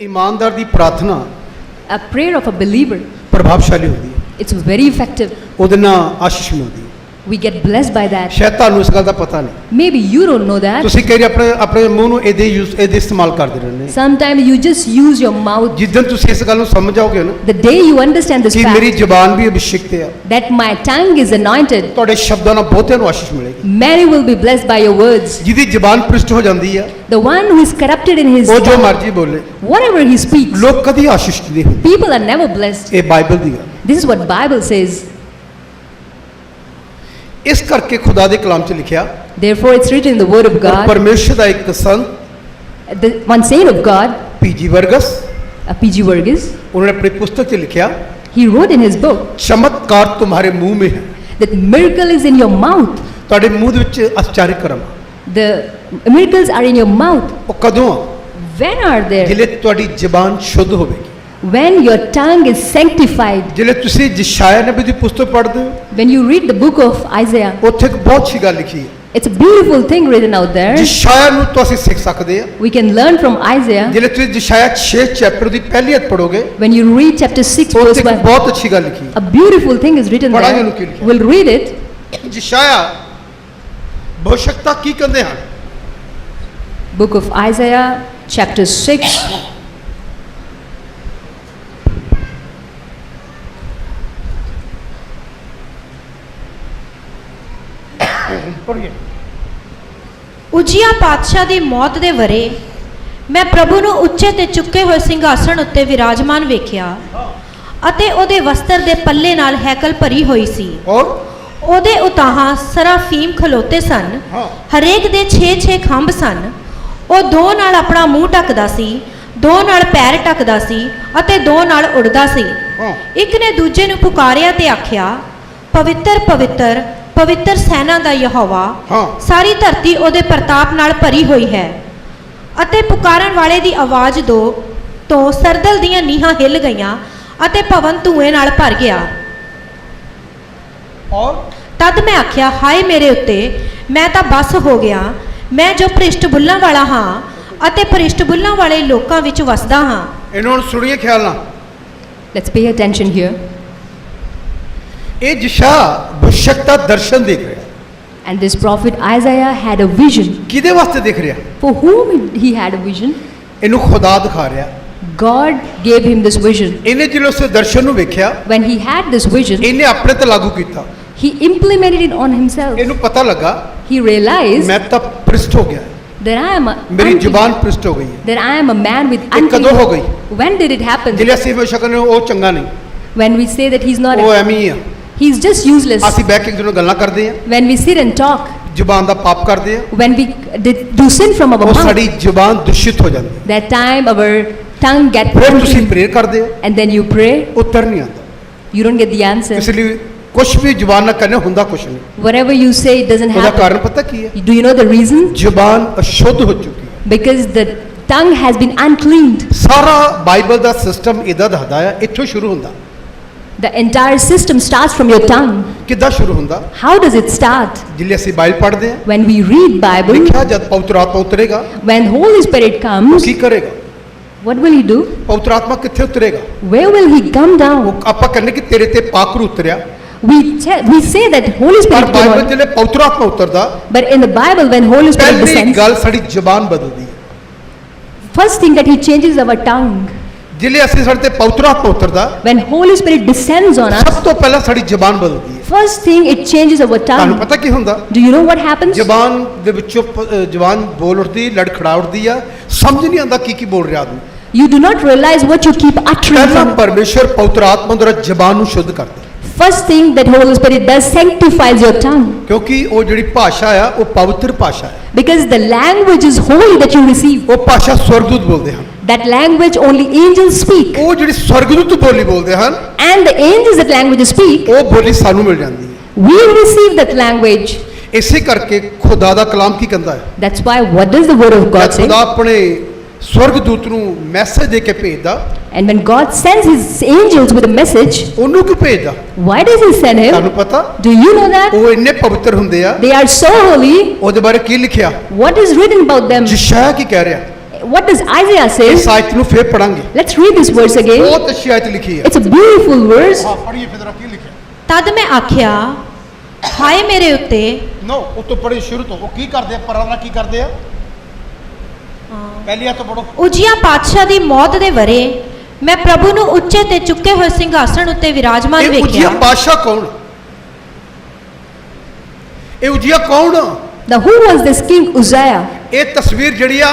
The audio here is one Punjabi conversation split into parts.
ईमानदार दी प्रार्थना A prayer of a believer, प्रभावशाली होती है, it's very effective. ਉਹਦੇ ਨਾਲ ਆਸ਼ੀਸ਼ ਮਿਲਦੀ ਹੈ। We get blessed by that. ਸ਼ਾਇਦ ਤੁਹਾਨੂੰ ਇਸ ਗੱਲ ਦਾ ਪਤਾ ਨਹੀਂ, Maybe you don't know that. ਤੁਸੀਂ ਕਈ ਵਾਰੀ ਆਪਣੇ ਮੂੰਹ ਨੂੰ ਇਹਦੇ ਇਸਤੇਮਾਲ ਕਰਦੇ ਰਹਿੰਦੇ। Sometimes you just use your mouth. ਜਿੱਦਣ ਤੁਸੀਂ ਇਸ ਗੱਲ ਨੂੰ ਸਮਝ ਜਾਓਗੇ ਨਾ The day you understand this ਕਿ ਮੇਰੀ fact, ਜ਼ੁਬਾਨ ਵੀ ਅਭਿਸ਼ੇਕਤ ਹੈ, that my tongue is anointed, ਤੁਹਾਡੇ ਸ਼ਬਦਾਂ ਨਾਲ ਬਹੁਤਿਆਂ ਨੂੰ ਆਸ਼ੀਸ਼ ਮਿਲੇਗੀ। many will be blessed by your words. ਜਿਹਦੀ ਜ਼ੁਬਾਨ ਭ੍ਰਿਸ਼ਟ ਹੋ ਜਾਂਦੀ ਆ, The one who is corrupted in his ਉਹ ਜੋ tongue, ਮਰਜ਼ੀ ਬੋਲੇ, whatever he speaks, ਲੋਕ ਕਦੀ ਆਸ਼ੀਸ਼ ਨਹੀਂ ਹੁੰਦੇ। people are never blessed. ਇਹ ਬਾਈਬਲ ਦੀ ਗੱਲ। This is what Bible says. ਇਸ ਕਰਕੇ ਖੁਦਾ ਦੇ ਕਲਾਮ 'ਚ ਲਿਖਿਆ, Therefore it's written in the word of God. ਪਰਮੇਸ਼ਰ ਦਾ ਇੱਕ ਸੰਤ The one saint of God, P G Vargas, P.G. Vargas, ਉਹਨਾਂ ਨੇ ਆਪਣੀ ਪੁਸਤਕ 'ਚ ਲਿਖਿਆ, he wrote in his book ਚਮਤਕਾਰ तुम्हारे मुंह में है, that miracle is in your mouth. ਤੁਹਾਡੇ ਮੂੰਹ ਦੇ ਵਿੱਚ ਅਚਾਰਿਕ ਕਰਮ। The miracles are in your mouth. ਉਹ ਕਦੋਂ ਆ? When are there? ਜਿਲੇ ਤੁਹਾਡੀ ਜ਼ਬਾਨ ਸ਼ੁੱਧ ਹੋਵੇਗੀ, When your tongue is sanctified. ਜਿਲੇ ਤੁਸੀਂ ਯਸ਼ਾਇਆ ਨਬੀ ਦੀ ਪੁਸਤਕ ਪੜ੍ਹਦੇ ਹੋ, When you read the book of Isaiah, ਉੱਥੇ ਇੱਕ ਬਹੁਤ ਅੱਛੀ ਗੱਲ ਲਿਖੀ ਹੈ। it's a beautiful thing written out there. ਯਸ਼ਾਇਆ ਨੂੰ ਤਾਂ ਅਸੀਂ ਸਿੱਖ ਸਕਦੇ ਹਾਂ। We can learn from Isaiah. ਜਿਲੇ ਤੁਸੀਂ ਯਸ਼ਾਇਆ 6 ਚੈਪਟਰ ਦੀ ਪਹਿਲੀ ਅਧ ਪੜੋਗੇ, When you read chapter 6 ਉੱਥੇ verse ਇੱਕ 1, ਬਹੁਤ ਅੱਛੀ ਗੱਲ ਲਿਖੀ a beautiful thing is written ਪੜ੍ਹਾਂਗੇ there. ਉਹਨੂੰ ਕੀ ਲਿਖਿਆ। We'll read it. ਹੈ। ਯਸ਼ਾਇਆ ਭਵਿੱਖਤਾ ਕੀ ਕਹਿੰਦੇ ਹਨ? Book of Isaiah chapter 6. ਪੜ੍ਹੀਏ। ਉਜੀਆ ਪਾਤਸ਼ਾਹ ਦੀ ਮੌਤ ਦੇ ਵਰੇ ਮੈਂ ਪ੍ਰਭੂ ਨੂੰ ਉੱਚੇ ਤੇ ਚੁੱਕੇ ਹੋਏ ਸਿੰਘਾਸਣ ਉੱਤੇ ਵਿਰਾਜਮਾਨ ਵੇਖਿਆ ਅਤੇ ਉਹਦੇ ਵਸਤਰ ਦੇ ਪੱਲੇ ਨਾਲ ਹੈਕਲ ਭਰੀ ਹੋਈ ਸੀ। ਔਰ ਉਹਦੇ ਉਤਾਹਾਂ ਸਰਾਫੀਮ ਖਲੋਤੇ ਸਨ, ਹਾਂ। ਹਰੇਕ ਦੇ 6-6 ਖੰਭ ਸਨ। ਉਹ ਦੋ ਨਾਲ ਆਪਣਾ ਮੂੰਹ ਢੱਕਦਾ ਸੀ, ਦੋ ਨਾਲ ਪੈਰ ਢੱਕਦਾ ਸੀ ਅਤੇ ਦੋ ਨਾਲ ਉੜਦਾ ਸੀ। ਹਾਂ। ਇੱਕ ਨੇ ਦੂਜੇ ਨੂੰ ਪੁਕਾਰਿਆ ਤੇ ਆਖਿਆ, ਪਵਿੱਤਰ ਪਵਿੱਤਰ ਪਵਿੱਤਰ ਸੈਨਾ ਦਾ ਯਹੋਵਾ, ਹਾਂ। ਸਾਰੀ ਧਰਤੀ ਉਹਦੇ ਪ੍ਰਤਾਪ ਨਾਲ ਭਰੀ ਹੋਈ ਹੈ। ਅਤੇ ਪੁਕਾਰਨ ਵਾਲੇ ਦੀ ਆਵਾਜ਼ ਤੋਂ ਸਰਦਲ ਦੀਆਂ ਨੀਹਾਂ ਹਿੱਲ ਗਈਆਂ ਅਤੇ ਭਵਨ ਧੂਏ ਨਾਲ ਭਰ ਗਿਆ। ਔਰ ਤਦ ਮੈਂ ਆਖਿਆ, ਹਾਏ ਮੇਰੇ ਉੱਤੇ, ਮੈਂ ਤਾਂ ਬਸ ਹੋ ਗਿਆ। ਮੈਂ ਜੋ ਭ੍ਰਿਸ਼ਟ ਬੁੱਲਾਂ ਵਾਲਾ ਹਾਂ ਅਤੇ ਭ੍ਰਿਸ਼ਟ ਬੁੱਲਾਂ ਵਾਲੇ ਲੋਕਾਂ ਵਿੱਚ ਵਸਦਾ ਹਾਂ। ਇਹਨਾਂ ਨੂੰ ਸੁਣੀਏ ਖਿਆਲ ਨਾਲ। Let's pay attention here. ਇਹ ਯਸ਼ਾ ਭਵਿੱਖਤਾ ਦਰਸ਼ਨ ਦੇਖ ਰਿਹਾ। And this prophet Isaiah had a vision. ਕਿਹਦੇ ਵਾਸਤੇ ਦੇਖ ਰਿਹਾ? For whom he had a vision? ਇਹਨੂੰ ਖੁਦਾ ਦਿਖਾ ਰਿਹਾ। God gave him this vision. ਇਹਨੇ ਜਦੋਂ ਉਸ ਦਰਸ਼ਨ ਨੂੰ ਵੇਖਿਆ, When he had this vision, ਇਹਨੇ ਆਪਣੇ ਤੇ ਲਾਗੂ ਕੀਤਾ। he implemented it on himself. ਇਹਨੂੰ ਪਤਾ ਲੱਗਾ He realized ਮੈਂ ਤਾਂ ਭ੍ਰਿਸ਼ਟ ਹੋ ਗਿਆ, that I am ਮੇਰੀ ਜ਼ੁਬਾਨ ਭ੍ਰਿਸ਼ਟ ਹੋ ਗਈ ਹੈ। that I am a man with ਇਹ ਕਦੋਂ ਹੋ ਗਈ? When did it happen? ਜਿਹੜੇ ਅਸੀਂ ਹਮੇਸ਼ਾ ਕਹਿੰਦੇ ਉਹ ਚੰਗਾ ਨਹੀਂ, When we say that he's not, ਉਹ ਐਵੇਂ ਹੀ ਆ। he's just useless. ਅਸੀਂ ਬੈਠ ਕੇ ਇੱਕ ਦੂਜੇ ਨਾਲ ਗੱਲਾਂ ਕਰਦੇ ਆ, When we sit and talk, ਜ਼ੁਬਾਨ ਦਾ ਪਾਪ ਕਰਦੇ ਆ, when we do sin from our ਉਹ mouth, ਸਾਡੀ ਜ਼ੁਬਾਨ ਦੂਸ਼ਿਤ ਹੋ ਜਾਂਦੀ। that time our tongue gets ਫਿਰ ਤੁਸੀਂ polluted, ਪ੍ਰੇਅਰ ਕਰਦੇ ਆ, and then you pray, ਉੱਤਰ ਨਹੀਂ ਆਉਂਦਾ। you don't get the answer. ਇਸ ਲਈ ਕੁਝ ਵੀ ਜ਼ੁਬਾਨ ਨਾਲ ਕਰਨੇ ਹੁੰਦਾ ਕੁਝ ਨਹੀਂ। Whatever you say, it doesn't ਉਹਦਾ happen. ਕਾਰਨ ਪਤਾ ਕੀ ਹੈ? Do you know the reason? ਜ਼ੁਬਾਨ ਅਸ਼ੁੱਧ ਹੋ ਚੁੱਕੀ ਹੈ। Because the tongue has been uncleaned. ਸਾਰਾ ਬਾਈਬਲ ਦਾ ਸਿਸਟਮ ਇਹਦਾ ਦੱਸਦਾ ਆ, ਇੱਥੋਂ ਸ਼ੁਰੂ ਹੁੰਦਾ। The entire system starts from your tongue. ਕਿੱਦਾਂ ਸ਼ੁਰੂ ਹੁੰਦਾ? How does it start? ਜਿਲੇ ਅਸੀਂ ਬਾਈਬਲ ਪੜ੍ਹਦੇ ਆ, When we read Bible, ਲਿਖਿਆ ਜਦ ਪਵਿੱਤਰ ਆਤਮਾ ਉਤਰੇਗਾ, when Holy Spirit comes, ਕੀ ਕਰੇਗਾ? what will he do? ਪਵਿੱਤਰ ਆਤਮਾ ਕਿੱਥੇ ਉਤਰੇਗਾ? Where will he come down? ਉਹ ਆਪਾਂ ਕਹਿੰਦੇ ਕਿ ਤੇਰੇ ਤੇ ਪਾਕਰੂ ਉਤਰਿਆ, We say that Holy ਪਰ Spirit came ਬਾਈਬਲ on, ਜਿਹੜੇ ਪਵਿੱਤਰ ਆਤਮਾ ਉਤਰਦਾ, but in the Bible when Holy Spirit ਪਹਿਲੀ descends, ਗੱਲ ਸਾਡੀ ਜ਼ੁਬਾਨ ਬਦਲਦੀ ਹੈ। first thing that he changes our tongue. ਜਿਲੇ ਅਸੀਂ ਸਾਡੇ ਤੇ ਪਵਿੱਤਰ ਆਤਮਾ ਉਤਰਦਾ, When Holy Spirit descends on us, ਸਭ ਤੋਂ ਪਹਿਲਾਂ ਸਾਡੀ ਜ਼ੁਬਾਨ ਬਦਲਦੀ ਹੈ। first thing it changes our ਤੁਹਾਨੂੰ tongue. ਪਤਾ ਕੀ ਹੁੰਦਾ? Do you know what happens? ਜ਼ੁਬਾਨ ਦੇ ਵਿੱਚੋਂ ਜ਼ੁਬਾਨ ਬੋਲ ਉੱਠਦੀ, ਲੜਖੜਾ ਉੱਠਦੀ ਆ, ਸਮਝ ਨਹੀਂ ਆਉਂਦਾ ਕੀ ਬੋਲ ਰਿਹਾ ਆਦਮੀ। You do not realize what you keep uttering ਪਹਿਲਾਂ from. ਪਰਮੇਸ਼ਰ ਪਵਿੱਤਰ ਆਤਮਾ ਦੁਆਰਾ ਜ਼ੁਬਾਨ ਨੂੰ ਸ਼ੁੱਧ ਕਰਦਾ, First thing that Holy Spirit does sanctifies your tongue. ਕਿਉਂਕਿ ਉਹ ਜਿਹੜੀ ਭਾਸ਼ਾ ਆ ਉਹ ਪਵਿੱਤਰ ਭਾਸ਼ਾ ਹੈ। Because the language is holy that you receive. ਉਹ ਭਾਸ਼ਾ ਸਵਰਗਦੂਤ ਬੋਲਦੇ ਹਨ। That language only angels speak. ਉਹ ਜਿਹੜੀ ਸਵਰਗਦੂਤ ਬੋਲੀ ਬੋਲਦੇ ਹਨ, And the angels that language speak, ਉਹ ਬੋਲੀ ਸਾਨੂੰ ਮਿਲ ਜਾਂਦੀ ਹੈ। we receive that language. ਇਸੇ ਕਰਕੇ ਖੁਦਾ ਦਾ ਕਲਾਮ ਕੀ ਕਹਿੰਦਾ ਹੈ? That's why what does the word of God ਜਦ say? ਖੁਦਾ ਆਪਣੇ ਸਵਰਗਦੂਤ ਨੂੰ ਮੈਸੇਜ ਦੇ ਕੇ ਭੇਜਦਾ, And when God sends his angels with a message, ਉਹਨੂੰ ਕਿਉਂ ਭੇਜਦਾ? why does he send him? ਤੁਹਾਨੂੰ ਪਤਾ? Do you know that? ਉਹ ਇੰਨੇ ਪਵਿੱਤਰ ਹੁੰਦੇ ਆ। They are so holy. ਉਹਦੇ ਬਾਰੇ ਕੀ ਲਿਖਿਆ? What is written about them? ਯਸ਼ਾਇਆ ਕੀ ਕਹਿ ਰਿਹਾ? what does Isaiah say? ਇਸ ਆਇਤ ਨੂੰ ਫੇਰ ਪੜਾਂਗੇ। Let's read this verse again. ਬਹੁਤ ਅੱਛੀ ਆਇਤ ਲਿਖੀ ਹੈ। It's a beautiful verse. ਹਾਂ ਪੜ੍ਹੀਏ ਫਿਰ ਕੀ ਲਿਖਿਆ। ਤਦ ਮੈਂ ਆਖਿਆ ਹਾਏ ਮੇਰੇ ਉੱਤੇ ਨੋ ਉਹ ਤੋਂ ਪੜ੍ਹੇ ਸ਼ੁਰੂ ਤੋਂ। ਉਹ ਕੀ ਕਰਦੇ ਆ ਪਰਾਨਾ ਕੀ ਕਰਦੇ ਆ? ਪਹਿਲੀ ਆਇਤ ਤੋਂ ਪੜੋ। ਉਜੀਆ ਪਾਤਸ਼ਾਹ ਦੀ ਮੌਤ ਦੇ ਵਰੇ ਮੈਂ ਪ੍ਰਭੂ ਨੂੰ ਉੱਚੇ ਤੇ ਚੁੱਕੇ ਹੋਏ ਸਿੰਘਾਸਣ ਉੱਤੇ ਵਿਰਾਜਮਾਨ ਇਹ ਉਜੀਆ ਵੇਖਿਆ। ਬਾਦਸ਼ਾਹ ਕੌਣ? ਇਹ ਉਜੀਆ ਕੌਣ? Now who was this king Uzziah? ਇਹ ਤਸਵੀਰ ਜਿਹੜੀ ਆ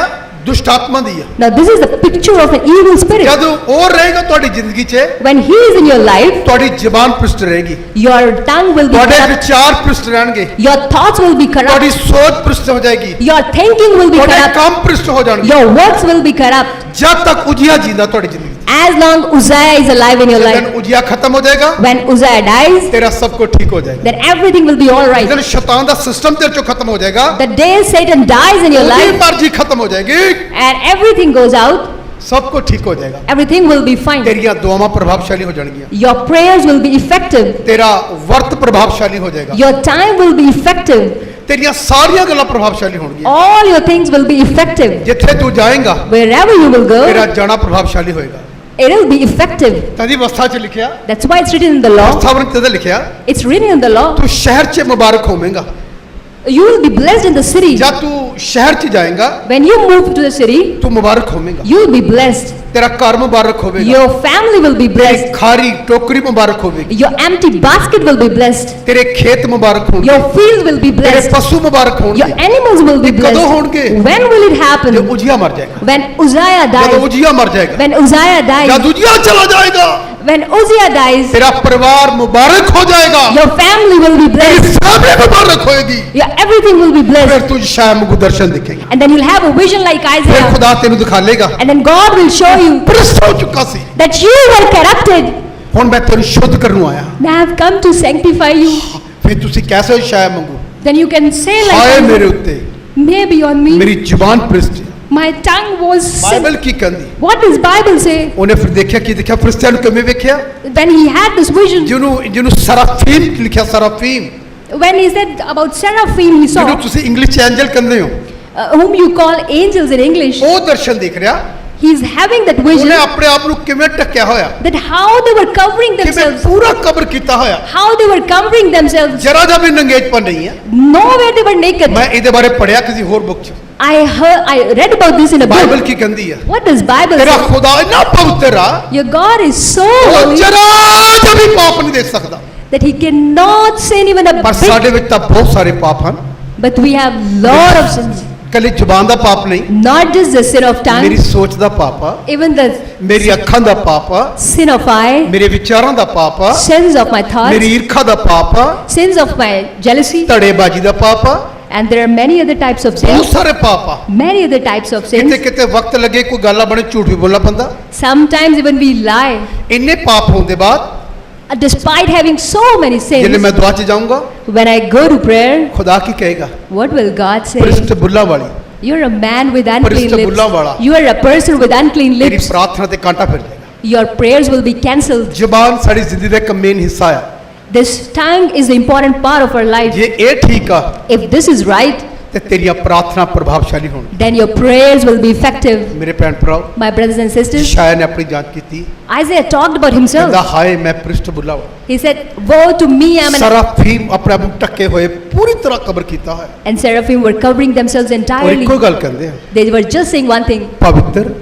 ਦੁਸ਼ਟ ਆਤਮਾ ਦੀ ਆ। Now this is the picture of an evil spirit. ਜਦ ਉਹ ਰਹੇਗਾ ਤੁਹਾਡੀ ਜ਼ਿੰਦਗੀ 'ਚ When he is in your life, ਤੁਹਾਡੀ ਜ਼ਬਾਨ ਭ੍ਰਿਸ਼ਟ ਰਹੇਗੀ, your tongue will be ਤੁਹਾਡੇ corrupt. ਵਿਚਾਰ ਭ੍ਰਿਸ਼ਟ ਰਹਿਣਗੇ, Your thoughts will be corrupt. ਤੁਹਾਡੀ ਸੋਚ ਭ੍ਰਿਸ਼ਟ ਹੋ ਜਾਏਗੀ, Your thinking will be ਤੁਹਾਡੇ corrupt. ਕੰਮ ਭ੍ਰਿਸ਼ਟ ਹੋ ਜਾਣਗੇ। Your works will be corrupt. ਜਦ ਤੱਕ ਉਜੀਆ ਜਿੰਦਾ ਤੁਹਾਡੀ ਜ਼ਿੰਦਗੀ 'ਚ, As long Uzziah is alive in your ਜਦੋਂ life. ਉਜੀਆ ਖਤਮ ਹੋ ਜਾਏਗਾ When Uzziah dies, ਤੇਰਾ ਸਭ ਕੁਝ ਠੀਕ ਹੋ ਜਾਏਗਾ। then everything will be all right. ਜਦੋਂ ਸ਼ੈਤਾਨ ਦਾ ਸਿਸਟਮ ਤੇਰੇ ਚੋਂ ਖਤਮ ਹੋ ਜਾਏਗਾ, The day Satan dies in your ਉਹਦੀ life ਮਰਜ਼ੀ ਖਤਮ ਹੋ ਜਾਏਗੀ, and everything goes out, ਸਭ ਕੁਝ ਠੀਕ ਹੋ ਜਾਏਗਾ। everything will be fine. ਤੇਰੀਆਂ ਦੁਆਵਾਂ ਪ੍ਰਭਾਵਸ਼ਾਲੀ ਹੋ ਜਾਣਗੀਆਂ, Your prayers will be effective. ਤੇਰਾ ਵਰਤ ਪ੍ਰਭਾਵਸ਼ਾਲੀ ਹੋ ਜਾਏਗਾ, Your time will be effective. ਤੇਰੀਆਂ ਸਾਰੀਆਂ ਗੱਲਾਂ ਪ੍ਰਭਾਵਸ਼ਾਲੀ ਹੋਣਗੀਆਂ। All your things will be effective. ਜਿੱਥੇ ਤੂੰ ਜਾਏਂਗਾ Wherever you will ਤੇਰਾ go, ਜਾਣਾ ਪ੍ਰਭਾਵਸ਼ਾਲੀ ਹੋਏਗਾ। it will be effective. ਤਦੀ ਅਵਸਥਾ 'ਚ ਲਿਖਿਆ, That's why it's written in the law. ਅਵਸਥਾ ਤੇ ਲਿਖਿਆ, It's written in the law. ਤੂੰ ਸ਼ਹਿਰ 'ਚ ਮੁਬਾਰਕ ਹੋਵੇਂਗਾ। You will be blessed in the city. ਜਦ ਤੂੰ ਸ਼ਹਿਰ 'ਚ ਜਾਏਂਗਾ When you move to the city, ਤੂੰ ਮੁਬਾਰਕ ਹੋਵੇਂਗਾ, you will be blessed. ਤੇਰਾ ਘਰ ਮੁਬਾਰਕ ਹੋਵੇਗਾ, Your family will be ਤੇਰੀ blessed. ਖਾਰੀ ਟੋਕਰੀ ਮੁਬਾਰਕ ਹੋਵੇਗੀ, Your empty basket will be blessed. ਤੇਰੇ ਖੇਤ ਮੁਬਾਰਕ ਹੋਣਗੇ, Your field will be ਤੇਰੇ blessed. ਪਸ਼ੂ ਮੁਬਾਰਕ Your ਹੋਣਗੇ। animals will be ਇਹ ਕਦੋਂ blessed. ਹੋਣਗੇ? When will it ਜਦ happen? ਉਜੀਆ ਮਰ ਜਾਏਗਾ, When Uzziah ਜਦੋਂ dies. ਉਜੀਆ ਮਰ ਜਾਏਗਾ, When Uzziah dies. ਜਦ ਉਜੀਆ ਚਲਾ ਜਾਏਗਾ, When Uzziah dies, ਤੇਰਾ ਪਰਿਵਾਰ ਮੁਬਾਰਕ ਹੋ ਜਾਏਗਾ, your family will be ਤੇਰੀ blessed. ਫੈਮਿਲੀ ਮੁਬਾਰਕ ਹੋਏਗੀ। Your everything will be ਫਿਰ blessed. ਤੂੰ ਸ਼ਾਇਦ ਮੁਗੂ ਦਰਸ਼ਨ ਦਿਖੇਗਾ, And then you'll have a vision like ਫਿਰ Isaiah. ਖੁਦਾ ਤੈਨੂੰ ਦਿਖਾ ਲੇਗਾ And then God will show you ਭ੍ਰਿਸ਼ਟ ਹੋ ਚੁੱਕਾ ਸੀ, that you were corrupted. ਹੁਣ ਮੈਂ ਤੈਨੂੰ ਸ਼ੁੱਧ ਕਰਨ ਨੂੰ ਆਇਆ। And I have come to sanctify you. ਫਿਰ ਤੁਸੀਂ ਕੈਸੇ ਹੋ ਸ਼ਾਇਦ ਮੰਗੂ, Then you can say ਹਾਏ like, ਮੇਰੇ ਉੱਤੇ maybe on me, ਮੇਰੀ ਜ਼ੁਬਾਨ ਭ੍ਰਿਸ਼ਟ ਹੈ। my tongue was sin. Bible ਕੀ ਕਹਿੰਦੀ? What does Bible say? ਉਹਨੇ ਫਿਰ ਦੇਖਿਆ ਕੀ ਦੇਖਿਆ, ਫਰਿਸ਼ਤਿਆਂ ਨੂੰ ਕਿਵੇਂ ਵੇਖਿਆ? When he had this vision, ਜਿਹਨੂੰ ਸਰਾਫੀਮ ਲਿਖਿਆ, ਸਰਾਫੀਮ when he said about seraphim, he saw, ਜਿਹਨੂੰ ਤੁਸੀਂ ਇੰਗਲਿਸ਼ 'ਚ ਐਂਜਲ ਕਹਿੰਦੇ ਹੋ, whom you call angels in English. ਉਹ ਦਰਸ਼ਨ ਦੇਖ ਰਿਹਾ। He's having that vision, ਉਹਨੇ ਆਪਣੇ ਆਪ ਨੂੰ ਕਿਵੇਂ ਢੱਕਿਆ ਹੋਇਆ, that how they were covering ਕਿਵੇਂ themselves, ਪੂਰਾ ਕਵਰ ਕੀਤਾ ਹੋਇਆ, how they were covering themselves. ਜਰਾ ਜਿਹਾ ਵੀ ਨੰਗੇਜਪਨ ਨਹੀਂ ਹੈ। Nowhere they were naked. ਮੈਂ ਇਹਦੇ ਬਾਰੇ ਪੜਿਆ ਕਿਸੇ ਹੋਰ ਬੁੱਕ 'ਚ। I read about this in a Bible book. ਕੀ ਕਹਿੰਦੀ ਹੈ? What does Bible ਤੇਰਾ say? ਖੁਦਾ ਇੰਨਾ ਪਵਿੱਤਰ ਆ, Your God is so ਉਹ holy ਜਰਾ ਜਿਹਾ ਵੀ ਪਾਪ ਨਹੀਂ ਦੇਖ ਸਕਦਾ। that he cannot sin even a ਪਰ bit. ਸਾਡੇ ਵਿੱਚ ਤਾਂ ਬਹੁਤ ਸਾਰੇ ਪਾਪ ਹਨ। But we have lot of sins. ਕੱਲੀ ਜ਼ੁਬਾਨ ਦਾ ਪਾਪ ਨਹੀਂ, Not just the sin of ਮੇਰੀ tongue, ਸੋਚ ਦਾ ਪਾਪ ਆ, even the ਮੇਰੀ ਅੱਖਾਂ ਦਾ ਪਾਪ ਆ, sin of eye, ਮੇਰੇ ਵਿਚਾਰਾਂ ਦਾ ਪਾਪ ਆ, sins of my ਮੇਰੀ thoughts, ਈਰਖਾ ਦਾ ਪਾਪ ਆ, sins of my jealousy, ਧੜੇਬਾਜ਼ੀ ਦਾ ਪਾਪ ਆ, and there are many other types of ਬਹੁਤ sins. ਸਾਰੇ ਪਾਪ ਆ। Many other types of ਕਿਤੇ sins. ਕਿਤੇ ਵਕਤ ਲੱਗੇ ਕੋਈ ਗੱਲ ਬਣੇ ਝੂਠ ਵੀ ਬੋਲਣਾ ਪੈਂਦਾ। Sometimes even we lie. ਇੰਨੇ ਪਾਪ ਹੋਣ ਦੇ ਬਾਅਦ Despite having so many ਜਿਲੇ sins, ਮੈਂ ਦੁਆ 'ਚ ਜਾਊਂਗਾ, when I go to prayer, ਖੁਦਾ ਕੀ ਕਹੇਗਾ? what will God say? ਭ੍ਰਿਸ਼ਟ ਬੁੱਲਾਂ ਵਾਲੀ, You're a man with unclean ਭ੍ਰਿਸ਼ਟ lips. ਬੁੱਲਾਂ ਵਾਲਾ। You are a person with unclean ਤੇਰੀ lips. ਪ੍ਰਾਰਥਨਾ ਤੇ ਕਾਂਟਾ ਫਿਰ ਜਾਏਗਾ। Your prayers will be cancelled. ਜ਼ੁਬਾਨ ਸਾਡੀ ਜ਼ਿੰਦਗੀ ਦਾ ਇੱਕ ਮੇਨ ਹਿੱਸਾ ਆ। This tongue is the important part of our life. ਜੇ ਇਹ ਠੀਕ ਆ If this is right, ਤੇ ਤੇਰੀਆਂ ਪ੍ਰਾਰਥਨਾ ਪ੍ਰਭਾਵਸ਼ਾਲੀ ਹੋਣਗੀਆਂ। then your prayers will be effective. ਮੇਰੇ ਭੈਣ ਭਰਾਓ, My brothers and sisters, ਸ਼ਾਇਦ ਨੇ ਆਪਣੀ ਜਾਂਚ ਕੀਤੀ, Isaiah talked about ਕਹਿੰਦਾ himself. ਹਾਏ ਮੈਂ ਭ੍ਰਿਸ਼ਟ ਬੁੱਲਾਂ ਵਾਲਾ। He said, woe to me, I'm an... ਸਰਾਫੀਮ ਆਪਣੇ ਆਪ ਨੂੰ ਢੱਕੇ ਹੋਏ ਪੂਰੀ ਤਰ੍ਹਾਂ ਕਬਰ ਕੀਤਾ ਹੋਇਆ। And seraphim were covering themselves ਔਰ entirely. ਇੱਕੋ ਗੱਲ ਕਹਿੰਦੇ ਆ, They were just saying one thing, ਪਵਿੱਤਰ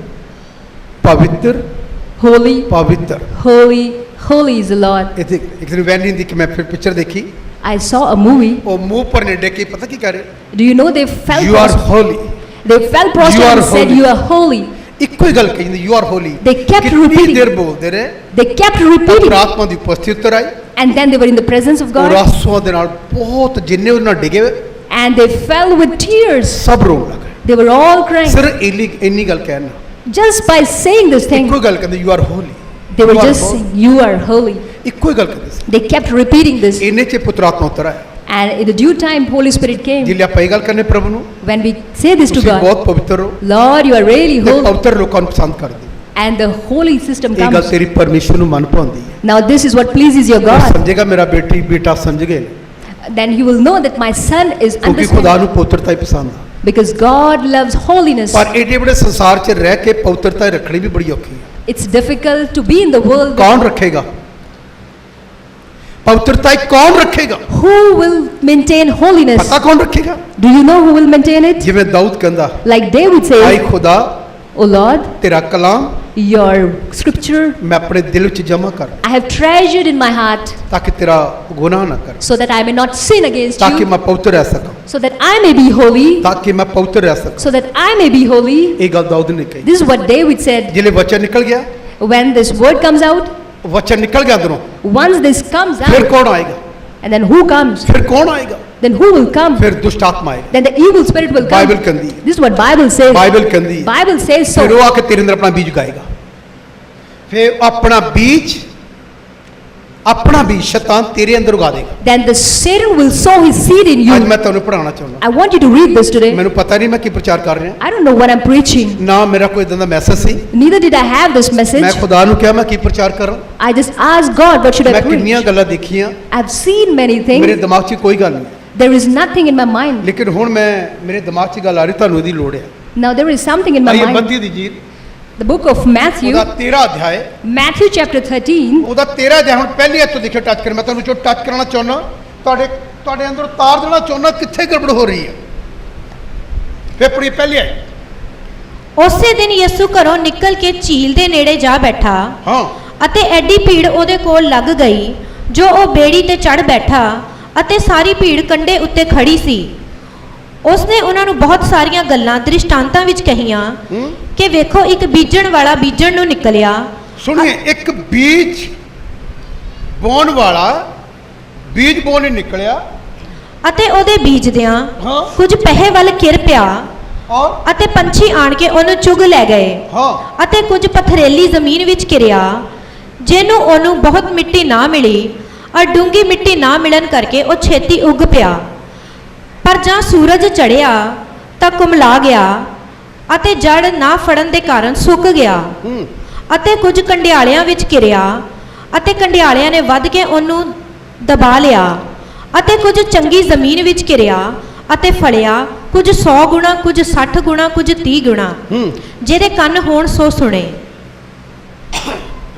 ਪਵਿੱਤਰ holy, ਪਵਿੱਤਰ। holy, holy is the Lord. ਇੱਥੇ ਇੱਕ ਦਿਨ ਵੈਨ ਦੀ ਕਿ ਮੈਂ ਫਿਰ ਪਿਕਚਰ ਦੇਖੀ, I saw a movie. ਉਹ ਮੂੰਹ ਪਰ ਨੇ ਡੇਕੇ ਪਤਾ ਕੀ ਕਰ ਰਹੇ? Do you know they fell you are prostrate? Holi. They fell prostrate You are and said, holy. you are holy. ਇੱਕੋ ਹੀ ਗੱਲ ਕਹੀ, you are Holi. They kept ਕਿੰਨੀ repeating. ਦੇਰ ਬੋਲਦੇ ਰਹੇ, They kept repeating. ਪ੍ਰਾਰਥਨਾ ਦੀ ਉਪਸਥਿਤੀ ਉੱਤਰ ਆਈ, And then they were in the presence of ਔਰ God. ਆਂਸੂਆਂ ਦੇ ਨਾਲ ਬਹੁਤ ਜਿੰਨੇ ਉਹਨਾਂ ਡਿੱਗੇ And they fell with tears. ਸਭ ਰੋਣ ਲੱਗੇ। They were all crying. ਸਿਰ ਇੰਨੀ ਗੱਲ ਕਹਿਣਾ, Just by saying this thing, ਇੱਕੋ ਗੱਲ ਕਹਿੰਦੇ you are Holi. they were just saying, you are holy. ਇੱਕੋ ਹੀ ਗੱਲ ਕਹਿੰਦੇ ਸੀ। They kept repeating this. ਇੰਨੇ ਚ ਪੁੱਤਰ ਆਤਮਾ ਉਤਰ ਆਇਆ। And in the due time, Holy Spirit came. ਜਿਲੇ ਆਪਾਂ ਇਹ ਗੱਲ ਕਰਨੇ ਪ੍ਰਭੂ ਨੂੰ, When we say this to ਤੁਸੀਂ God, ਬਹੁਤ ਪਵਿੱਤਰ ਹੋ Lord, you are really ਤੇ holy. ਪਵਿੱਤਰ ਲੋਕਾਂ ਨੂੰ ਪਸੰਦ ਕਰਦੇ। And the holy system ਇਹ ਗੱਲ comes. ਤੇਰੀ ਪਰਮੇਸ਼ਰ ਨੂੰ ਮਨ ਭਾਉਂਦੀ ਹੈ। Now this is what pleases your ਉਹ God. ਸਮਝੇਗਾ ਮੇਰਾ ਬੇਟਾ ਸਮਝ ਗਏ, Then he will know that my son is ਕਿਉਂਕਿ ਖੁਦਾ understanding. ਨੂੰ ਪੁੱਤਰਤਾ ਹੀ ਪਸੰਦ ਆ। Because God loves holiness. ਪਰ ਏਡੇ ਬੜੇ ਸੰਸਾਰ 'ਚ ਰਹਿ ਕੇ ਪਵਿੱਤਰਤਾ ਰੱਖਣੀ ਵੀ ਬੜੀ ਔਖੀ ਹੈ। It's difficult to be in the world. ਕੌਣ ਰੱਖੇਗਾ ਪਵਿੱਤਰਤਾ? ਕੌਣ ਰੱਖੇਗਾ? Who will maintain holiness? ਪਤਾ ਕੌਣ ਰੱਖੇਗਾ? Do you know who will maintain it? ਜਿਵੇਂ ਦਾਊਦ ਕਹਿੰਦਾ, Like David ਆਈ says, ਖੁਦਾ O Lord, ਤੇਰਾ ਕਲਾਮ your scripture ਮੈਂ ਆਪਣੇ ਦਿਲ ਵਿੱਚ ਜਮ੍ਹਾਂ ਕਰ, I have treasured in my heart, ਤਾਂ ਕਿ ਤੇਰਾ ਗੁਨਾਹ ਨਾ ਕਰ, so that I may not sin against ਤਾਂ ਕਿ you, ਮੈਂ ਪਵਿੱਤਰ ਰਹਿ ਸਕਾਂ, so that I may be holy, ਤਾਂ ਕਿ ਮੈਂ ਪਵਿੱਤਰ ਰਹਿ ਸਕਾਂ। so that I may be holy. ਇਹ ਗੱਲ ਦਾਊਦ ਨੇ ਕਹੀ। This is what David said. ਜਿਹੜੇ ਵਚਨ ਨਿਕਲ ਗਿਆ, When this word comes out, ਵਚਨ ਨਿਕਲ ਗਿਆ ਅੰਦਰੋਂ, once this comes ਫਿਰ out, ਕੌਣ ਆਏਗਾ? and then who comes? ਫਿਰ ਕੌਣ ਆਏਗਾ? Then who will come? ਫਿਰ ਦੁਸ਼ਟ ਆਤਮਾ ਆਏਗਾ। Then the evil spirit will come. Bible ਕਹਿੰਦੀ, This is what Bible says. Bible ਕਹਿੰਦੀ, Bible says ਫਿਰ ਉਹ so. ਆ ਕੇ ਤੇਰੇ ਅੰਦਰ ਆਪਣਾ ਬੀਜ ਉਗਾਏਗਾ। ਫਿਰ ਆਪਣਾ ਬੀਜ ਸ਼ੈਤਾਨ ਤੇਰੇ ਅੰਦਰ ਉਗਾ ਦੇਗਾ। Then the Satan will sow his seed in ਅੱਜ you. ਮੈਂ ਤੁਹਾਨੂੰ ਪੜਾਉਣਾ ਚਾਹੁੰਦਾ। I want you to read this today. ਮੈਨੂੰ ਪਤਾ ਨਹੀਂ ਮੈਂ ਕੀ ਪ੍ਰਚਾਰ ਕਰ ਰਿਹਾ, I don't know what I'm preaching. ਨਾ ਮੇਰਾ ਕੋਈ ਇਦਾਂ ਦਾ ਮੈਸੇਜ ਸੀ। Neither did I have this ਮੈਂ message. ਖੁਦਾ ਨੂੰ ਕਿਹਾ ਮੈਂ ਕੀ ਪ੍ਰਚਾਰ ਕਰਾਂ। I just asked God, what should I ਮੈਂ ਕਿੰਨੀਆਂ preach? ਗੱਲਾਂ ਦੇਖੀਆਂ, I've seen many ਮੇਰੇ things. ਦਿਮਾਗ 'ਚ ਕੋਈ ਗੱਲ ਨਹੀਂ, There is nothing in my mind. ਲੇਕਿਨ ਹੁਣ ਮੇਰੇ ਦਿਮਾਗ 'ਚ ਗੱਲ ਆ ਰਹੀ, ਤੁਹਾਨੂੰ ਇਹਦੀ ਲੋੜ ਹੈ। Now there is something in my ਆਈਏ mind. Matti the Jeet, The book of Matthew, ਉਹਦਾ 13 ਅਧਿਆਏ, Matthew chapter 13. ਉਹਦਾ 13 ਅਧਿਆਏ। ਹੁਣ ਪਹਿਲੀ ਇੱਥੋਂ ਦੇਖਿਓ, ਟੱਚ ਕਰ, ਮੈਂ ਤੁਹਾਨੂੰ ਜੋ ਟੱਚ ਕਰਾਉਣਾ ਚਾਹੁੰਦਾ, ਤੁਹਾਡੇ ਅੰਦਰ ਤਾਰ ਦੇਣਾ ਚਾਹੁੰਦਾ ਕਿੱਥੇ ਗੜਬੜ ਹੋ ਰਹੀ ਹੈ। ਫਿਰ ਪੜੀ ਪਹਿਲੀ ਆਏ। ਉਸੇ ਦਿਨ ਯਿਸੂ ਘਰੋਂ ਨਿਕਲ ਕੇ ਝੀਲ ਦੇ ਨੇੜੇ ਜਾ ਬੈਠਾ ਹਾਂ, ਅਤੇ ਐਡੀ ਭੀੜ ਉਹਦੇ ਕੋਲ ਲੱਗ ਗਈ ਜੋ ਉਹ ਬੇੜੀ ਤੇ ਚੜ ਬੈਠਾ ਅਤੇ ਸਾਰੀ ਭੀੜ ਕੰਢੇ ਉੱਤੇ ਖੜੀ ਸੀ। ਉਸਨੇ ਉਹਨਾਂ ਨੂੰ ਬਹੁਤ ਸਾਰੀਆਂ ਗੱਲਾਂ ਦ੍ਰਿਸ਼ਟਾਂਤਾਂ ਵਿੱਚ ਕਹੀਆਂ ਕਿ ਵੇਖੋ, ਇੱਕ ਬੀਜਣ ਵਾਲਾ ਬੀਜਣ ਨੂੰ ਨਿਕਲਿਆ। ਸੁਣੀਏ, ਇੱਕ ਬੀਜ ਬੋਣ ਵਾਲਾ ਬੀਜ ਬੋਣ ਹੀ ਨਿਕਲਿਆ, ਅਤੇ ਉਹਦੇ ਬੀਜਦਿਆਂ ਹਾਂ। ਕੁਝ ਪਹਿੇ ਵੱਲ ਕਿਰ ਪਿਆ ਔਰ ਅਤੇ ਪੰਛੀ ਆਣ ਕੇ ਉਹਨੂੰ ਚੁਗ ਲੈ ਗਏ। ਹਾਂ, ਅਤੇ ਕੁਝ ਪਥਰੇਲੀ ਜ਼ਮੀਨ ਵਿੱਚ ਕਿਰਿਆ, ਜਿਹਨੂੰ ਉਹਨੂੰ ਬਹੁਤ ਮਿੱਟੀ ਨਾ ਮਿਲੀ ਔਰ ਡੂੰਗੀ ਮਿੱਟੀ ਨਾ ਮਿਲਣ ਕਰਕੇ ਉਹ ਛੇਤੀ ਉੱਗ ਪਿਆ। ਪਰ ਜਾਂ ਸੂਰਜ ਚੜ੍ਹਿਆ ਤਾਂ ਕੁਮਲਾ ਗਿਆ ਅਤੇ ਜੜ ਨਾ ਫੜਨ ਦੇ ਕਾਰਨ ਸੁੱਕ ਗਿਆ। ਅਤੇ ਕੁਝ ਕੰਡਿਆਲਿਆਂ ਵਿੱਚ ਕਿਰਿਆ ਅਤੇ ਕੰਡਿਆਲਿਆਂ ਨੇ ਵੱਧ ਕੇ ਉਹਨੂੰ ਦਬਾ ਲਿਆ। ਅਤੇ ਕੁਝ ਚੰਗੀ ਜ਼ਮੀਨ ਵਿੱਚ ਕਿਰਿਆ ਅਤੇ ਫਲਿਆ, ਕੁਝ 100 ਗੁਣਾ, ਕੁਝ 60 ਗੁਣਾ, ਕੁਝ 30 ਗੁਣਾ। ਜਿਹਦੇ ਕੰਨ ਹੋਣ ਸੋ ਸੁਣੇ।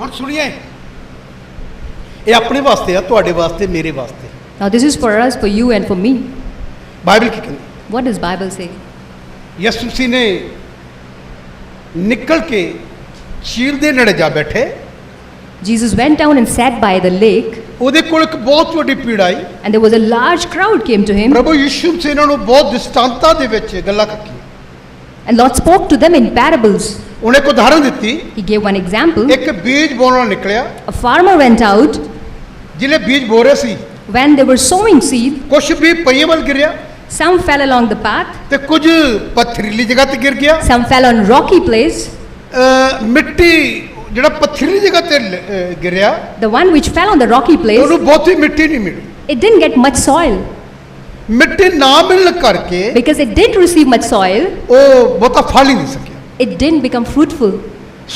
ਹੁਣ ਸੁਣੀਏ, ਇਹ ਆਪਣੇ ਵਾਸਤੇ ਆ, ਤੁਹਾਡੇ ਵਾਸਤੇ, ਮੇਰੇ ਵਾਸਤੇ। Now this is for us, for you and for me. Bible ਕੀ ਕਹਿੰਦੀ? What does Bible say? ਯਿਸੂ ਮਸੀਹ ਨੇ ਨਿਕਲ ਕੇ ਝੀਲ ਦੇ ਨੇੜੇ ਜਾ ਬੈਠੇ। Jesus went down and sat by the lake, ਉਹਦੇ ਕੋਲ ਇੱਕ ਬਹੁਤ ਵੱਡੀ ਭੀੜ ਆਈ। and there was a large crowd came to him, ਪ੍ਰਭੂ ਯਿਸੂ ਮਸੀਹ ਇਹਨਾਂ ਨੂੰ ਬਹੁਤ ਦ੍ਰਿਸ਼ਟਾਂਤਾਂ ਦੇ ਵਿੱਚ ਗੱਲਾਂ ਕੀਤੀਆਂ। and Lord spoke to them in parables. ਉਹਨੇ ਇੱਕ ਉਦਾਹਰਨ ਦਿੱਤੀ। He gave one example. ਇੱਕ ਬੀਜ ਬੋਣ ਵਾਲਾ ਨਿਕਲਿਆ, A farmer went out. ਜਿਹਨੇ ਬੀਜ ਬੋ ਰਹੇ ਸੀ, When they were sowing seed, ਕੁਝ ਵੀ ਪਈਆਂ ਵੱਲ ਗਿਰਿਆ some fell along the path, ਤੇ ਕੁਝ ਪਥਰੀਲੀ ਜਗ੍ਹਾ ਤੇ ਗਿਰ ਗਿਆ। some fell on rocky place. ਮਿੱਟੀ ਜਿਹੜਾ ਪਥਰੀਲੀ ਜਗ੍ਹਾ ਤੇ ਗਿਰਿਆ, The one which fell on the rocky place, ਉਹਨੂੰ ਬਹੁਤੀ ਮਿੱਟੀ ਨਹੀਂ ਮਿਲੀ। it didn't get much soil. ਮਿੱਟੀ ਨਾ ਮਿਲਣ ਕਰਕੇ Because it didn't receive much soil, ਉਹ ਬਹੁਤਾ ਫਲ ਹੀ ਨਹੀਂ ਸਕਿਆ। it didn't become fruitful.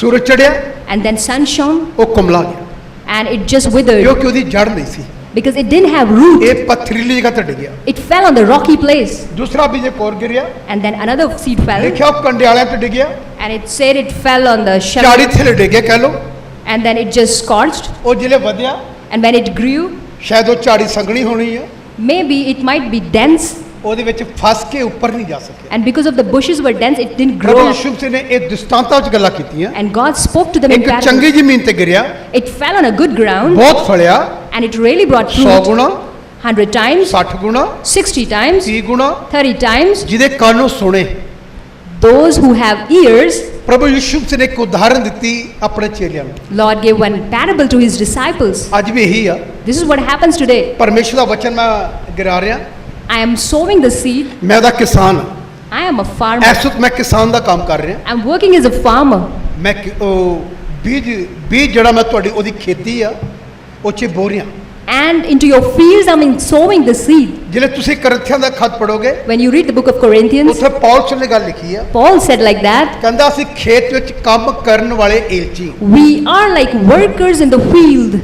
ਸੂਰਜ ਚੜਿਆ, And then sun shone, ਉਹ ਕੁਮਲਾ ਗਿਆ, and it just withered. ਕਿਉਂਕਿ ਉਹਦੀ ਜੜ ਨਹੀਂ ਸੀ। Because it didn't have root. ਇਹ ਪਥਰੀਲੀ ਜਗ੍ਹਾ ਤੇ ਡਿੱਗਿਆ। It fell on the rocky place. ਦੂਸਰਾ ਬੀਜ ਇੱਕ ਹੋਰ ਗਿਰਿਆ, And then another seed fell. ਦੇਖਿਆ ਉਹ ਕੰਡਿਆਲਿਆਂ ਤੇ ਡਿੱਗਿਆ, And it said it fell on the ਝਾੜੀ shallow. ਥੱਲੇ ਡਿੱਗਿਆ ਕਹਿ ਲੋ। And then it just scorched. ਉਹ ਜਿਲੇ ਵਧਿਆ, And when it grew, ਸ਼ਾਇਦ ਉਹ ਝਾੜੀ ਸੰਘਣੀ ਹੋਣੀ ਹੈ, maybe it might be dense. ਉਹਦੇ ਵਿੱਚ ਫਸ ਕੇ ਉੱਪਰ ਨਹੀਂ ਜਾ ਸਕਿਆ। And because of the bushes were dense, it didn't ਪ੍ਰਭੂ grow up. ਯਿਸੂ ਮਸੀਹ ਨੇ ਇਹ ਦ੍ਰਿਸ਼ਟਾਂਤਾਂ ਵਿੱਚ ਗੱਲਾਂ ਕੀਤੀਆਂ। And God spoke to them in ਇੱਕ parables. ਚੰਗੀ ਜ਼ਮੀਨ ਤੇ ਗਿਰਿਆ, It fell on a good ground, ਬਹੁਤ ਫਲਿਆ, and it really brought 100 fruit. ਗੁਣਾ, 100 times, 60 ਗੁਣਾ, 60 times, 30 ਗੁਣਾ। 30 times. ਜਿਹਦੇ ਕੰਨ ਉਹ ਸੁਣੇ। Those who have ears, ਪ੍ਰਭੂ ਯਿਸੂ ਮਸੀਹ ਨੇ ਇੱਕ ਉਦਾਹਰਨ ਦਿੱਤੀ ਆਪਣੇ ਚੇਲਿਆਂ ਨੂੰ। Lord gave one parable to his disciples. ਅੱਜ ਵੀ ਇਹੀ ਆ, This is what happens today. ਪਰਮੇਸ਼ਰ ਦਾ ਵਚਨ ਮੈਂ ਗਿਰਾ ਰਿਹਾ। I am sowing the seed. ਮੈਂ ਉਹਦਾ ਕਿਸਾਨ ਹਾਂ। I am a farmer. ਇਸ ਵਕਤ ਮੈਂ ਕਿਸਾਨ ਦਾ ਕੰਮ ਕਰ ਰਿਹਾ। I'm working as a farmer. ਮੈਂ ਉਹ ਬੀਜ ਜਿਹੜਾ ਮੈਂ ਤੁਹਾਡੀ ਉਹਦੀ ਖੇਤੀ ਆ ਉਹ 'ਚ ਬੋ ਰਿਹਾ। And into your fields, I am sowing the seed. ਜਿਹੜੇ ਤੁਸੀਂ ਕਰੰਥੀਆਂ ਦਾ ਖਤ ਪੜੋਗੇ, When you read the book of Corinthians, ਉੱਥੇ ਪੌਲਸ ਨੇ ਗੱਲ ਲਿਖੀ ਆ, Paul said like that, ਕਹਿੰਦਾ ਅਸੀਂ ਖੇਤ ਵਿੱਚ ਕੰਮ ਕਰਨ ਵਾਲੇ ਏਲਚੀ। we are like workers in the field.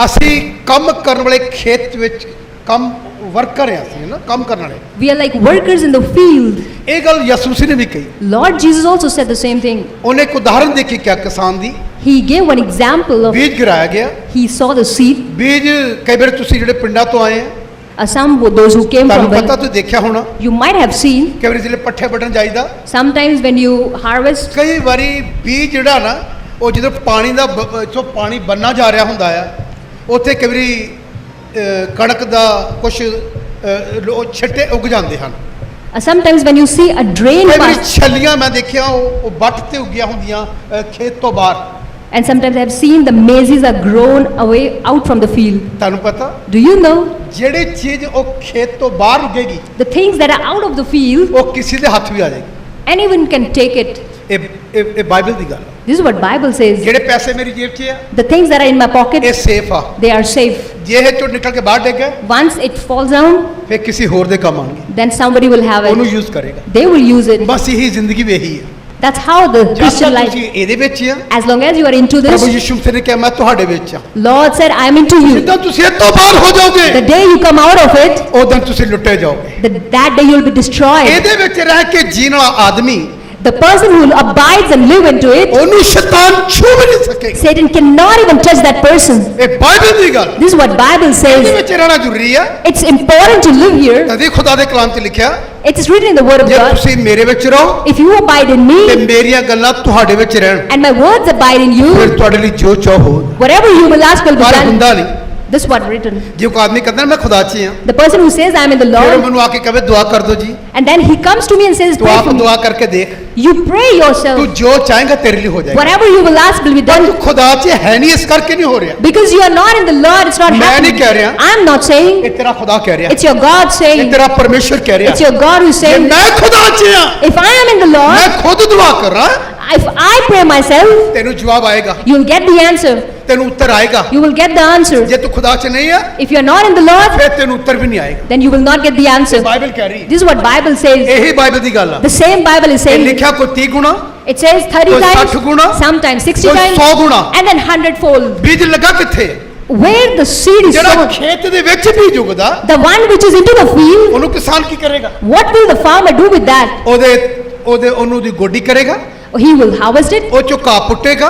ਅਸੀਂ ਕੰਮ ਕਰਨ ਵਾਲੇ ਖੇਤ ਵਿੱਚ ਕੰਮ ਵਰਕਰ ਹਾਂ, ਅਸੀਂ ਨਾ ਕੰਮ ਕਰਨ ਵਾਲੇ। We are like workers in the field. ਇਹ ਗੱਲ ਯਿਸੂ ਮਸੀਹ ਨੇ ਵੀ ਕਹੀ। Lord Jesus also said the same thing. ਉਹਨੇ ਇੱਕ ਉਦਾਹਰਨ ਦੇਖੀ ਕਿਹਾ ਕਿਸਾਨ ਦੀ, He gave one example of, ਬੀਜ ਗਿਰਾਇਆ ਗਿਆ। he saw the seed. ਬੀਜ ਕਈ ਵਾਰ ਤੁਸੀਂ ਜਿਹੜੇ ਪਿੰਡਾਂ ਤੋਂ ਆਏ ਆ, Some those who came ਤੁਹਾਨੂੰ from, ਪਤਾ, ਤੁਸੀਂ ਦੇਖਿਆ ਹੋਣਾ, you might have seen, ਕਈ ਵਾਰ ਜਿਹੜੇ ਪੱਠੇ ਵੱਢਣ ਜਾਈਦਾ, sometimes when you harvest, ਕਈ ਵਾਰੀ ਬੀਜ ਜਿਹੜਾ ਨਾ ਉਹ ਜਦੋਂ ਪਾਣੀ ਦਾ ਇੱਥੋਂ ਪਾਣੀ ਬੰਨਾ ਜਾ ਰਿਹਾ ਹੁੰਦਾ ਆ, ਉੱਥੇ ਕਈ ਵਾਰੀ ਕਣਕ ਦਾ ਕੁਝ ਛਿੱਟੇ ਉੱਗ ਜਾਂਦੇ ਹਨ। sometimes when you see a drain ਕਈ ਵਾਰੀ pass, ਛੱਲੀਆਂ ਮੈਂ ਦੇਖਿਆ ਉਹ ਵੱਟ ਤੇ ਉੱਗੀਆਂ ਹੁੰਦੀਆਂ ਖੇਤ ਤੋਂ ਬਾਹਰ। and sometimes I have seen the maize are grown away out from the field. ਤੁਹਾਨੂੰ ਪਤਾ, Do you know ਜਿਹੜੀ ਚੀਜ਼ ਉਹ ਖੇਤ ਤੋਂ ਬਾਹਰ ਉੱਗੇਗੀ the things that are out of the field, ਉਹ ਕਿਸੇ ਦੇ ਹੱਥ ਵੀ ਆ ਜਾਏਗੀ। anyone can take it. ਇਹ ਬਾਈਬਲ ਦੀ ਗੱਲ ਹੈ। This is what Bible says. ਜਿਹੜੇ ਪੈਸੇ ਮੇਰੀ ਜੇਬ 'ਚ ਆ The things that are in my pocket, ਇਹ ਸੇਫ ਆ। they are safe. ਜੇ ਇਹ ਚੋਂ ਨਿਕਲ ਕੇ ਬਾਹਰ ਡਿੱਗ ਗਏ Once it falls down, ਫਿਰ ਕਿਸੇ ਹੋਰ ਦੇ ਕੰਮ ਆਉਣਗੇ, then somebody will have ਉਹਨੂੰ it. ਯੂਜ਼ ਕਰੇਗਾ। They will use it. ਬਸ ਇਹੀ ਜ਼ਿੰਦਗੀ ਵੀ ਇਹੀ ਹੈ। That's how the ਜਦ Christian ਤੱਕ life. ਤੁਸੀਂ ਇਹਦੇ ਵਿੱਚ ਆ, As long as you are into ਪ੍ਰਭੂ this, ਯਿਸੂ ਮਸੀਹ ਨੇ ਕਿਹਾ ਮੈਂ ਤੁਹਾਡੇ ਵਿੱਚ ਆ। Lord said, I am into you. ਜਿੱਦਾਂ ਤੁਸੀਂ ਇਹ ਤੋਂ ਬਾਹਰ ਹੋ The ਜਾਓਗੇ day you come out of it, ਉਦੋਂ ਤੁਸੀਂ ਲੁੱਟੇ ਜਾਓਗੇ। that day you will be destroyed. ਇਹਦੇ ਵਿੱਚ ਰਹਿ ਕੇ ਜੀਣ ਵਾਲਾ ਆਦਮੀ, The person who abides and live into it, ਉਹਨੂੰ ਸ਼ੈਤਾਨ ਛੂ ਵੀ ਨਹੀਂ ਸਕੇਗਾ। Satan cannot even touch that person. ਇਹ ਬਾਈਬਲ ਦੀ ਗੱਲ। This is what Bible ਇਹਦੇ says. ਵਿੱਚ ਰਹਿਣਾ ਜ਼ਰੂਰੀ ਆ। It's important to live here. ਤਦੇ ਖੁਦਾ ਦੇ ਕਲਾਮ 'ਚ ਲਿਖਿਆ, It is written in the word of ਜੇ God. ਤੁਸੀਂ ਮੇਰੇ ਵਿੱਚ ਰਹੋ If you abide in ਤੇ me ਮੇਰੀਆਂ ਗੱਲਾਂ ਤੁਹਾਡੇ ਵਿੱਚ ਰਹਿਣ, and my words abide in ਫਿਰ you, ਤੁਹਾਡੇ ਲਈ ਜੋ ਚਾਹੋ whatever you will ask will be ਪਰ done. ਹੁੰਦਾ ਨਹੀਂ। This is what written. ਜੇ ਕੋਈ ਆਦਮੀ ਕਹਿੰਦਾ ਨਾ ਮੈਂ ਖੁਦਾ 'ਚ ਆ, The person who says I am in the ਫਿਰ ਉਹ Lord, ਮੈਨੂੰ ਆ ਕੇ ਕਹੇ ਦੁਆ ਕਰ ਦੋ ਜੀ, and then he comes to me and says, ਤੂੰ pray ਆਪ for me. ਦੁਆ ਕਰਕੇ ਦੇਖ, You pray ਤੂੰ yourself. ਜੋ ਚਾਹੇਗਾ ਤੇਰੇ ਲਈ ਹੋ ਜਾਏਗਾ। Whatever you will ask will be ਪਰ done. ਤੂੰ ਖੁਦਾ 'ਚ ਹੈ ਨਹੀਂ, ਇਸ ਕਰਕੇ ਨਹੀਂ ਹੋ ਰਿਹਾ। Because you are not in the Lord, it's not ਮੈਂ ਨਹੀਂ happening. ਕਹਿ ਰਿਹਾ, I am not saying. ਇਹ ਤੇਰਾ ਖੁਦਾ ਕਹਿ ਰਿਹਾ, It's your God ਇਹ saying. ਤੇਰਾ ਪਰਮੇਸ਼ਰ ਕਹਿ ਰਿਹਾ। It's your God who's ਜੇ saying. ਮੈਂ ਖੁਦਾ 'ਚ ਆ, If I am in the ਮੈਂ Lord, ਖੁਦ ਦੁਆ ਕਰਾਂ, if I pray myself, ਤੈਨੂੰ ਜਵਾਬ ਆਏਗਾ, you will get the answer. ਤੈਨੂੰ ਉੱਤਰ ਆਏਗਾ। You will get the answer. ਜੇ ਤੂੰ ਖੁਦਾ 'ਚ ਨਹੀਂ ਆ, If you are not in the Lord, ਫਿਰ ਤੈਨੂੰ ਉੱਤਰ ਵੀ ਨਹੀਂ ਆਏਗਾ। then you will not get the answer. Bible ਕਹਿ ਰਹੀ, This is what Bible says. ਇਹੀ ਬਾਈਬਲ ਦੀ ਗੱਲ ਆ। The same Bible is ਇਹ saying. ਲਿਖਿਆ ਕੋਈ 30 ਗੁਣਾ, It says 30 ਕੋਈ 60 times, ਗੁਣਾ, sometimes 60 ਕੋਈ times, 100 ਗੁਣਾ। and then 100-fold. ਬੀਜ ਲੱਗਾ ਕਿੱਥੇ? Where the seed is ਜਿਹੜਾ sown, ਖੇਤ ਦੇ ਵਿੱਚ ਬੀਜ ਉਗਦਾ, the one which is into the field, ਉਹਨੂੰ ਕਿਸਾਨ ਕੀ ਕਰੇਗਾ? what will the farmer do with that? ਉਹਨੂੰ ਦੀ ਗੋਡੀ ਕਰੇਗਾ, He will harvest it. ਉਹ ਚੋਂ ਘਾਹ ਪੁੱਟੇਗਾ।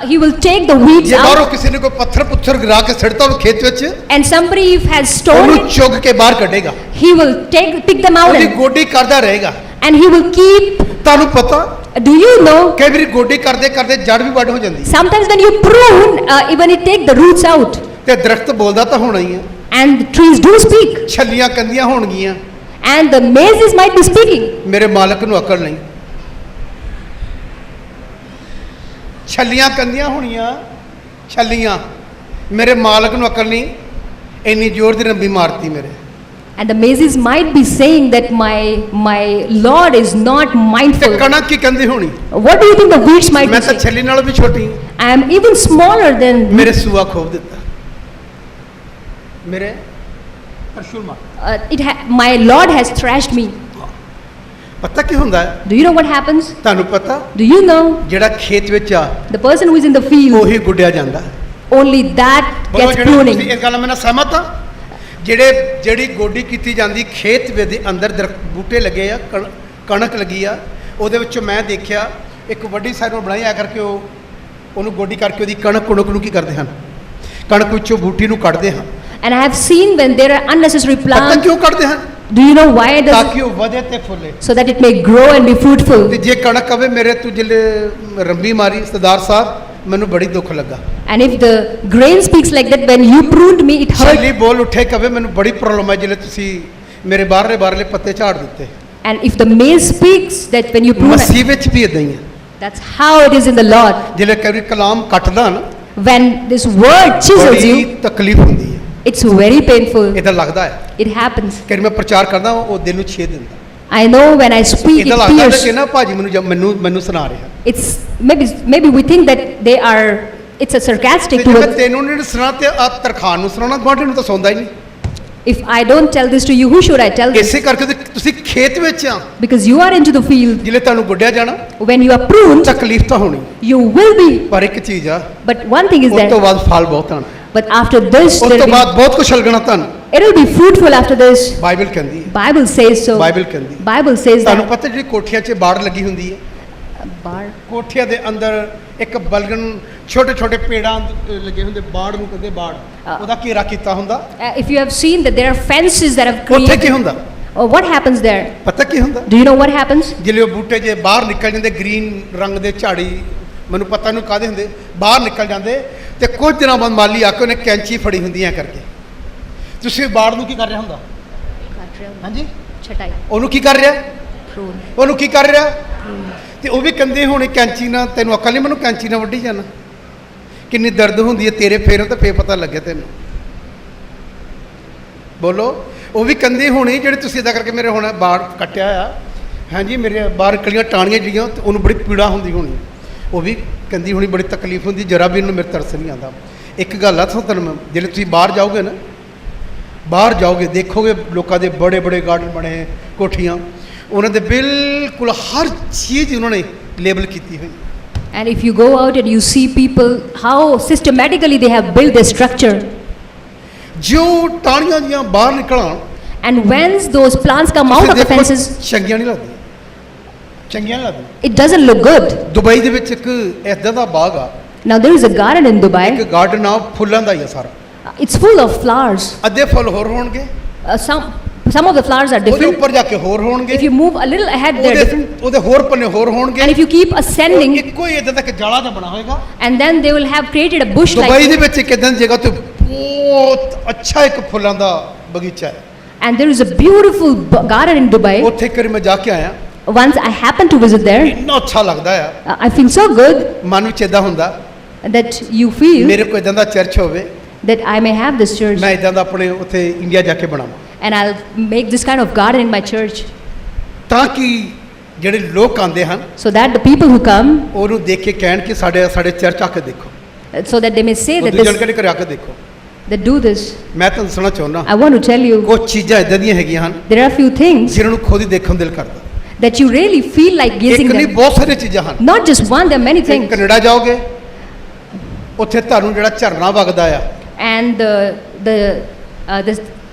He will take the weeds ਜੇ ਬਾਹਰੋਂ out, ਕਿਸੇ ਨੇ ਕੋਈ ਪੱਥਰ ਪੁੱਥਰ ਗਿਰਾ ਕੇ ਸਿੱਟਦਾ ਹੋਵੇ ਖੇਤ ਵਿੱਚ, and somebody if has stoned ਉਹਨੂੰ it, ਚੁੱਕ ਕੇ ਬਾਹਰ ਕੱਢੇਗਾ, he will pick them out, ਉਹਦੀ ਗੋਡੀ ਕਰਦਾ ਰਹੇਗਾ। and he will keep. ਤੁਹਾਨੂੰ ਪਤਾ, Do you know? ਕਈ ਵਾਰੀ ਗੋਡੀ ਕਰਦੇ ਕਰਦੇ ਜੜ ਵੀ ਵੱਢ ਹੋ ਜਾਂਦੀ Sometimes when you prune, even it take the roots out, ਤੇ ਦਰਖਤ ਬੋਲਦਾ ਤਾਂ ਹੋਣਾ ਹੀ ਹੈ। and the trees do speak, ਛੱਲੀਆਂ ਕੰਦੀਆਂ ਹੋਣਗੀਆਂ, and the mazes might be speaking. ਮੇਰੇ ਮਾਲਕ ਨੂੰ ਅਕਲ ਨਹੀਂ। ਛੱਲੀਆਂ ਕੰਦੀਆਂ ਹੋਣੀਆਂ, ਛੱਲੀਆਂ, ਮੇਰੇ ਮਾਲਕ ਨੂੰ ਅਕਲ ਨਹੀਂ, ਇੰਨੀ ਜ਼ੋਰ ਦੀ ਰੰਬੀ ਮਾਰਤੀ ਮੇਰੇ। And the mazes might be saying that my Lord is not ਤੇ mindful. ਕਣਕ ਕੀ ਕੰਦੀ ਹੋਣੀ? What do you think the weeds might ਮੈਂ be ਤਾਂ saying? ਛੱਲੀ ਨਾਲੋਂ ਵੀ ਛੋਟੀ ਹਾਂ। I am even smaller than. ਮੇਰੇ ਸੂਆ ਖੋਬ ਦਿੱਤਾ, ਮੇਰੇ ਤਰਸ਼ੂਲ ਮਾਰ। My Lord has thrashed me. ਪਤਾ ਕੀ ਹੁੰਦਾ ਹੈ? Do you know what happens? ਤੁਹਾਨੂੰ ਪਤਾ, Do you know? ਜਿਹੜਾ ਖੇਤ ਵਿੱਚ ਆ The person who is in the field, ਉਹੀ ਗੁੱਡਿਆ ਜਾਂਦਾ। only that ਬੋਲੋ gets ਜਿਹੜੇ pruning. ਤੁਸੀਂ ਇਸ ਗੱਲ ਨਾਲ ਮੈਂ ਸਹਿਮਤ ਹਾਂ। ਜਿਹੜੀ ਗੋਡੀ ਕੀਤੀ ਜਾਂਦੀ ਖੇਤ ਦੇ ਅੰਦਰ ਦਰਖਤ ਬੂਟੇ ਲੱਗੇ ਆ, ਕਣਕ ਲੱਗੀ ਆ, ਉਹਦੇ ਵਿੱਚੋਂ ਮੈਂ ਦੇਖਿਆ ਇੱਕ ਵੱਡੀ ਸਾਈਡ ਨੂੰ ਬਣਾਈ ਆ ਕਰਕੇ ਉਹਨੂੰ ਗੋਡੀ ਕਰਕੇ ਉਹਦੀ ਕਣਕ ਨੂੰ ਕੀ ਕਰਦੇ ਹਨ? ਕਣਕ ਵਿੱਚੋਂ ਬੂਟੀ ਨੂੰ ਕੱਢਦੇ ਹਨ। And I have seen when there are unnecessary ਪਤਾ plants. ਕਿਉਂ ਕੱਢਦੇ ਹਨ? Do you know why does ਤਾਂ ਕਿ ਉਹ ਵਧੇ ਤੇ ਫੁੱਲੇ। so that it may grow and be fruitful. ਤੇ ਜੇ ਕਣਕ ਕਵੇ ਮੇਰੇ ਤੂੰ ਜਿਹੜੇ ਰੰਬੀ ਮਾਰੀ ਸਰਦਾਰ ਸਾਹਿਬ, ਮੈਨੂੰ ਬੜੀ ਦੁੱਖ ਲੱਗਾ। And if the grain speaks like that, when you pruned me, it hurt. ਛੱਲੀ ਬੋਲ ਉੱਠੇ ਕਵੇ ਮੈਨੂੰ ਬੜੀ ਪ੍ਰੋਬਲਮ ਹੈ ਜਿਹੜੇ ਤੁਸੀਂ ਮੇਰੇ ਬਾਹਰਲੇ ਪੱਤੇ ਝਾੜ ਦਿੱਤੇ। And if the maize speaks that when you prune, ਮਸੀਹ ਵਿੱਚ ਵੀ ਇਦਾਂ ਹੀ ਹੈ। that's how it is in the Lord. ਜਿਹੜੇ ਕਈ ਕਲਾਮ ਕੱਟਦਾ ਨਾ, When this word chisels ਬੜੀ you, ਤਕਲੀਫ ਹੁੰਦੀ ਹੈ। it's very painful. ਇਦਾਂ ਲੱਗਦਾ ਹੈ It happens. ਕਿ ਮੈਂ ਪ੍ਰਚਾਰ ਕਰਦਾ ਉਹ ਦਿਲ ਨੂੰ ਛੇਦ ਦਿੰਦਾ। I know when I speak, ਇਦਾਂ it ਲੱਗਦਾ pierces. ਕਿ ਨਾ ਭਾਜੀ ਮੈਨੂੰ ਸੁਣਾ ਰਿਹਾ। It's maybe we think that it's a sarcastic ਤੇ ਜੇ ਮੈਂ to. ਤੈਨੂੰ ਨਹੀਂ ਸੁਣਾ ਤੇ ਆ ਤਰਖਾਨ ਨੂੰ ਸੁਣਾਉਣਾ, ਗੁਆਂਢੀ ਨੂੰ ਤਾਂ ਸੌਂਦਾ ਹੀ ਨਹੀਂ। If I don't tell this to you, who should I tell this? ਇਸੇ ਕਰਕੇ ਤੁਸੀਂ ਖੇਤ ਵਿੱਚ ਆ, Because you are into the field. ਜਿਲੇ ਤੁਹਾਨੂੰ ਗੁੱਡਿਆ ਜਾਣਾ, When you are pruned, ਤਕਲੀਫ ਤਾਂ ਹੋਣੀ, you will be. ਪਰ ਇੱਕ ਚੀਜ਼ ਆ, But one thing is ਉਸ ਤੋਂ that. ਬਾਅਦ ਫਲ ਬਹੁਤ ਆਣਾ, But after this, ਉਸ there ਤੋਂ will ਬਾਅਦ ਬਹੁਤ ਕੁਝ ਲੱਗਣਾ ਤੁਹਾਨੂੰ। It will be fruitful after this. Bible ਕਹਿੰਦੀ ਹੈ, Bible says so. ਬਾਈਬਲ ਕਹਿੰਦੀ ਹੈ। Bible says ਤੁਹਾਨੂੰ that. ਪਤਾ ਜਿਹੜੀ ਕੋਠੀਆਂ 'ਚ ਬਾੜ ਲੱਗੀ ਹੁੰਦੀ ਹੈ, Bar. ਕੋਠੀਆਂ ਦੇ ਅੰਦਰ ਇੱਕ ਬਲਗਨ ਛੋਟੇ ਛੋਟੇ ਪੇੜਾਂ ਲੱਗੇ ਹੁੰਦੇ, ਬਾੜ ਨੂੰ ਕਹਿੰਦੇ ਬਾੜ, ਉਹਦਾ ਘੇਰਾ ਕੀਤਾ ਹੁੰਦਾ। If you have seen that there are fences that have ਉੱਥੇ ਕੀ created. ਹੁੰਦਾ What happens there? ਪਤਾ ਕੀ ਹੁੰਦਾ? Do you know what happens? ਜਿਹੜੇ ਉਹ ਬੂਟੇ ਜੇ ਬਾਹਰ ਨਿਕਲ ਜਾਂਦੇ, ਗ੍ਰੀਨ ਰੰਗ ਦੇ ਝਾੜੀ, ਮੈਨੂੰ ਪਤਾ ਨਹੀਂ ਕਾਹਦੇ ਹੁੰਦੇ, ਬਾਹਰ ਨਿਕਲ ਜਾਂਦੇ ਤੇ ਕੁਝ ਦਿਨਾਂ ਬਾਅਦ ਮਾਲੀ ਆ ਕੇ ਉਹਨੇ ਕੈਂਚੀ ਫੜੀ ਹੁੰਦੀ ਐ ਕਰਕੇ। ਤੁਸੀਂ ਬਾੜ ਨੂੰ ਕੀ ਕਰ ਰਿਹਾ ਹੁੰਦਾ? ਹਾਂਜੀ, Chatai. ਉਹਨੂੰ ਕੀ ਕਰ ਰਿਹਾ? Prune. ਉਹਨੂੰ ਕੀ ਕਰ ਰਿਹਾ? ਤੇ ਉਹ ਵੀ ਕਹਿੰਦੇ ਹੋਣੇ ਕੈਂਚੀ ਨਾਲ, ਤੈਨੂੰ ਅਕਲ ਨਹੀਂ, ਮੈਨੂੰ ਕੈਂਚੀ ਨਾਲ ਵੱਢੀ ਜਾਣਾ। ਕਿੰਨੀ ਦਰਦ ਹੁੰਦੀ ਹੈ ਤੇਰੇ ਫੇਰ ਤਾਂ ਫੇਰ ਪਤਾ ਲੱਗੇ ਤੈਨੂੰ। ਬੋਲੋ। ਉਹ ਵੀ ਕਹਿੰਦੇ ਹੋਣੇ ਜਿਹੜੇ ਤੁਸੀਂ ਇਦਾਂ ਕਰਕੇ ਮੇਰੇ ਹੁਣ ਬਾੜ ਕੱਟਿਆ ਆ, ਹਾਂਜੀ ਮੇਰੇ ਬਾਹਰ ਕਲੀਆਂ ਟਾਣੀਆਂ ਜਿਹੜੀਆਂ, ਤੇ ਉਹਨੂੰ ਬੜੀ ਪੀੜਾ ਹੁੰਦੀ ਹੋਣੀ। ਉਹ ਵੀ ਕਹਿੰਦੀ ਹੋਣੀ ਬੜੀ ਤਕਲੀਫ ਹੁੰਦੀ, ਜਰਾ ਵੀ ਇਹਨੂੰ ਮੇਰੇ ਤਰਸ ਨਹੀਂ ਆਉਂਦਾ। ਇੱਕ ਗੱਲ ਆ ਤੁਹਾਨੂੰ ਮੈਂ, ਜਿਹੜੇ ਤੁਸੀਂ ਬਾਹਰ ਜਾਓਗੇ ਨਾ, ਬਾਹਰ ਜਾਓਗੇ ਦੇਖੋਗੇ ਲੋਕਾਂ ਦੇ ਬੜੇ ਬੜੇ ਗਾਰਡਨ ਬਣੇ, ਕੋਠੀਆਂ, ਉਹਨਾਂ ਦੇ ਬਿਲਕੁਲ ਹਰ ਚੀਜ਼ ਉਹਨਾਂ ਨੇ ਲੇਬਲ ਕੀਤੀ ਹੋਈ। And if you go out and you see people, how systematically they have built their structure. ਜੋ ਟਾਹਣੀਆਂ ਜੀਆਂ ਬਾਹਰ ਨਿਕਲਾਂ, And once those plants come out of the fences, ਚੰਗੀਆਂ ਨਹੀਂ ਲੱਗਦੀਆਂ, ਚੰਗੀਆਂ ਨਹੀਂ ਲੱਗਦੀਆਂ। it doesn't look good. Dubai ਦੇ ਵਿੱਚ ਇੱਕ ਇੱਦਾਂ ਦਾ ਬਾਗ ਆ, Now there is a garden in ਇੱਕ Dubai. ਗਾਰਡਨ ਆ, ਫੁੱਲਾਂ ਦਾ ਹੀ ਆ ਸਾਰਾ। It's full of flowers. ਅੱਧੇ ਫੁੱਲ ਹੋਰ ਹੋਣਗੇ, Some of the flowers are ਉਹਦੇ different. ਉੱਪਰ ਜਾ ਕੇ ਹੋਰ ਹੋਣਗੇ, If you move a little ahead, they're different. ਉਹਦੇ ਹੋਰ ਪੰਨੇ ਹੋਰ ਹੋਣਗੇ, And if you keep ascending, ਇੱਕੋ ਹੀ ਇੱਦਾਂ ਦਾ ਇੱਕ ਜਾਲਾ ਜਿਹਾ ਬਣਾ ਹੋਏਗਾ। and then they will have created a bush Dubai ਦੇ like. ਵਿੱਚ ਇੱਕ ਇੱਦਾਂ ਦੀ ਜਗ੍ਹਾ ਤੇ ਬਹੁਤ ਅੱਛਾ ਇੱਕ ਫੁੱਲਾਂ ਦਾ ਬਗੀਚਾ ਹੈ। And there is a beautiful garden in Dubai. ਉੱਥੇ ਇੱਕ ਵਾਰੀ ਮੈਂ ਜਾ ਕੇ ਆਇਆ, Once I happened to visit there, ਇੰਨਾ ਅੱਛਾ ਲੱਗਦਾ ਆ, I feel so good ਮਨ ਵਿੱਚ ਇਦਾਂ ਹੁੰਦਾ that you feel ਮੇਰੇ ਕੋਲ ਇਦਾਂ ਦਾ ਚਰਚ ਹੋਵੇ, that I may have this church, ਮੈਂ ਇਦਾਂ ਦਾ ਆਪਣੇ ਉੱਥੇ ਇੰਡੀਆ ਜਾ ਕੇ ਬਣਾਵਾਂ, and I'll make this kind of garden in my church, ਤਾਂ ਕਿ ਜਿਹੜੇ ਲੋਕ ਆਉਂਦੇ ਹਨ so that the people who come, ਉਹਨੂੰ ਦੇਖ ਕੇ ਕਹਿਣ ਕਿ ਸਾਡੇ ਚਰਚ ਆ ਕੇ ਦੇਖੋ, so that they may say ਉਹ that ਦੂਜੇ this, ਜਣ ਕੇ ਆ ਕੇ ਦੇਖੋ। that do this. ਮੈਂ ਤੁਹਾਨੂੰ ਦੱਸਣਾ ਚਾਹੁੰਦਾ, I want to tell you, ਕੁਝ ਚੀਜ਼ਾਂ ਇਦਾਂ ਦੀਆਂ ਹੈਗੀਆਂ ਹਨ there are few things ਜਿਹਨਾਂ ਨੂੰ ਖੁਦ ਹੀ ਦੇਖਣ ਨੂੰ ਦਿਲ ਕਰਦਾ। that you really feel like ਇੱਕ gazing ਨਹੀਂ, them. ਬਹੁਤ ਸਾਰੀਆਂ ਚੀਜ਼ਾਂ ਹਨ। Not just one, there are many ਤੁਸੀਂ things. ਕੈਨੇਡਾ ਜਾਓਗੇ, ਉੱਥੇ ਤੁਹਾਨੂੰ ਜਿਹੜਾ ਝਰਨਾ ਵਗਦਾ ਆ, And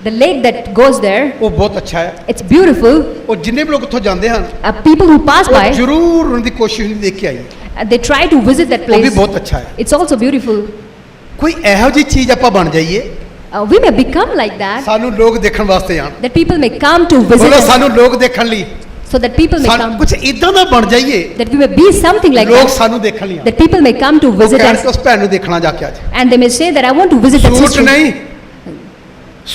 the lake that goes there, ਉਹ ਬਹੁਤ ਅੱਛਾ ਹੈ। it's beautiful. ਉਹ ਜਿੰਨੇ ਵੀ ਲੋਕ ਉੱਥੋਂ ਜਾਂਦੇ ਹਨ, People who pass ਉਹ by, ਜ਼ਰੂਰ ਉਹਨਾਂ ਦੀ ਕੋਸ਼ਿਸ਼ ਹੁੰਦੀ ਦੇਖ ਕੇ ਆਈ, they try to visit that ਉਹ ਵੀ place. ਬਹੁਤ ਅੱਛਾ ਹੈ। It's also beautiful. ਕੋਈ ਇਹੋ ਜਿਹੀ ਚੀਜ਼ ਆਪਾਂ ਬਣ ਜਾਈਏ, We may become like that, ਸਾਨੂੰ ਲੋਕ ਦੇਖਣ ਵਾਸਤੇ ਆਣ, that people may come to visit ਬੋਲੋ us, ਸਾਨੂੰ ਲੋਕ ਦੇਖਣ ਲਈ, so that people may ਸਾਨੂੰ come, ਕੁਝ ਇਦਾਂ ਦਾ ਬਣ ਜਾਈਏ, that we may be something like ਲੋਕ that, ਸਾਨੂੰ ਦੇਖਣ ਲਈ ਆਣ, that people may come to visit ਕਹਿਣ us, ਕਿ ਉਸ ਭੈਣ ਨੂੰ ਦੇਖਣਾ ਜਾ ਕੇ ਅੱਜ। and they may say that I want to visit that suit sister. ਨਹੀਂ,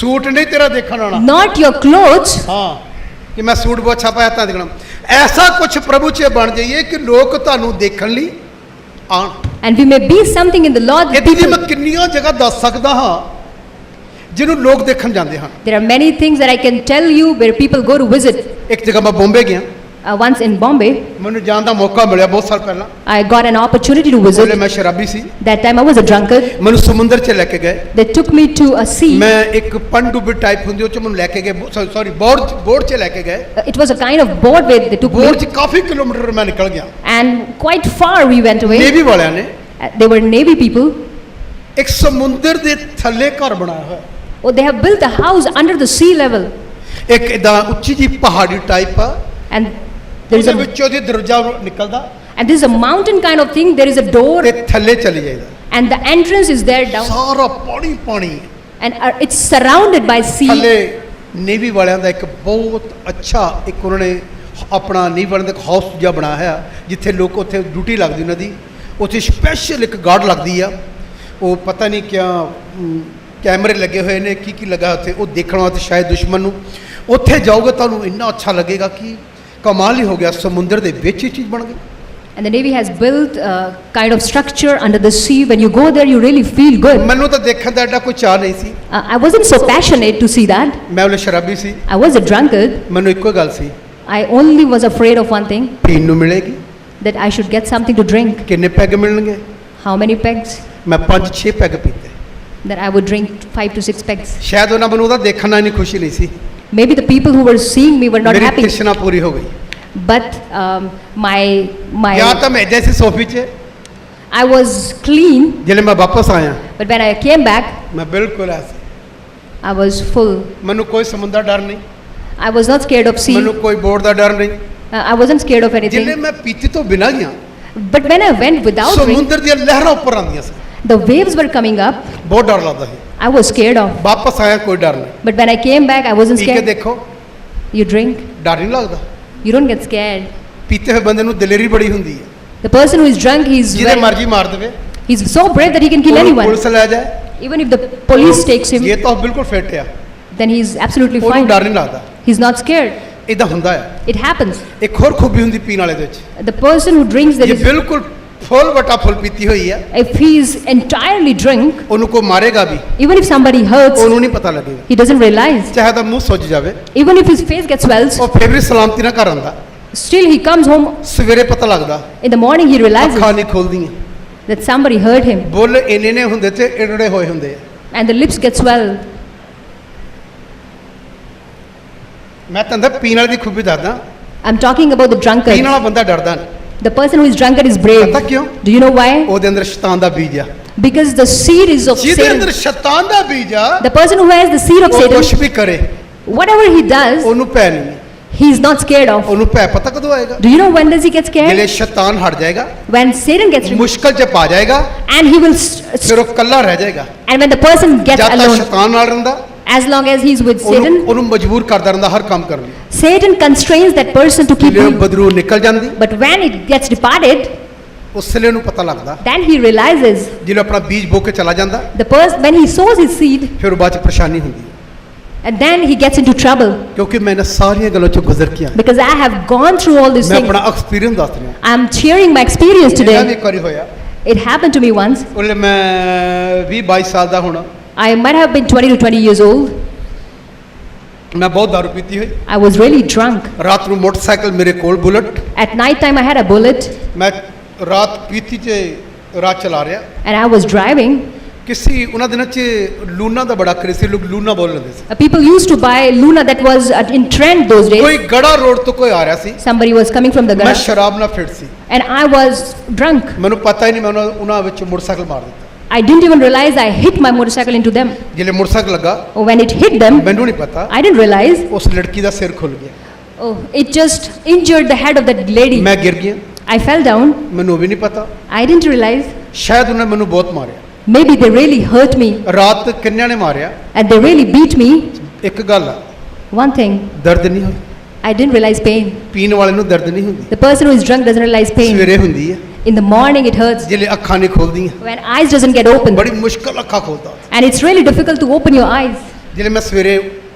ਸੂਟ ਨਹੀਂ ਤੇਰਾ ਦੇਖਣ ਆਉਣਾ, Not your clothes, ਹਾਂ ਕਿ ਮੈਂ ਸੂਟ ਬਹੁਤ ਅੱਛਾ ਪਾਇਆ ਤਾਂ ਦੇਖਣਾ। ਐਸਾ ਕੁਝ ਪ੍ਰਭੂ 'ਚ ਬਣ ਜਾਈਏ ਕਿ ਲੋਕ ਤੁਹਾਨੂੰ ਦੇਖਣ ਲਈ ਆਣ। and we may be something in the Lord. that ਇਹਦੀ ਮੈਂ people- ਕਿੰਨੀਆਂ ਜਗ੍ਹਾ ਦੱਸ ਸਕਦਾ ਹਾਂ ਜਿਹਨੂੰ ਲੋਕ ਦੇਖਣ ਜਾਂਦੇ ਹਨ। There are many things that I can tell you where people go to visit. ਇੱਕ ਜਗ੍ਹਾ ਮੈਂ ਬੰਬੇ ਗਿਆ, Once in Bombay, ਮੈਨੂੰ ਜਾਣ ਦਾ ਮੌਕਾ ਮਿਲਿਆ ਬਹੁਤ ਸਾਲ ਪਹਿਲਾਂ, I got an opportunity to ਉਹਲੇ visit. ਮੈਂ ਸ਼ਰਾਬੀ ਸੀ, That time I was a drunkard. ਮੈਨੂੰ ਸਮੁੰਦਰ 'ਚ ਲੈ ਕੇ ਗਏ। They took me to a sea. ਮੈਂ ਇੱਕ ਪਣਡੁੱਬੀ ਟਾਈਪ ਹੁੰਦੀ ਉਹ 'ਚ ਮੈਨੂੰ ਲੈ ਕੇ ਗਏ, ਸੌਰੀ ਬੋਰਡ 'ਚ ਲੈ ਕੇ ਗਏ। It was a kind of board where they took board me, 'ਚ ਕਾਫੀ ਕਿਲੋਮੀਟਰ ਮੈਂ ਨਿਕਲ ਗਿਆ। and quite far we went away. Navy ਵਾਲਿਆਂ ਨੇ They were Navy people. ਇੱਕ ਸਮੁੰਦਰ ਦੇ ਥੱਲੇ ਘਰ ਬਣਾਇਆ ਹੋਇਆ, Oh, they have built a house under the sea level, ਇੱਕ ਇਦਾਂ ਉੱਚੀ ਜੀ ਪਹਾੜੀ ਟਾਈਪ ਆ, and there is ਉਹਦੇ a ਵਿੱਚੋਂ ਦੀ ਦਰਵਾਜ਼ਾ ਨਿਕਲਦਾ and this is a mountain kind of thing. There is a door, ਤੇ ਥੱਲੇ ਚਲੀ ਜਾਈਦਾ, and the entrance is there down, ਸਾਰਾ ਪਾਣੀ ਪਾਣੀ। and it's surrounded by sea. ਥੱਲੇ ਨੇਵੀ ਵਾਲਿਆਂ ਦਾ ਇੱਕ ਬਹੁਤ ਅੱਛਾ ਇੱਕ ਉਹਨਾਂ ਨੇ ਆਪਣਾ ਨੇਵੀ ਵਾਲਿਆਂ ਦਾ ਇੱਕ ਹਾਊਸ ਜਿਹਾ ਬਣਾਇਆ ਹੈ, ਜਿੱਥੇ ਲੋਕ ਉੱਥੇ ਡਿਊਟੀ ਲੱਗਦੀ ਉਹਨਾਂ ਦੀ, ਉੱਥੇ ਸਪੈਸ਼ਲ ਇੱਕ ਗਾਰਡ ਲੱਗਦੀ ਆ, ਉਹ ਪਤਾ ਨਹੀਂ ਕਿਆ ਕੈਮਰੇ ਲੱਗੇ ਹੋਏ ਨੇ, ਕੀ ਲੱਗਾ ਉੱਥੇ, ਉਹ ਦੇਖਣ ਵਾਸਤੇ ਸ਼ਾਇਦ ਦੁਸ਼ਮਣ ਨੂੰ। ਉੱਥੇ ਜਾਓਗੇ ਤੁਹਾਨੂੰ ਇੰਨਾ ਅੱਛਾ ਲੱਗੇਗਾ ਕਿ ਕਮਾਲ ਹੀ ਹੋ ਗਿਆ, ਸਮੁੰਦਰ ਦੇ ਵਿੱਚ ਹੀ ਚੀਜ਼ ਬਣ ਗਈ। And the Navy has built a kind of structure under the sea. When you go there, you really feel good. ਮੈਨੂੰ ਤਾਂ ਦੇਖਣ ਦਾ ਐਡਾ ਕੋਈ ਚਾਹ ਨਹੀਂ ਸੀ, I wasn't so passionate to see that. ਮੈਂ ਉਹਲੇ ਸ਼ਰਾਬੀ ਸੀ, I was a drunkard. ਮੈਨੂੰ ਇੱਕੋ ਗੱਲ ਸੀ, I only was afraid of one thing, ਪੀਣ ਨੂੰ ਮਿਲੇਗੀ, that I should get something to drink. ਕਿੰਨੇ ਪੈਗ ਮਿਲਣਗੇ। How many pegs? ਮੈਂ 5-6 peg ਪੀਤੇ, That I would drink 5 to 6 pegs. ਸ਼ਾਇਦ ਉਹਨਾਂ ਮੈਨੂੰ ਉਹਦਾ ਦੇਖਣਾ ਨਹੀਂ, ਖੁਸ਼ੀ ਨਹੀਂ ਸੀ, Maybe the people who were seeing me were not ਮੇਰੀ happy. ਤ੍ਰਿਸ਼ਨਾ ਪੂਰੀ ਹੋ ਗਈ। But my ਜਾਂ ਤਾਂ ਮੈਂ ਇੱਦਾਂ ਸੀ ਸੋਫੀ 'ਚ, I was clean. ਜਦੋਂ ਮੈਂ ਵਾਪਸ ਆਇਆ But when I came back, ਮੈਂ ਬਿਲਕੁਲ ਐਸੀ I was full. ਮੈਨੂੰ ਕੋਈ ਸਮੁੰਦਰ ਡਰ ਨਹੀਂ, I was not scared of sea. ਮੈਨੂੰ ਕੋਈ ਬੋਰਡ ਦਾ ਡਰ ਨਹੀਂ। I wasn't scared of anything. ਜਿੱਲੇ ਮੈਂ ਪੀਤੀ ਤੋਂ ਬਿਨਾਂ ਗਿਆ, But when I went without drink, ਸਮੁੰਦਰ ਦੀਆਂ ਲਹਿਰਾਂ ਉੱਪਰ ਆਉਂਦੀਆਂ ਸੀ, the waves were coming up. ਬਹੁਤ ਡਰ ਲੱਗਦਾ ਸੀ। I was scared of. ਵਾਪਸ ਆਇਆ ਕੋਈ ਡਰ ਨਹੀਂ। But when I came back, I wasn't P K scared. ਦੇਖੋ, You drink, ਡਰ ਨਹੀਂ ਲੱਗਦਾ। you don't get scared. ਪੀਤੇ ਹੋਏ ਬੰਦੇ ਨੂੰ ਦਲੇਰੀ ਬੜੀ ਹੁੰਦੀ ਹੈ, The person who is drunk, ਜਿਹਦੇ ਮਰਜ਼ੀ ਮਾਰ ਦੇਵੇ, he's so brave that he can kill ਉਹਨੂੰ anyone. ਪੁਲਿਸ ਲੈ ਜਾਏ, Even if the police takes him, ਇਹ ਤਾਂ ਬਿਲਕੁਲ ਫਿੱਟ ਆ, then he's absolutely ਉਹਨੂੰ fine. ਡਰ ਨਹੀਂ ਲੱਗਦਾ। He's not scared. ਇਦਾਂ ਹੁੰਦਾ ਹੈ। It happens. ਇੱਕ ਹੋਰ ਖੂਬੀ ਹੁੰਦੀ ਪੀਣ ਵਾਲੇ ਦੇ ਵਿੱਚ, The person who drinks, that ਜੇ is, ਬਿਲਕੁਲ ਫੁੱਲ ਵਟਾ ਫੁੱਲ ਪੀਤੀ ਹੋਈ ਹੈ, if he is entirely drunk, ਉਹਨੂੰ ਕੋਈ ਮਾਰੇਗਾ ਵੀ, even if somebody hurts, ਉਹਨੂੰ ਨਹੀਂ ਪਤਾ ਲੱਗੇਗਾ, he doesn't realize. ਚਾਹੇ ਤਾਂ ਮੂੰਹ ਸੁੱਜ ਜਾਵੇ, Even if his face gets swells, ਉਹ ਫਿਰ ਵੀ ਸਲਾਮਤੀ ਨਾਲ ਘਰ ਆਉਂਦਾ। still he comes home. ਸਵੇਰੇ ਪਤਾ ਲੱਗਦਾ, In the morning, he realizes ਅੱਖਾਂ ਨਹੀਂ ਖੋਲਦੀਆਂ, that somebody hurt him, ਬੁੱਲ ਇੰਨੇ ਨੇ ਹੁੰਦੇ ਤੇ ਏੜੜੇ ਹੋਏ ਹੁੰਦੇ ਆ। and the lips get swelled. ਮੈਂ ਤਾਂ ਪੀਣ ਵਾਲੇ ਦੀ ਖੂਬੀ ਦੱਸਦਾ, I'm talking about the drunkard. ਪੀਣ ਵਾਲਾ ਬੰਦਾ ਡਰਦਾ ਨਹੀਂ। The person who is drunkard is brave. ਪਤਾ ਕਿਉਂ? Do you know why? ਉਹਦੇ ਅੰਦਰ ਸ਼ੈਤਾਨ ਦਾ ਬੀਜ ਆ। Because the seed is of ਜਿਹਦੇ Satan. ਅੰਦਰ ਸ਼ੈਤਾਨ ਦਾ ਬੀਜ ਆ, The person who has the seed of ਉਹ Satan, ਕੁਛ ਵੀ ਕਰੇ, whatever he does, ਉਹਨੂੰ ਭੈ ਨਹੀਂ। he is not scared of. ਉਹਨੂੰ ਭੈ ਪਤਾ ਕਦੋਂ ਆਏਗਾ? Do you know when does he get ਜਿਹੜੇ scared? ਸ਼ੈਤਾਨ ਹਟ ਜਾਏਗਾ, When Satan gets removed, ਮੁਸ਼ਕਲ ਚ ਪਾ ਜਾਏਗਾ, and he will, ਫਿਰ ਉਹ ਕੱਲਾ ਰਹਿ ਜਾਏਗਾ। and when the person gets ਜਦ ਤੱਕ alone, ਸ਼ੈਤਾਨ ਨਾਲ ਰਹਿੰਦਾ, as long as he's with Satan, ਉਹਨੂੰ ਮਜਬੂਰ ਕਰਦਾ ਰਹਿੰਦਾ ਹਰ ਕੰਮ ਕਰਨ ਲਈ। Satan constrains that person to keep ਜਦੋਂ doing. ਬਦਰੂ ਨਿਕਲ ਜਾਂਦੀ, But when it gets departed, ਉਸ ਵੇਲੇ ਉਹਨੂੰ ਪਤਾ ਲੱਗਦਾ। then he realizes, ਜਦੋਂ ਆਪਣਾ ਬੀਜ ਬੋ ਕੇ ਚਲਾ ਜਾਂਦਾ, the person, when he sows his seed, ਫਿਰ ਉਹ ਬਾਅਦ ਚ ਪਰੇਸ਼ਾਨੀ ਹੁੰਦੀ ਹੈ। and then he gets into trouble. ਕਿਉਂਕਿ ਮੈਂ ਇਹਨਾਂ ਸਾਰੀਆਂ ਗੱਲਾਂ ਚੋਂ ਗੁਜ਼ਰ ਕੇ ਆਇਆ। Because I have gone through all these ਮੈਂ things. ਆਪਣਾ ਐਕਸਪੀਰੀਅੰਸ ਦੱਸ ਰਿਹਾ। I'm sharing my experience ਇਹਦਾ ਵੀ today. ਇੱਕ ਵਾਰੀ ਹੋਇਆ, It happened to me once. ਉਹਲੇ ਮੈਂ 20-22 ਸਾਲ ਦਾ ਹੋਣਾ, I might have been 20 to 20 years old. ਮੈਂ ਬਹੁਤ ਦਾਰੂ ਪੀਤੀ ਹੋਈ। I was really drunk. ਰਾਤ ਨੂੰ ਮੋਟਰਸਾਈਕਲ ਮੇਰੇ ਕੋਲ bullet, At night time, I had a bullet, ਮੈਂ ਰਾਤ ਪੀਤੀ ਚ ਰਾਤ ਚਲਾ ਰਿਹਾ। and I was driving. ਕਿਸੇ ਉਹਨਾਂ ਦਿਨਾਂ ਚ ਲੂਨਾ ਦਾ ਬੜਾ ਕ੍ਰੇਜ਼ ਸੀ, ਲੋਕ ਲੂਨਾ ਬੋਲ ਲੈਂਦੇ ਸੀ। People used to buy Luna, that was in trend those ਕੋਈ days. ਗੜਾ ਰੋਡ ਤੋਂ ਕੋਈ ਆ ਰਿਹਾ ਸੀ, Somebody was coming from the ਮੈਂ garage, ਸ਼ਰਾਬ ਨਾਲ fit C, and I was drunk. ਮੈਨੂੰ ਪਤਾ ਹੀ ਨਹੀਂ, ਮੈਂ ਉਹਨਾਂ ਵਿੱਚ ਮੋਟਰਸਾਈਕਲ ਮਾਰ ਦਿੱਤਾ। I didn't even realize I hit my motorcycle into them. ਜਿਹੜੇ ਮੋਟਰਸਾਈਕਲ ਲੱਗਾ, When it hit them, ਮੈਨੂੰ ਨਹੀਂ ਪਤਾ, I didn't realize. ਉਸ ਲੜਕੀ ਦਾ ਸਿਰ ਖੁੱਲ ਗਿਆ, Oh, it just injured the head of that lady. ਮੈਂ ਗਿਰ ਗਿਆ, I fell down. ਮੈਨੂੰ ਉਹ ਵੀ ਨਹੀਂ ਪਤਾ, I didn't realize. ਸ਼ਾਇਦ ਉਹਨੇ ਮੈਨੂੰ ਬਹੁਤ ਮਾਰਿਆ। Maybe they really hurt me, ਰਾਤ ਕਿੰਨਿਆਂ ਨੇ ਮਾਰਿਆ, and they really beat me. ਇੱਕ ਗੱਲ ਆ, One thing, ਦਰਦ ਨਹੀਂ ਹੋਈ, I didn't realize pain. ਪੀਣ ਵਾਲੇ ਨੂੰ ਦਰਦ ਨਹੀਂ ਹੁੰਦੀ, The person who is drunk doesn't realize pain. ਸਵੇਰੇ ਹੁੰਦੀ ਹੈ, In the morning it hurts. ਜਿਹੜੇ ਅੱਖਾਂ ਨਹੀਂ ਖੋਲਦੀਆਂ, When eyes doesn't get open. ਬੜੀ ਮੁਸ਼ਕਲ ਅੱਖਾਂ ਖੋਲਦਾ। And it's really difficult to open your eyes. ਜਿਹੜੇ ਮੈਂ ਸਵੇਰੇ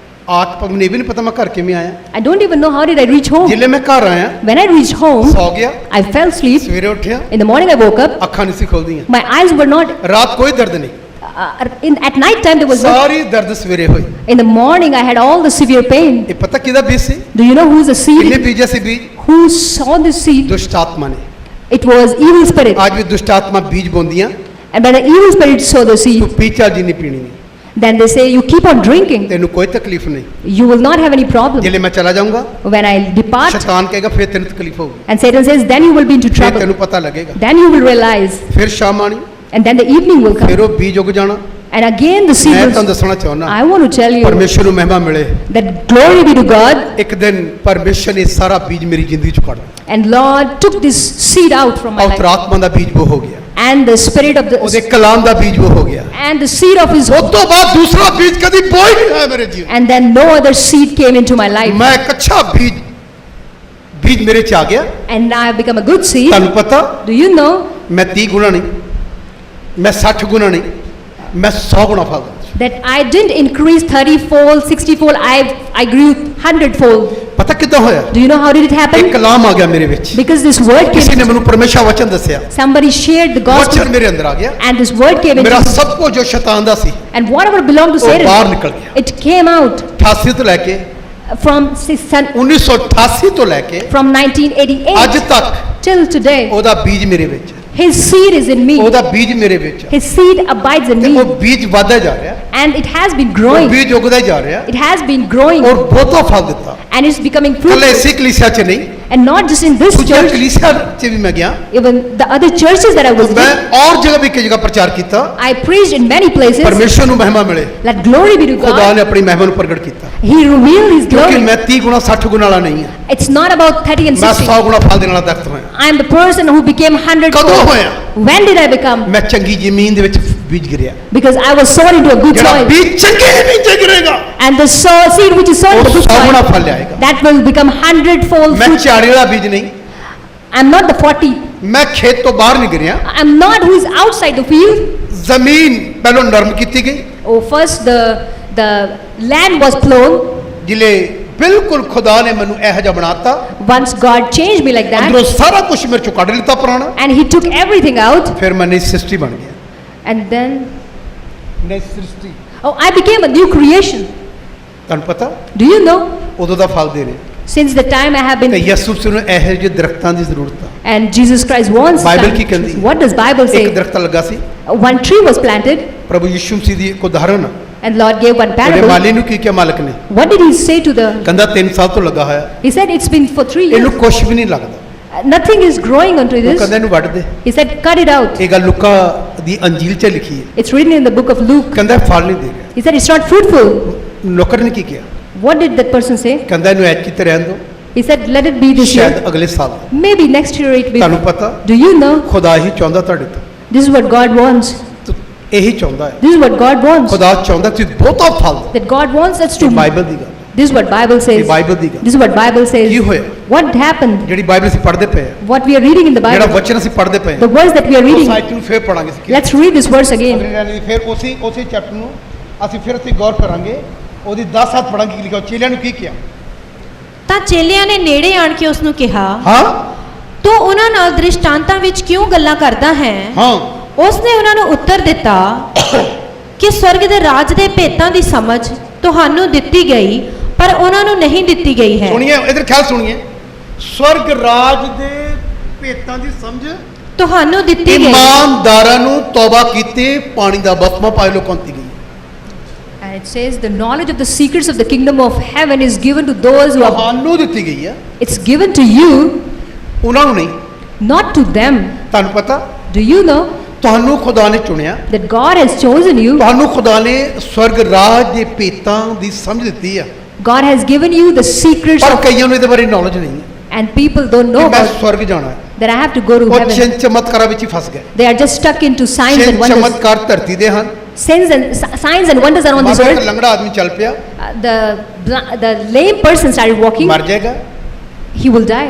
ਆਕ ਮੈਨੂੰ ਇਹ ਵੀ ਨਹੀਂ ਪਤਾ ਮੈਂ ਘਰ ਕਿਵੇਂ ਆਇਆ, I don't even know how did I reach home. ਜਿਹੜੇ ਮੈਂ ਘਰ ਆਇਆ, When I reached home, ਸੌ ਗਿਆ, I fell asleep. ਸਵੇਰੇ ਉੱਠਿਆ, In the morning I woke up. ਅੱਖਾਂ ਨਹੀਂ ਸੀ ਖੋਲਦੀਆਂ, My eyes were not, ਰਾਤ ਕੋਈ ਦਰਦ ਨਹੀਂ, at night time there was no, ਸਾਰੀ ਦਰਦ ਸਵੇਰੇ ਹੋਈ। in the morning I had all the severe pain. ਇਹ ਪਤਾ ਕਿਹਦਾ ਬੀਜ ਸੀ? Do you know who's the ਕਿੰਨੇ seed? ਬੀਜੇ ਸੀ ਬੀਜ? Who saw the seed? ਦੁਸ਼ਟ ਆਤਮਾ ਨੇ। It was evil spirit. ਅੱਜ ਵੀ ਦੁਸ਼ਟ ਆਤਮਾ ਬੀਜ ਬੋਂਦੀਆਂ, And when the evil spirit saw the ਤੂੰ seed, ਪੀ ਚੱਲ ਜੀ ਨਹੀਂ ਪੀਣੀ, then they say you keep on drinking. ਤੈਨੂੰ ਕੋਈ ਤਕਲੀਫ ਨਹੀਂ, You will not have any problem. ਜਿਹੜੇ ਮੈਂ ਚਲਾ ਜਾਊਂਗਾ, When I depart, ਸ਼ੈਤਾਨ ਕਹੇਗਾ ਫਿਰ ਤੈਨੂੰ ਤਕਲੀਫ ਹੋਊਗੀ, and Satan says, then you will be into ਫਿਰ trouble. ਤੈਨੂੰ ਪਤਾ ਲੱਗੇਗਾ, Then you will realize. ਫਿਰ ਸ਼ਾਮ ਆਣੀ, And then the evening will come. ਫਿਰ ਉਹ ਬੀਜ ਉਗ ਜਾਣਾ। And again the seed ਮੈਂ will. ਤੁਹਾਨੂੰ ਦੱਸਣਾ ਚਾਹੁੰਦਾ, I want to tell you ਪਰਮੇਸ਼ਰ ਨੂੰ ਮਹਿਮਾ ਮਿਲੇ। that glory be to God. ਇੱਕ ਦਿਨ ਪਰਮੇਸ਼ਰ ਨੇ ਸਾਰਾ ਬੀਜ ਮੇਰੀ ਜ਼ਿੰਦਗੀ ਚੋਂ ਕੱਢ ਦਿੱਤਾ, And Lord took this seed out from my ਔਰ life. ਆਤਮਾ ਦਾ ਬੀਜ ਉਹ ਹੋ ਗਿਆ, And the spirit of ਉਹਦੇ the, ਕਲਾਮ ਦਾ ਬੀਜ ਉਹ ਹੋ ਗਿਆ। and the seed of his, ਉਸ ਤੋਂ ਬਾਅਦ ਦੂਸਰਾ ਬੀਜ ਕਦੀ ਬੋਈ ਨਹੀਂ ਹੋਇਆ ਮੇਰੇ ਜੀਵਨ। and then no other seed came into my life. ਮੈਂ ਇੱਕ ਅੱਛਾ ਬੀਜ ਮੇਰੇ ਚ ਆ ਗਿਆ। And now I have become a good seed. ਤੁਹਾਨੂੰ ਪਤਾ, Do you know ਮੈਂ 30 ਗੁਣਾ ਨਹੀਂ, ਮੈਂ 60 ਗੁਣਾ ਨਹੀਂ, ਮੈਂ 100 ਗੁਣਾ ਫਲ ਦਿੰਦਾ। that I didn't increase 30-fold, 60-fold, I grew 100-fold. ਪਤਾ ਕਿੱਦਾਂ ਹੋਇਆ? Do you know how did it ਇੱਕ happen? ਕਲਾਮ ਆ ਗਿਆ ਮੇਰੇ ਵਿੱਚ, Because this word ਕਿਸੇ came, ਨੇ ਮੈਨੂੰ ਪਰਮੇਸ਼ਰ ਵਚਨ ਦੱਸਿਆ, somebody shared the ਵਚਨ gospel, ਮੇਰੇ ਅੰਦਰ ਆ ਗਿਆ, and this word came ਮੇਰਾ into, ਸਭ ਕੁਝ ਜੋ ਸ਼ੈਤਾਨ ਦਾ ਸੀ and whatever belonged to ਉਹ ਬਾਹਰ Satan, ਨਿਕਲ ਗਿਆ। it came out 88 ਤੋਂ ਲੈ ਕੇ from 1988 ਤੋਂ ਲੈ ਕੇ from ਅੱਜ 1988 ਤੱਕ till today. ਉਹਦਾ ਬੀਜ ਮੇਰੇ ਵਿੱਚ, His seed is in me. ਉਹਦਾ ਬੀਜ ਮੇਰੇ ਵਿੱਚ, His seed abides in ਤੇ ਉਹ me, ਬੀਜ ਵਧਦਾ ਜਾ ਰਿਹਾ, and it has been ਉਹ growing. ਬੀਜ ਉਗਦਾ ਜਾ ਰਿਹਾ, It has been growing, ਔਰ ਬਹੁਤਾ ਫਲ ਦਿੱਤਾ। and it's becoming ਕੱਲੇ fruitful. ਇਸੇ ਕਲੀਸਿਆ 'ਚ ਨਹੀਂ, And not just in this ਦੂਜੀਆਂ church, ਕਲੀਸਿਆ 'ਚ ਵੀ ਮੈਂ ਗਿਆ, even the other churches that I was ਮੈਂ in, ਔਰ ਜਗ੍ਹਾ ਵੀ ਕਈ ਜਗ੍ਹਾ ਪ੍ਰਚਾਰ ਕੀਤਾ, I preached in many places. ਪਰਮੇਸ਼ਰ ਨੂੰ ਮਹਿਮਾ ਮਿਲੇ, Let glory be to ਖੁਦਾ God. ਨੇ ਆਪਣੀ ਮਹਿਮਾ ਨੂੰ ਪ੍ਰਗਟ ਕੀਤਾ। He revealed His ਕਿਉਂਕਿ glory. ਮੈਂ 30 ਗੁਣਾ 60 ਗੁਣਾ ਵਾਲਾ ਨਹੀਂ ਹਾਂ, It's not about 30 and ਮੈਂ 60. 100 ਗੁਣਾ ਫਲ ਦੇਣ ਵਾਲਾ ਦਰਖਤ ਹੋਇਆ। I am the person who became 100 ਕਦੋਂ fold. ਹੋਇਆ? When did I become? ਮੈਂ ਚੰਗੀ ਜ਼ਮੀਨ ਦੇ ਵਿੱਚ ਬੀਜ ਗਿਰਿਆ। Because I was sown into a good ਜਿਹੜਾ soil. ਬੀਜ ਚੰਗੇ ਜ਼ਮੀਨ 'ਚ ਗਿਰੇਗਾ, And the seed which is sown ਉਹ into good 100 ਗੁਣਾ soil, ਫਲ ਲਿਆਏਗਾ। that will become 100-fold ਮੈਂ fruit. 40 ਵਾਲਾ ਬੀਜ ਨਹੀਂ, I'm not the 40. ਮੈਂ ਖੇਤ ਤੋਂ ਬਾਹਰ ਨਹੀਂ ਗਿਰਿਆ। I'm not who is outside the field. ਜ਼ਮੀਨ ਪਹਿਲਾਂ ਨਰਮ ਕੀਤੀ ਗਈ, Oh, first the land was ploughed. ਜਿਲੇ ਬਿਲਕੁਲ ਖੁਦਾ ਨੇ ਮੈਨੂੰ ਇਹੋ ਜਿਹਾ ਬਣਾਤਾ, Once God changed me like ਅੰਦਰੋਂ that, ਸਾਰਾ ਕੁਝ ਮੇਰੇ ਚੋਂ ਕੱਢ ਲਿੱਤਾ ਪੁਰਾਣਾ, and He took everything out, ਫਿਰ ਮੈਂ ਨਈ ਸ੍ਰਿਸ਼ਟੀ ਬਣ ਗਿਆ। and then, ਨਈ ਸ੍ਰਿਸ਼ਟੀ oh, I became a new creation. ਤੁਹਾਨੂੰ ਪਤਾ, Do you know? ਉਦੋਂ ਦਾ ਫਲ ਦੇ ਰਹੇ Since the time I have ਤੇ been, ਯਿਸੂ ਮਸੀਹ ਨੂੰ ਇਹੋ ਜਿਹੇ ਦਰਖਤਾਂ ਦੀ ਜ਼ਰੂਰਤ ਆ। and Jesus Christ wants. Bible ਕੀ ਕਹਿੰਦੀ? What does Bible ਇੱਕ say? ਦਰਖਤ ਲੱਗਾ ਸੀ, One tree was planted, ਪ੍ਰਭੂ ਯਿਸੂ ਮਸੀਹ ਦੀ ਇੱਕ ਉਦਾਹਰਨ ਆ। and Lord gave one ਉਹਦੇ parable. ਮਾਲੀ ਨੂੰ ਕੀ ਕਿਹਾ ਮਾਲਕ ਨੇ? What did He say to the? ਕਹਿੰਦਾ 3 ਸਾਲ ਤੋਂ ਲੱਗਾ ਹੋਇਆ, He said it's been for 3 ਇਹਨੂੰ years. ਕੁਝ ਵੀ ਨਹੀਂ ਲੱਗਦਾ। Nothing is growing onto ਉਹ this. ਕਹਿੰਦਾ ਇਹਨੂੰ ਵੱਢ ਦੇ। He said, cut it out. ਇਹ ਗੱਲ ਲੂਕਾ ਦੀ ਅੰਜੀਲ 'ਚ ਲਿਖੀ ਹੈ। It's written in the book of Luke. ਕਹਿੰਦਾ ਫਲ ਨਹੀਂ ਦੇ ਰਿਹਾ। He said it's not fruitful. ਨੌਕਰ ਨੇ ਕੀ ਕਿਹਾ? What did that person say? ਕਹਿੰਦਾ ਇਹਨੂੰ ਐਤਕੀ ਤੇ ਰਹਿਣ ਦਿਓ, He said, let it be this year. ਸ਼ਾਇਦ ਅਗਲੇ ਸਾਲ। Maybe next year it will ਤੁਹਾਨੂੰ be. ਪਤਾ, Do you know? ਖੁਦਾ ਹੀ ਚਾਹੁੰਦਾ ਤੁਹਾਡੇ ਤੋਂ, This is what God wants. ਇਹੀ ਚਾਹੁੰਦਾ ਹੈ। This is what God wants. ਖੁਦਾ ਚਾਹੁੰਦਾ ਤੁਸੀਂ ਬਹੁਤਾ ਫਲ ਦਿਓ। That God wants us ਇਹ to. ਬਾਈਬਲ ਦੀ ਗੱਲ, This is what Bible ਇਹ says. ਬਾਈਬਲ ਦੀ ਗੱਲ। This is what Bible says. ਕੀ ਹੋਇਆ? What happened? ਜਿਹੜੀ ਬਾਈਬਲ ਅਸੀਂ ਪੜ੍ਹਦੇ ਪਏ ਆ, What we are reading in the ਜਿਹੜਾ Bible. ਵਚਨ ਅਸੀਂ ਪੜ੍ਹਦੇ ਪਏ The words that we are ਆ, reading. ਸਾਈਟ ਨੂੰ ਫੇਰ ਪੜਾਂਗੇ ਅਸੀਂ। Let's read this verse again. ਫਿਰ ਉਸੇ ਚੈਪਟਰ ਨੂੰ ਅਸੀਂ ਫਿਰ ਅਸੀਂ ਗੌਰ ਕਰਾਂਗੇ, ਉਹਦੀ 10 ਹੱਥ ਪੜਾਂਗੇ ਕੀ ਲਿਖਿਆ, ਚੇਲਿਆਂ ਨੂੰ ਕੀ ਕਿਹਾ। ਤਾਂ ਚੇਲਿਆਂ ਨੇ ਨੇੜੇ ਆਣ ਕੇ ਉਸ ਨੂੰ ਕਿਹਾ, ਹਾਂ ਤੂੰ ਉਹਨਾਂ ਨਾਲ ਦ੍ਰਿਸ਼ਟਾਂਤਾਂ ਵਿੱਚ ਕਿਉਂ ਗੱਲਾਂ ਕਰਦਾ ਹੈ? ਹਾਂ, ਉਸ ਨੇ ਉਹਨਾਂ ਨੂੰ ਉੱਤਰ ਦਿੱਤਾ ਕਿ ਸਵਰਗ ਦੇ ਰਾਜ ਦੇ ਭੇਤਾਂ ਦੀ ਸਮਝ ਤੁਹਾਨੂੰ ਦਿੱਤੀ ਗਈ, ਪਰ ਉਹਨਾਂ ਨੂੰ ਨਹੀਂ ਦਿੱਤੀ ਗਈ ਹੈ। ਸੁਣੀਏ ਇਧਰ ਖਿਆਲ ਸੁਣੀਏ, ਸਵਰਗ ਰਾਜ ਦੇ ਭੇਤਾਂ ਦੀ ਸਮਝ ਤੁਹਾਨੂੰ ਦਿੱਤੀ ਗਈ, ਇਮਾਨਦਾਰਾਂ ਨੂੰ ਤੌਬਾ ਕੀਤੇ ਪਾਣੀ ਦਾ ਬਪਤਿਸਮਾ ਪਾਏ ਲੋਕਾਂ ਨੂੰ ਦਿੱਤੀ ਗਈ। And it says the knowledge of the secrets of the kingdom of heaven is given to those who are. ਤੁਹਾਨੂੰ ਦਿੱਤੀ ਗਈ ਆ, It's given to you, ਉਹਨਾਂ ਨੂੰ ਨਹੀਂ। not to them. ਤੁਹਾਨੂੰ ਪਤਾ, Do you know ਤੁਹਾਨੂੰ ਖੁਦਾ ਨੇ ਚੁਣਿਆ, that God has chosen you? ਤੁਹਾਨੂੰ ਖੁਦਾ ਨੇ ਸਵਰਗ ਰਾਜ ਦੇ ਭੇਤਾਂ ਦੀ ਸਮਝ ਦਿੱਤੀ ਆ, God has given you the secrets ਪਰ of, ਕਈਆਂ ਨੂੰ ਇਹਦੇ ਬਾਰੇ ਨੌਲੇਜ ਨਹੀਂ ਹੈ and people don't ਕਿ know ਮੈਂ about ਸਵਰਗ ਜਾਣਾ ਹੈ। that I have to go to ਉਹ heaven. ਚਮਤਕਾਰਾਂ ਵਿੱਚ ਹੀ ਫਸ ਗਏ। They are just stuck into signs and wonders. ਚਮਤਕਾਰ ਧਰਤੀ ਦੇ ਹਨ। Signs and wonders are on this ਮਾਰੋ ਇੱਕ earth. ਲੰਗੜਾ ਆਦਮੀ ਚੱਲ ਪਿਆ, The lame person started walking. ਮਰ ਜਾਏਗਾ, He will die.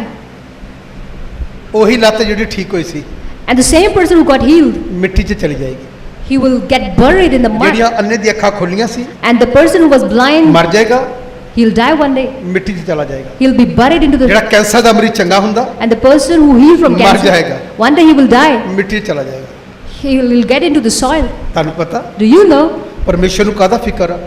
ਉਹੀ ਲੱਤ ਜਿਹੜੀ ਠੀਕ ਹੋਈ ਸੀ And the same person who got healed, ਮਿੱਟੀ 'ਚ ਚਲੀ ਜਾਏਗੀ। he will get buried in the mud. ਜਿਹੜੀਆਂ ਅੰਨੇ ਦੀਆਂ ਅੱਖਾਂ ਖੁੱਲੀਆਂ ਸੀ, And the person who was blind, ਮਰ ਜਾਏਗਾ, he'll die one day. ਮਿੱਟੀ 'ਚ ਚਲਾ ਜਾਏਗਾ। He'll be buried into ਜਿਹੜਾ the. ਕੈਂਸਰ ਦਾ ਮਰੀਜ਼ ਚੰਗਾ ਹੁੰਦਾ, And the person who healed from ਮਰ cancer, ਜਾਏਗਾ। one day he will die. ਮਿੱਟੀ 'ਚ ਚਲਾ ਜਾਏਗਾ। He will get into the soil. ਤੁਹਾਨੂੰ ਪਤਾ Do you know ਪਰਮੇਸ਼ਰ ਨੂੰ ਕਾਹਦਾ ਫਿਕਰ ਆ?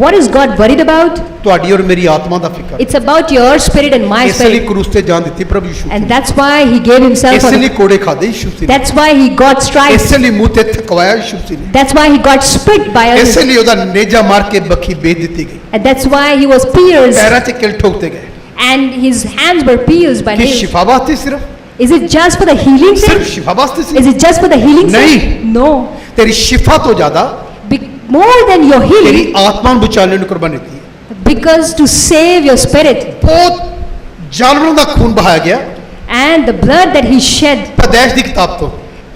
what is God worried about? ਤੁਹਾਡੀ ਔਰ ਮੇਰੀ ਆਤਮਾ ਦਾ ਫਿਕਰ। It's about your spirit and my ਇਸ ਲਈ spirit. ਕਰੂਸ ਤੇ ਜਾਨ ਦਿੱਤੀ ਪ੍ਰਭੂ ਯਿਸੂ And ਨੇ। that's why he gave himself ਇਸ for ਲਈ the, ਕੋੜੇ ਖਾਦੇ ਯਿਸੂ ਨੇ। that's why he got stripes. ਇਸ ਲਈ ਮੂੰਹ ਤੇ ਥਕਵਾਇਆ ਯਿਸੂ ਨੇ। That's why he got spit by ਇਸ others. ਲਈ ਉਹਦਾ ਨੇਜਾ ਮਾਰ ਕੇ ਬੱਖੀ ਵੇਚ ਦਿੱਤੀ ਗਈ, And that's why he was pierced ਪੈਰਾਂ 'ਚ ਕਿਲ ਠੋਕਤੇ ਗਏ। and his hands were pierced by ਕਿ nails. ਸ਼ਿਫਾ ਵਾਸਤੇ ਸਿਰਫ Is it just for the healing ਸਿਰਫ sake? ਸ਼ਿਫਾ ਵਾਸਤੇ Is C? it just for the healing नहीं. sake? No. ਤੇਰੀ ਸ਼ਿਫਾ ਤੋਂ ਜ਼ਿਆਦਾ More than your ਤੇਰੀ healing, ਆਤਮਾ ਨੂੰ ਬਚਾਉਣ ਨੂੰ ਕੁਰਬਾਨੀ ਦਿੱਤੀ ਹੈ। because to save your spirit. ਬਹੁਤ ਜਾਨਵਰਾਂ ਦਾ ਖੂਨ ਬਹਾਇਆ ਗਿਆ And the blood that he shed ਪਦੈਸ਼ ਦੀ ਕਿਤਾਬ ਤੋਂ,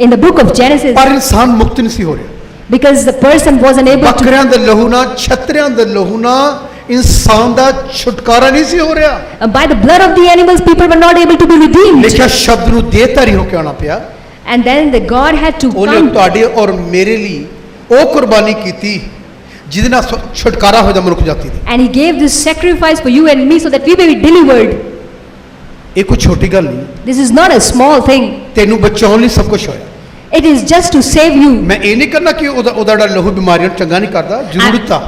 in the book of Genesis, ਪਰ ਇਨਸਾਨ ਮੁਕਤ ਨਹੀਂ ਸੀ ਹੋ ਰਿਹਾ। because the person wasn't able to. ਬੱਕਰਿਆਂ ਦੇ ਲਹੂ ਨਾਲ, ਛਤਰਿਆਂ ਦੇ ਲਹੂ ਨਾਲ ਇਨਸਾਨ ਦਾ ਛੁਟਕਾਰਾ ਨਹੀਂ ਸੀ ਹੋ ਰਿਹਾ। By the blood of the animals, people were not able to be redeemed. ਲਿਖਿਆ ਸ਼ਬਦ ਨੂੰ ਦੇਹਧਾਰੀ ਹੋ ਕੇ ਆਉਣਾ ਪਿਆ। And then the God had to ਉਹਨੇ come. ਤੁਹਾਡੇ ਔਰ ਮੇਰੇ ਲਈ ਉਹ ਕੁਰਬਾਨੀ ਕੀਤੀ ਜਿਹਦੇ ਨਾਲ ਛੁਟਕਾਰਾ ਹੋ ਜਾ ਮਨੁੱਖ ਜਾਤੀ ਦੀ। And he gave this sacrifice for you and me so that we may be delivered. ਇਹ ਕੋਈ ਛੋਟੀ ਗੱਲ ਨਹੀਂ, This is not a small thing. ਤੈਨੂੰ ਬਚਾਉਣ ਲਈ ਸਭ ਕੁਝ ਹੋਇਆ। It is just to save you. ਮੈਂ ਇਹ ਨਹੀਂ ਕਰਨਾ ਕਿ ਉਹਦਾ ਜਿਹੜਾ ਲਹੂ ਬਿਮਾਰੀਆਂ ਨੂੰ ਚੰਗਾ ਨਹੀਂ ਕਰਦਾ, ਜ਼ਰੂਰਤ ਆ,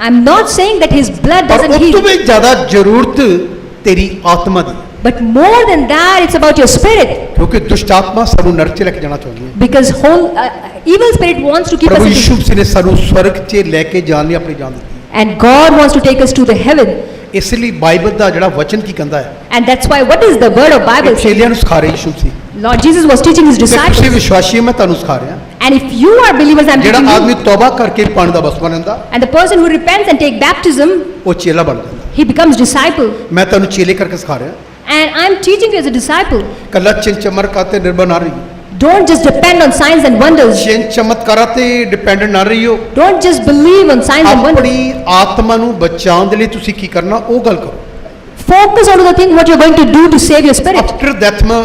I'm not saying that his blood ਪਰ doesn't ਉਸ ਤੋਂ heal. ਵੀ ਜ਼ਿਆਦਾ ਜ਼ਰੂਰਤ ਤੇਰੀ ਆਤਮਾ ਦੀ, But more than that, it's about your spirit. ਕਿਉਂਕਿ ਦੁਸ਼ਟ ਆਤਮਾ ਸਾਨੂੰ ਨਰਕ 'ਚ ਲੈ ਕੇ ਜਾਣਾ ਚਾਹੁੰਦੀ ਹੈ। Because evil spirit wants to keep us ਪ੍ਰਭੂ in ਯਿਸੂ ਮਸੀਹ ਨੇ ਸਾਨੂੰ ਸਵਰਗ 'ਚ ਲੈ ਕੇ ਜਾਣ ਲਈ ਆਪਣੀ ਜਾਨ ਦਿੱਤੀ। and God wants to take us to the heaven. ਇਸ ਲਈ ਬਾਈਬਲ ਦਾ ਜਿਹੜਾ ਵਚਨ ਕੀ ਕਹਿੰਦਾ ਹੈ, And that's why what is the word of Bible ਇਹ say? ਚੇਲਿਆਂ ਨੂੰ ਸਿਖਾ ਰਿਹਾ ਯਿਸੂ ਸੀ, Lord Jesus was teaching his ਤੇ ਤੁਸੀਂ disciples. ਵਿਸ਼ਵਾਸੀ ਹੋ, ਮੈਂ ਤੁਹਾਨੂੰ ਸਿਖਾ ਰਿਹਾ। And if you are believers, I'm ਜਿਹੜਾ teaching ਆਦਮੀ you. ਤੌਬਾ ਕਰਕੇ ਪਾਣੀ ਦਾ ਬਪਤਿਸਮਾ ਲੈਂਦਾ, And the person who repents and take baptism, ਉਹ ਚੇਲਾ ਬਣ ਜਾਂਦਾ। he becomes disciple. ਮੈਂ ਤੁਹਾਨੂੰ ਚੇਲੇ ਕਰਕੇ ਸਿਖਾ ਰਿਹਾ। And I'm teaching you as a disciple. ਕੱਲਾ ਚਿੰਨ ਚਮਤਕਾਰ ਤੇ ਨਿਰਭਰ ਨਾ ਰਹੀਓ, Don't just depend on signs and wonders. ਚਿੰਨ ਚਮਤਕਾਰਾਂ ਤੇ ਡਿਪੈਂਡੈਂਟ ਨਾ ਰਹੀਓ। Don't just believe on signs and wonders. ਆਪਣੀ ਆਤਮਾ ਨੂੰ ਬਚਾਉਣ ਦੇ ਲਈ ਤੁਸੀਂ ਕੀ ਕਰਨਾ, ਉਹ ਗੱਲ ਕਰੋ। Focus on the thing what you're going to do to save your spirit. After death ਮੈਂ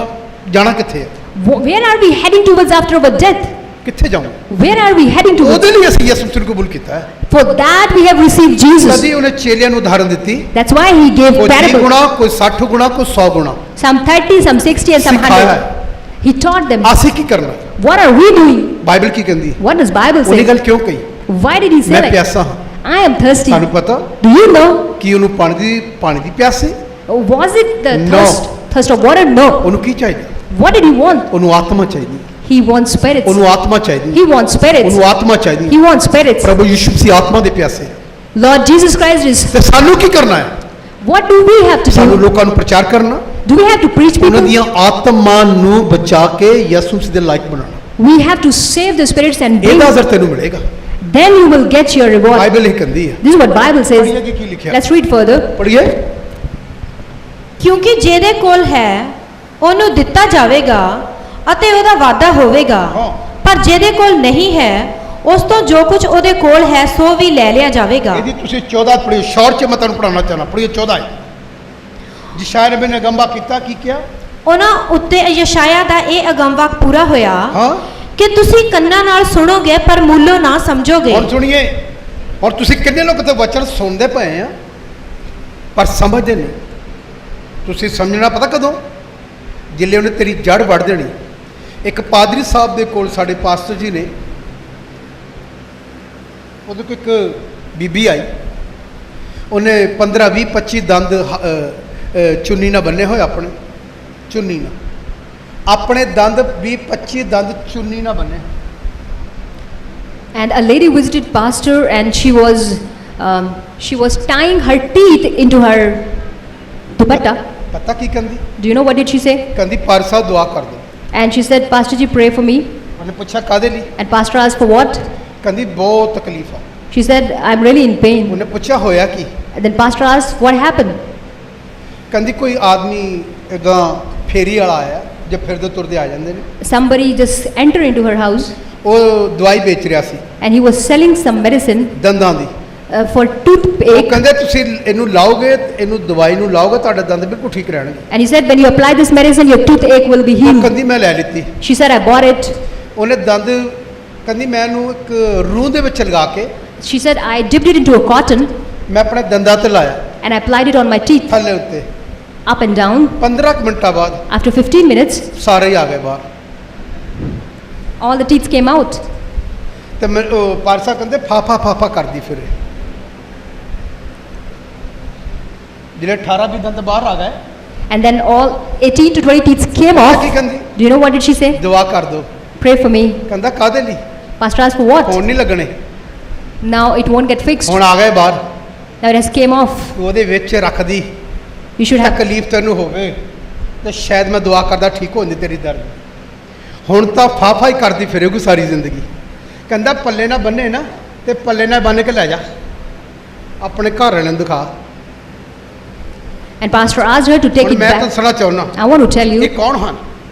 ਜਾਣਾ ਕਿੱਥੇ ਹੈ, Where are we heading towards after our death? ਕਿੱਥੇ ਜਾਊਂ? Where are we heading towards? ਉਹਦੇ ਲਈ ਅਸੀਂ ਯਿਸੂ ਮਸੀਹ ਨੂੰ ਕਬੂਲ ਕੀਤਾ ਹੈ। For that we have received Jesus. ਕਦੀ ਉਹਨੇ ਚੇਲਿਆਂ ਨੂੰ ਉਦਾਹਰਨ ਦਿੱਤੀ, That's why he gave ਕੋਈ 30 parables. ਗੁਣਾ, ਕੋਈ 60 ਗੁਣਾ, ਕੋਈ 100 ਗੁਣਾ Some 30, some 60 and some ਸਿਖਾਇਆ 100. He taught them. ਅਸੀਂ ਕੀ ਕਰਨਾ, What are we doing? Bible ਕੀ ਕਹਿੰਦੀ ਹੈ, What does Bible ਉਹਨੇ say? ਗੱਲ ਕਿਉਂ ਕਹੀ, Why did he say ਮੈਂ like, ਪਿਆਸਾ ਹਾਂ। I am thirsty? ਤੁਹਾਨੂੰ ਪਤਾ Do you know? ਕਿ ਉਹਨੂੰ ਪਾਣੀ ਦੀ ਪਿਆਸ ਸੀ, Was it the No. thirst of water? No. ਉਹਨੂੰ ਕੀ ਚਾਹੀਦਾ, What did he want? ਉਹਨੂੰ ਆਤਮਾ ਚਾਹੀਦੀ, He wants spirits. ਉਹਨੂੰ ਆਤਮਾ ਚਾਹੀਦੀ, He wants spirits. ਉਹਨੂੰ ਆਤਮਾ ਚਾਹੀਦੀ। He wants spirits. ਪ੍ਰਭੂ ਯਿਸੂ ਮਸੀਹ ਆਤਮਾ ਦੇ ਪਿਆਸੇ ਹੈ। Lord Jesus Christ is. ਤੇ ਸਾਨੂੰ ਕੀ ਕਰਨਾ ਹੈ, What do we have to ਸਾਨੂੰ do? ਲੋਕਾਂ ਨੂੰ ਪ੍ਰਚਾਰ ਕਰਨਾ, Do we have to preach ਉਹਨਾਂ people? ਦੀਆਂ ਆਤਮਾ ਨੂੰ ਬਚਾ ਕੇ ਯਿਸੂ ਮਸੀਹ ਦੇ ਲਾਇਕ ਬਣਾਉਣਾ, We have to save the spirits and bring. ਇਹਦਾ ਅਸਰ ਤੈਨੂੰ ਮਿਲੇਗਾ। Then you will get your reward. Bible ਇਹ ਕਹਿੰਦੀ ਹੈ। This is what Bible says. ਪੜ੍ਹੀਏ ਕਿ ਕੀ ਲਿਖਿਆ, Let's read further. ਪੜ੍ਹੀਏ। ਕਿਉਂਕਿ ਜਿਹਦੇ ਕੋਲ ਹੈ ਉਹਨੂੰ ਦਿੱਤਾ ਜਾਵੇਗਾ ਅਤੇ ਉਹਦਾ ਵਾਅਦਾ ਹੋਵੇਗਾ, ਹਾਂ। ਪਰ ਜਿਹਦੇ ਕੋਲ ਨਹੀਂ ਹੈ ਉਸ ਤੋਂ ਜੋ ਕੁਝ ਉਹਦੇ ਕੋਲ ਹੈ ਸੋ ਵੀ ਲੈ ਲਿਆ ਜਾਵੇਗਾ। ਇਹਦੀ ਤੁਸੀਂ 14 ਪੜ੍ਹੀਓ, ਸ਼ੌਰ ਚ ਮੈਂ ਤੁਹਾਨੂੰ ਪੜਾਉਣਾ ਚਾਹਨਾ, ਪੜ੍ਹੀਓ 14 ਹੈ। ਯਸ਼ਾਇਆ ਨਬੀ ਨੇ ਅਗੰਬਾ ਕੀਤਾ, ਕੀ ਕਿਹਾ, ਉਹਨਾਂ ਉੱਤੇ ਯਸ਼ਾਇਆ ਦਾ ਇਹ ਅਗੰਵਾਕ ਪੂਰਾ ਹੋਇਆ ਹਾਂ। ਕਿ ਤੁਸੀਂ ਕੰਨਾਂ ਨਾਲ ਸੁਣੋਗੇ ਪਰ ਮੂਲੋਂ ਨਾ ਸਮਝੋਗੇ। ਹੁਣ ਸੁਣੀਏ, ਔਰ ਤੁਸੀਂ ਕਿੰਨੇ ਲੋਕ ਤੇ ਵਚਨ ਸੁਣਦੇ ਪਏ ਆ ਪਰ ਸਮਝਦੇ ਨਹੀਂ। ਤੁਸੀਂ ਸਮਝਣਾ ਪਤਾ ਕਦੋਂ, ਜਿੱਲੇ ਉਹਨੇ ਤੇਰੀ ਜੜ ਵੱਢ ਦੇਣੀ। ਇੱਕ ਪਾਦਰੀ ਸਾਹਿਬ ਦੇ ਕੋਲ ਸਾਡੇ ਪਾਸਟਰ ਜੀ ਨੇ, ਉਹਦੇ ਕੋਲ ਇੱਕ ਬੀਬੀ ਆਈ, ਉਹਨੇ 15 20 25 ਦੰਦ ਚੁੰਨੀ ਨਾਲ ਬੰਨੇ ਹੋਏ, ਆਪਣੇ ਚੁੰਨੀ ਨਾਲ, ਆਪਣੇ ਦੰਦ 20 25 ਦੰਦ ਚੁੰਨੀ ਨਾਲ ਬੰਨੇ। And a lady visited pastor and she was tying her teeth into her dupatta. ਪਤਾ ਕੀ ਕਹਿੰਦੀ, Do you know what did she say? ਕਹਿੰਦੀ ਪਾਰ ਸਾਹਿਬ ਦੁਆ ਕਰ ਦਿਓ। And she said, Pastor ji, pray for me. ਉਹਨੇ ਪੁੱਛਿਆ ਕਾਹਦੇ ਲਈ, And pastor asked for what? ਕਹਿੰਦੀ ਬਹੁਤ ਤਕਲੀਫ ਆ। She said, I'm really in pain. ਉਹਨੇ ਪੁੱਛਿਆ ਹੋਇਆ ਕੀ, And then pastor asked, what happened? ਕਹਿੰਦੀ ਕੋਈ ਆਦਮੀ ਇਦਾਂ ਫੇਰੀ ਵਾਲਾ ਆਇਆ, ਜੇ ਫਿਰਦੇ ਤੁਰਦੇ ਆ ਜਾਂਦੇ ਨੇ, Somebody just entered into her house ਉਹ ਦਵਾਈ ਵੇਚ ਰਿਹਾ ਸੀ and he was selling some medicine ਦੰਦਾਂ ਦੀ। for ਉਹ toothache. ਕਹਿੰਦੇ ਤੁਸੀਂ ਇਹਨੂੰ ਲਾਓਗੇ, ਇਹਨੂੰ ਦਵਾਈ ਨੂੰ ਲਾਓਗੇ, ਤੁਹਾਡੇ ਦੰਦ ਬਿਲਕੁਲ ਠੀਕ ਰਹਿਣਗੇ। And he said, when you apply this medicine, your toothache will be ਉਹ healed. ਕਹਿੰਦੀ ਮੈਂ ਲੈ ਲਿੱਤੀ। She said, I bought it. ਉਹਨੇ ਦੰਦ, ਕਹਿੰਦੀ ਮੈਂ ਇਹਨੂੰ ਇੱਕ ਰੂਹ ਦੇ ਵਿੱਚ ਲਗਾ ਕੇ She said, I dipped it into a cotton ਮੈਂ ਆਪਣੇ ਦੰਦਾਂ ਤੇ ਲਾਇਆ, and I applied it on my teeth, ਥੱਲੇ ਉੱਤੇ। up and down. 15 ਕੁ ਮਿੰਟਾਂ ਬਾਅਦ After 15 minutes, ਸਾਰੇ ਹੀ ਆ ਗਏ ਬਾਹਰ। all the teeth came out. ਤੇ ਉਹ ਪਾਰਸਾ ਕਹਿੰਦੇ ਫਾਫਾ ਕਰਦੀ ਫਿਰੇ, ਜਿਹੜੇ 18 ਵੀ ਦੰਦ ਬਾਹਰ ਆ ਗਏ। And then all 18 to 20 teeth came Ki off. ਕਹਿੰਦੀ, Do you know what did she say? ਦੁਆ ਕਰ ਦਿਓ। Pray for me. ਕਹਿੰਦਾ ਕਾਹਦੇ ਲਈ, Pastor asked for what? ਹੁਣ ਨਹੀਂ ਲੱਗਣੇ, Now it won't get fixed. ਹੁਣ ਆ ਗਏ ਬਾਹਰ। Now it has came off. ਤੂੰ ਉਹਦੇ ਵਿੱਚ ਰੱਖਦੀ, You should have. ਤਕਲੀਫ ਤੈਨੂੰ ਹੋਵੇ ਤੇ ਸ਼ਾਇਦ ਮੈਂ ਦੁਆ ਕਰਦਾ ਠੀਕ ਹੋ ਜਾਂਦੀ ਤੇਰੀ ਦਰਦ। ਹੁਣ ਤਾਂ ਫਾਫਾ ਹੀ ਕਰਦੀ ਫਿਰੇਗੀ ਸਾਰੀ ਜ਼ਿੰਦਗੀ। ਕਹਿੰਦਾ ਪੱਲੇ ਨਾ ਬੰਨੇ ਨਾ, ਤੇ ਪੱਲੇ ਨਾਲ ਬੰਨ ਕੇ ਲੈ ਜਾ, ਆਪਣੇ ਘਰ ਵਾਲਿਆਂ ਨੂੰ ਦਿਖਾ। And pastor asked her to take ਹੁਣ it ਮੈਂ back. ਦੱਸਣਾ ਚਾਹੁੰਦਾ, I want to tell ਇਹ you, ਕੌਣ ਹਨ,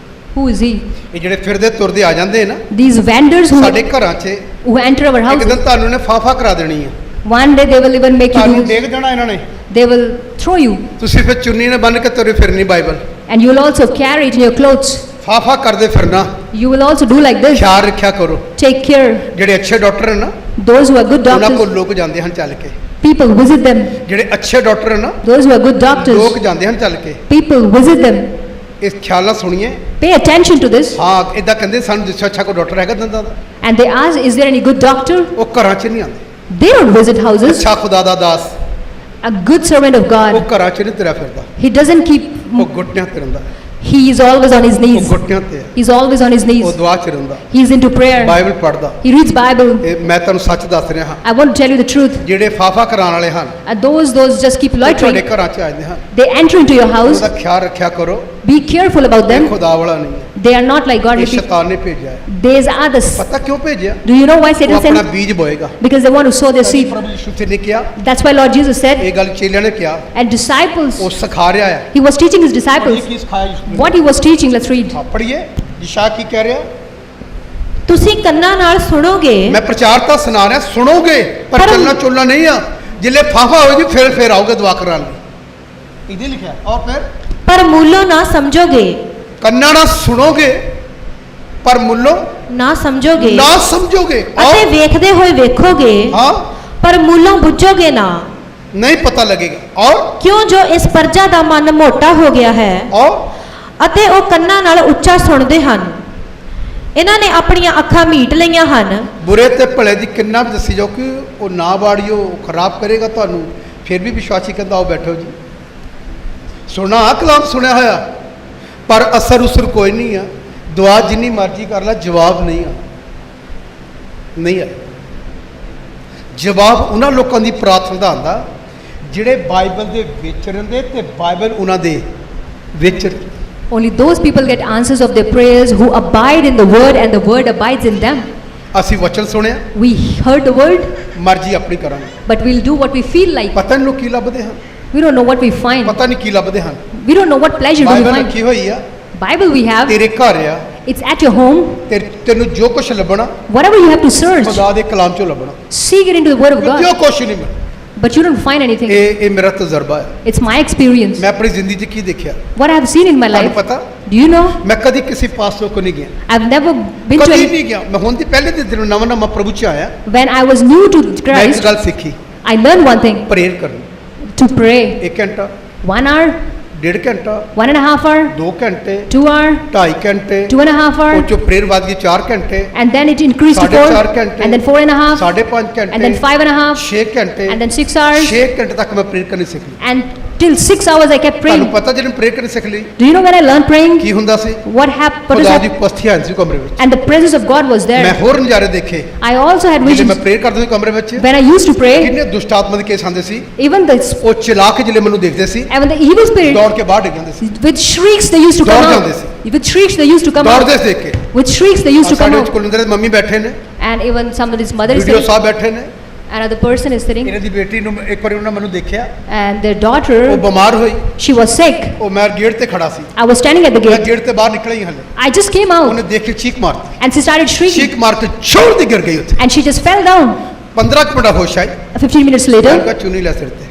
who is he? ਇਹ ਜਿਹੜੇ ਫਿਰਦੇ ਤੁਰਦੇ ਆ ਜਾਂਦੇ ਨਾ These vendors ਸਾਡੇ ਘਰਾਂ 'ਚ, who enter our ਇੱਕ house, ਦਿਨ ਤੁਹਾਨੂੰ ਨੇ ਫਾਫਾ ਕਰਾ ਦੇਣੀ ਹੈ, one day they will even make you ਤੁਹਾਨੂੰ do, ਡੇਗ ਦੇਣਾ ਇਹਨਾਂ ਨੇ। they will throw you, ਤੁਸੀਂ ਫਿਰ ਚੁੰਨੀ ਨਾਲ ਬੰਨ ਕੇ ਤੁਰੇ ਫਿਰਨੀ Bible, and you will also carry it in your clothes. ਫਾਫਾ ਕਰਦੇ ਫਿਰਨਾ। You will also do like this. ਖਿਆਲ ਰੱਖਿਆ ਕਰੋ, Take care. ਜਿਹੜੇ ਅੱਛੇ ਡਾਕਟਰ ਹਨ ਨਾ, Those who are good ਉਹਨਾਂ doctors, ਕੋਲ ਲੋਕ ਜਾਂਦੇ ਹਨ ਚੱਲ ਕੇ। people visit them. ਜਿਹੜੇ ਅੱਛੇ ਡਾਕਟਰ ਹਨ ਨਾ, Those who are good doctors, ਲੋਕ ਜਾਂਦੇ ਹਨ ਚੱਲ ਕੇ। people visit them. ਇਸ ਖਿਆਲ ਨਾਲ ਸੁਣੀਏ। Pay attention to this. ਹਾਂ, ਇਦਾਂ ਕਹਿੰਦੇ ਸਾਨੂੰ ਜਿਸ ਅੱਛਾ ਕੋਈ ਡਾਕਟਰ ਹੈਗਾ ਦੰਦਾਂ ਦਾ, And they ask, is there any good doctor? ਉਹ ਘਰਾਂ 'ਚ ਨਹੀਂ ਆਉਂਦੇ। They don't visit houses. ਅੱਛਾ ਖੁਦਾ ਦਾ ਦਾਸ A good servant of ਉਹ God, ਘਰਾਂ 'ਚ ਨਹੀਂ ਤੁਰਿਆ ਫਿਰਦਾ, he doesn't keep ਉਹ ਗੁੱਟਿਆਂ ਤੇ ਰਹਿੰਦਾ। He is always on his ਉਹ knees. ਘੁੱਟਿਆਂ ਤੇ ਹੈ, He's always on his ਉਹ knees. ਦੁਆ 'ਚ ਰਹਿੰਦਾ, He is into prayer. Bible ਪੜ੍ਹਦਾ। He reads Bible. ਇਹ ਮੈਂ ਤੁਹਾਨੂੰ ਸੱਚ ਦੱਸ ਰਿਹਾ ਹਾਂ, I want to tell you the truth. ਜਿਹੜੇ ਫਾਫਾ ਕਰਾਉਣ ਵਾਲੇ ਹਨ And those just keep ਉਹ ਤੁਹਾਡੇ loitering. ਘਰਾਂ 'ਚ ਆ ਜਾਂਦੇ ਹਨ, They enter into your house. ਉਹਦਾ ਖਿਆਲ ਰੱਖਿਆ ਕਰੋ। Be careful about ਇਹ them. ਖੁਦਾ ਵਾਲਾ ਨਹੀਂ ਹੈ, They are not like ਇਹ godly people. ਸ਼ੈਤਾਨ ਨੇ ਭੇਜਿਆ ਹੈ। These are the. ਪਤਾ ਕਿਉਂ ਭੇਜਿਆ? Do you know why ਉਹ Satan ਆਪਣਾ sent? ਬੀਜ ਬੋਏਗਾ। Because they want to sow their seed. ਪ੍ਰਭੂ ਯਿਸੂ ਤੇ ਨੇ ਕਿਹਾ, That's why Lord Jesus said. ਇਹ ਗੱਲ ਚੇਲਿਆਂ ਨੇ ਕਿਹਾ, And disciples. ਉਹ ਸਿਖਾ ਰਿਹਾ ਹੈ। He was teaching his ਪੜ੍ਹੀਏ disciples. ਕੀ ਸਿਖਾਇਆ ਯਿਸੂ ਨੇ? What he was teaching. Let's read. ਹਾਂ, ਪੜ੍ਹੀਏ ਯਿਸ਼ਾ ਕੀ ਕਹਿ ਰਿਹਾ? ਤੁਸੀਂ ਕੰਨਾਂ ਨਾਲ ਸੁਣੋਗੇ ਮੈਂ ਪ੍ਰਚਾਰ ਤਾਂ ਸੁਣਾ ਰਿਹਾ, ਸੁਣੋਗੇ ਪਰ ਪਰ- ਚੱਲਣਾ ਚੁੱਲਣਾ ਨਹੀਂ ਆ। ਜਿਲੇ ਫਾਫਾ ਹੋ ਜੀ ਫਿਰ ਆਓਗੇ ਦੁਆ ਕਰਾਉਣ ਲਈ। ਇਹਦੇ ਲਿਖਿਆ, ਔਰ ਫਿਰ ਪਰ ਮੂਲੋਂ ਨਾ ਸਮਝੋਗੇ, ਕੰਨਾਂ ਨਾਲ ਸੁਣੋਗੇ ਪਰ ਮੁੱਲੋਂ ਨਾ ਸਮਝੋਗੇ, ਨਾ ਸਮਝੋਗੇ। ਅਤੇ ਔਰ ਵੇਖਦੇ ਹੋਏ ਵੇਖੋਗੇ ਹਾਂ, ਪਰ ਮੂਲੋਂ ਬੁੱਝੋਗੇ ਨਾ, ਨਹੀਂ ਪਤਾ ਲੱਗੇਗਾ। ਔਰ ਕਿਉਂ ਜੋ ਇਸ ਪਰਜਾ ਦਾ ਮਨ ਮੋਟਾ ਹੋ ਗਿਆ ਹੈ ਔਰ ਅਤੇ ਉਹ ਕੰਨਾਂ ਨਾਲ ਉੱਚਾ ਸੁਣਦੇ ਹਨ। ਇਹਨਾਂ ਨੇ ਆਪਣੀਆਂ ਅੱਖਾਂ ਮੀਟ ਲਈਆਂ ਹਨ। ਬੁਰੇ ਤੇ ਭਲੇ ਦੀ ਕਿੰਨਾ ਵੀ ਦੱਸੀ ਜਾਓ ਕਿ ਉਹ ਨਾ ਬਾੜੀਓ, ਉਹ ਖਰਾਬ ਕਰੇਗਾ ਤੁਹਾਨੂੰ, ਫਿਰ ਵੀ ਵਿਸ਼ਵਾਸੀ ਕਹਿੰਦਾ ਆਓ ਬੈਠੋ ਜੀ। ਸੁਣਾ ਕਲਾਮ ਸੁਣਿਆ ਹੋਇਆ ਪਰ ਅਸਰ ਉਸਰ ਕੋਈ ਨਹੀਂ ਆ। ਦੁਆ ਜਿੰਨੀ ਮਰਜ਼ੀ ਕਰ ਲੈ, ਜਵਾਬ ਨਹੀਂ ਆ, ਨਹੀਂ ਆ। ਜਵਾਬ ਉਹਨਾਂ ਲੋਕਾਂ ਦੀ ਪ੍ਰਾਰਥਨਾ ਦਾ ਆਉਂਦਾ ਜਿਹੜੇ ਬਾਈਬਲ ਦੇ ਵਿੱਚ ਰਹਿੰਦੇ ਤੇ ਬਾਈਬਲ ਉਹਨਾਂ ਦੇ ਵਿੱਚ। Only those people get answers of their prayers who abide in the word and the word abides in them. ਅਸੀਂ ਵਚਨ ਸੁਣਿਆ, We heard the word, ਮਰਜ਼ੀ ਆਪਣੀ ਕਰਾਂਗੇ। but we'll do what we feel like. ਪਤਾ ਨਹੀਂ ਲੋਕ ਕੀ ਲੱਭਦੇ ਹਨ, We don't know what we find. ਪਤਾ ਨਹੀਂ ਕੀ ਲੱਭਦੇ ਹਨ। We don't know what pleasure do we Bible find. ਰੱਖੀ ਹੋਈ ਆ, Bible we have. ਤੇਰੇ ਘਰ ਆ, It's at your home. ਤੈਨੂੰ ਜੋ ਕੁਝ ਲੱਭਣਾ Whatever you have to search, ਖੁਦਾ ਦੇ ਕਲਾਮ ਚੋਂ ਲੱਭਣਾ, seek it into the word of ਜੋ God. ਕੁਝ ਨਹੀਂ ਮਿਲਣਾ। But you don't find anything. ਇਹ ਮੇਰਾ ਤਜਰਬਾ ਹੈ। It's my experience. ਮੈਂ ਆਪਣੀ ਜ਼ਿੰਦਗੀ 'ਚ ਕੀ ਦੇਖਿਆ What I have seen in my ਤੁਹਾਨੂੰ life. ਪਤਾ? Do you know? ਮੈਂ ਕਦੀ ਕਿਸੇ ਪਾਸਟਰ ਕੋਲ ਨਹੀਂ ਗਿਆ, I've never been to ਕਦੀ any. ਨਹੀਂ ਗਿਆ। ਮੈਂ ਹੁਣ ਦੀ ਪਹਿਲੇ ਦੇ ਦਿਨ ਨਵਾਂ ਪ੍ਰਭੂ 'ਚ ਆਇਆ, When I was new to ਮੈਂ ਇੱਕ Christ, ਗੱਲ ਸਿੱਖੀ, I learned one thing: prayer ਕਰਨੀ। to pray. 1 ਘੰਟਾ, 1 hour, 1.5 ਘੰਟਾ, 1.5 hour, 2 ਘੰਟੇ, 2 hour, 2.5 ਘੰਟੇ, 2.5 ਉਹ hour, ਚੋਂ ਪ੍ਰੇਅਰ ਵੱਧ ਗਈ 4 ਘੰਟੇ, and then it increased to 4.5 4, ਘੰਟੇ, and then 4.5, 5.5 and ਘੰਟੇ, then 5.5, 6 ਘੰਟੇ, and then 6 hours, 6 ਘੰਟੇ ਤੱਕ ਮੈਂ ਪ੍ਰੇਅਰ ਕਰਨੀ ਸਿੱਖ ਲਈ। and till 6 hours I kept ਤੁਹਾਨੂੰ praying. ਪਤਾ ਜਦੋਂ ਪ੍ਰੇਅਰ ਕਰਨੀ ਸਿੱਖ ਲਈ Do you know when I learned praying? ਕੀ ਹੁੰਦਾ ਸੀ? What happened? ਖੁਦਾ ਦੀ ਉਪਸਥਿਤੀ ਆਈ ਸੀ ਕਮਰੇ ਵਿੱਚ। And the presence of God was ਮੈਂ there. ਹੋਰ ਨਜ਼ਾਰੇ ਦੇਖੇ I also had ਜਦੋਂ visions. ਮੈਂ ਪ੍ਰੇਅਰ ਕਰਦਾ ਸੀ ਕਮਰੇ ਵਿੱਚ। When I used to pray, ਕਿੰਨੇ ਦੁਸ਼ਟ ਆਤਮਾ ਦੇ ਕੇਸ ਆਉਂਦੇ ਸੀ, even the ਉਹ ਚਲਾ ਕੇ ਜਿਹੜੇ ਮੈਨੂੰ ਦੇਖਦੇ ਸੀ and when the evil spirit, ਦੌੜ ਕੇ ਬਾਹਰ ਡਿੱਗ ਜਾਂਦੇ ਸੀ। with shrieks they used to come ਦੌੜ out. ਜਾਂਦੇ With shrieks they used to come out. ਦੌੜਦੇ ਸੀ ਦੇਖ ਕੇ। With shrieks they used to come ਸਾਡੇ ਵਿੱਚ out. ਕੁਲਿੰਦਰ ਦੀ ਮੰਮੀ ਬੈਠੇ ਨੇ, And even somebody's mother is video sitting, ਸਾਹਿਬ ਬੈਠੇ ਨੇ, another person is sitting, ਇਹਨਾਂ ਦੀ ਬੇਟੀ ਨੂੰ ਇੱਕ ਵਾਰੀ ਉਹਨਾਂ ਮੈਨੂੰ ਦੇਖਿਆ, and their ਉਹ daughter, ਬਿਮਾਰ ਹੋਈ, she was sick. ਉਹ ਮੈਂ ਗੇਟ ਤੇ ਖੜਾ ਸੀ, I was standing at the ਮੈਂ gate. ਗੇਟ ਤੇ ਬਾਹਰ ਨਿਕਲਿਆ ਹੀ ਹਲੇ, I just came ਉਹਨੇ out, ਦੇਖ ਕੇ ਚੀਕ ਮਾਰਤੀ, and she started shrieking, ਚੀਕ ਮਾਰ ਕੇ ਛੋੜ ਦੀ ਗਿਰ ਗਈ ਉੱਥੇ। and she just fell down. 15 ਕੁ ਮਿੰਟ ਹੋਸ਼ ਆਈ, 15 minutes ਮੈਂ later, ਕਿਹਾ ਚੁੰਨੀ ਲੈ ਸਿਰ ਤੇ।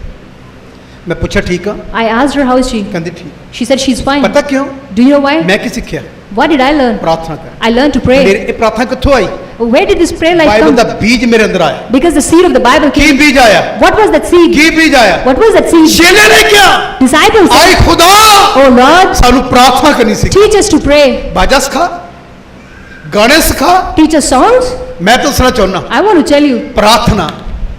ਮੈਂ ਪੁੱਛਿਆ ਠੀਕ ਆ, I asked her, how is she? ਕਹਿੰਦੀ ਠੀਕ। She said she's fine. ਪਤਾ ਕਿਉਂ? Do you know why? ਮੈਂ ਕੀ ਸਿੱਖਿਆ? What did I learn? ਪ੍ਰਾਰਥਨਾ ਕਰ। I learned to pray. ਮੇਰੇ ਇਹ ਪ੍ਰਾਰਥਨਾ ਕਿੱਥੋਂ ਆਈ? Where did this prayer life Bible the come? ਬੀਜ ਮੇਰੇ ਅੰਦਰ ਆਇਆ। Because the seed of the Bible Ki came. ਬੀਜ ਆਇਆ? What was that seed? ਕੀ ਬੀਜ ਆਇਆ? What was that seed? ਚੇਲੇ ਨੇ ਕਿਹਾ, Disciples ਆਏ said, ਖੁਦਾ oh Lord, ਸਾਨੂੰ ਪ੍ਰਾਰਥਨਾ ਕਰਨੀ ਸਿੱਖ, teach us to pray. ਬਾਜਾ ਸਿਖਾ, ਗਾਣੇ ਸਿਖਾ। Teach us songs. ਮੈਂ ਦੱਸਣਾ ਚਾਹੁੰਦਾ, I want to tell you, ਪ੍ਰਾਰਥਨਾ,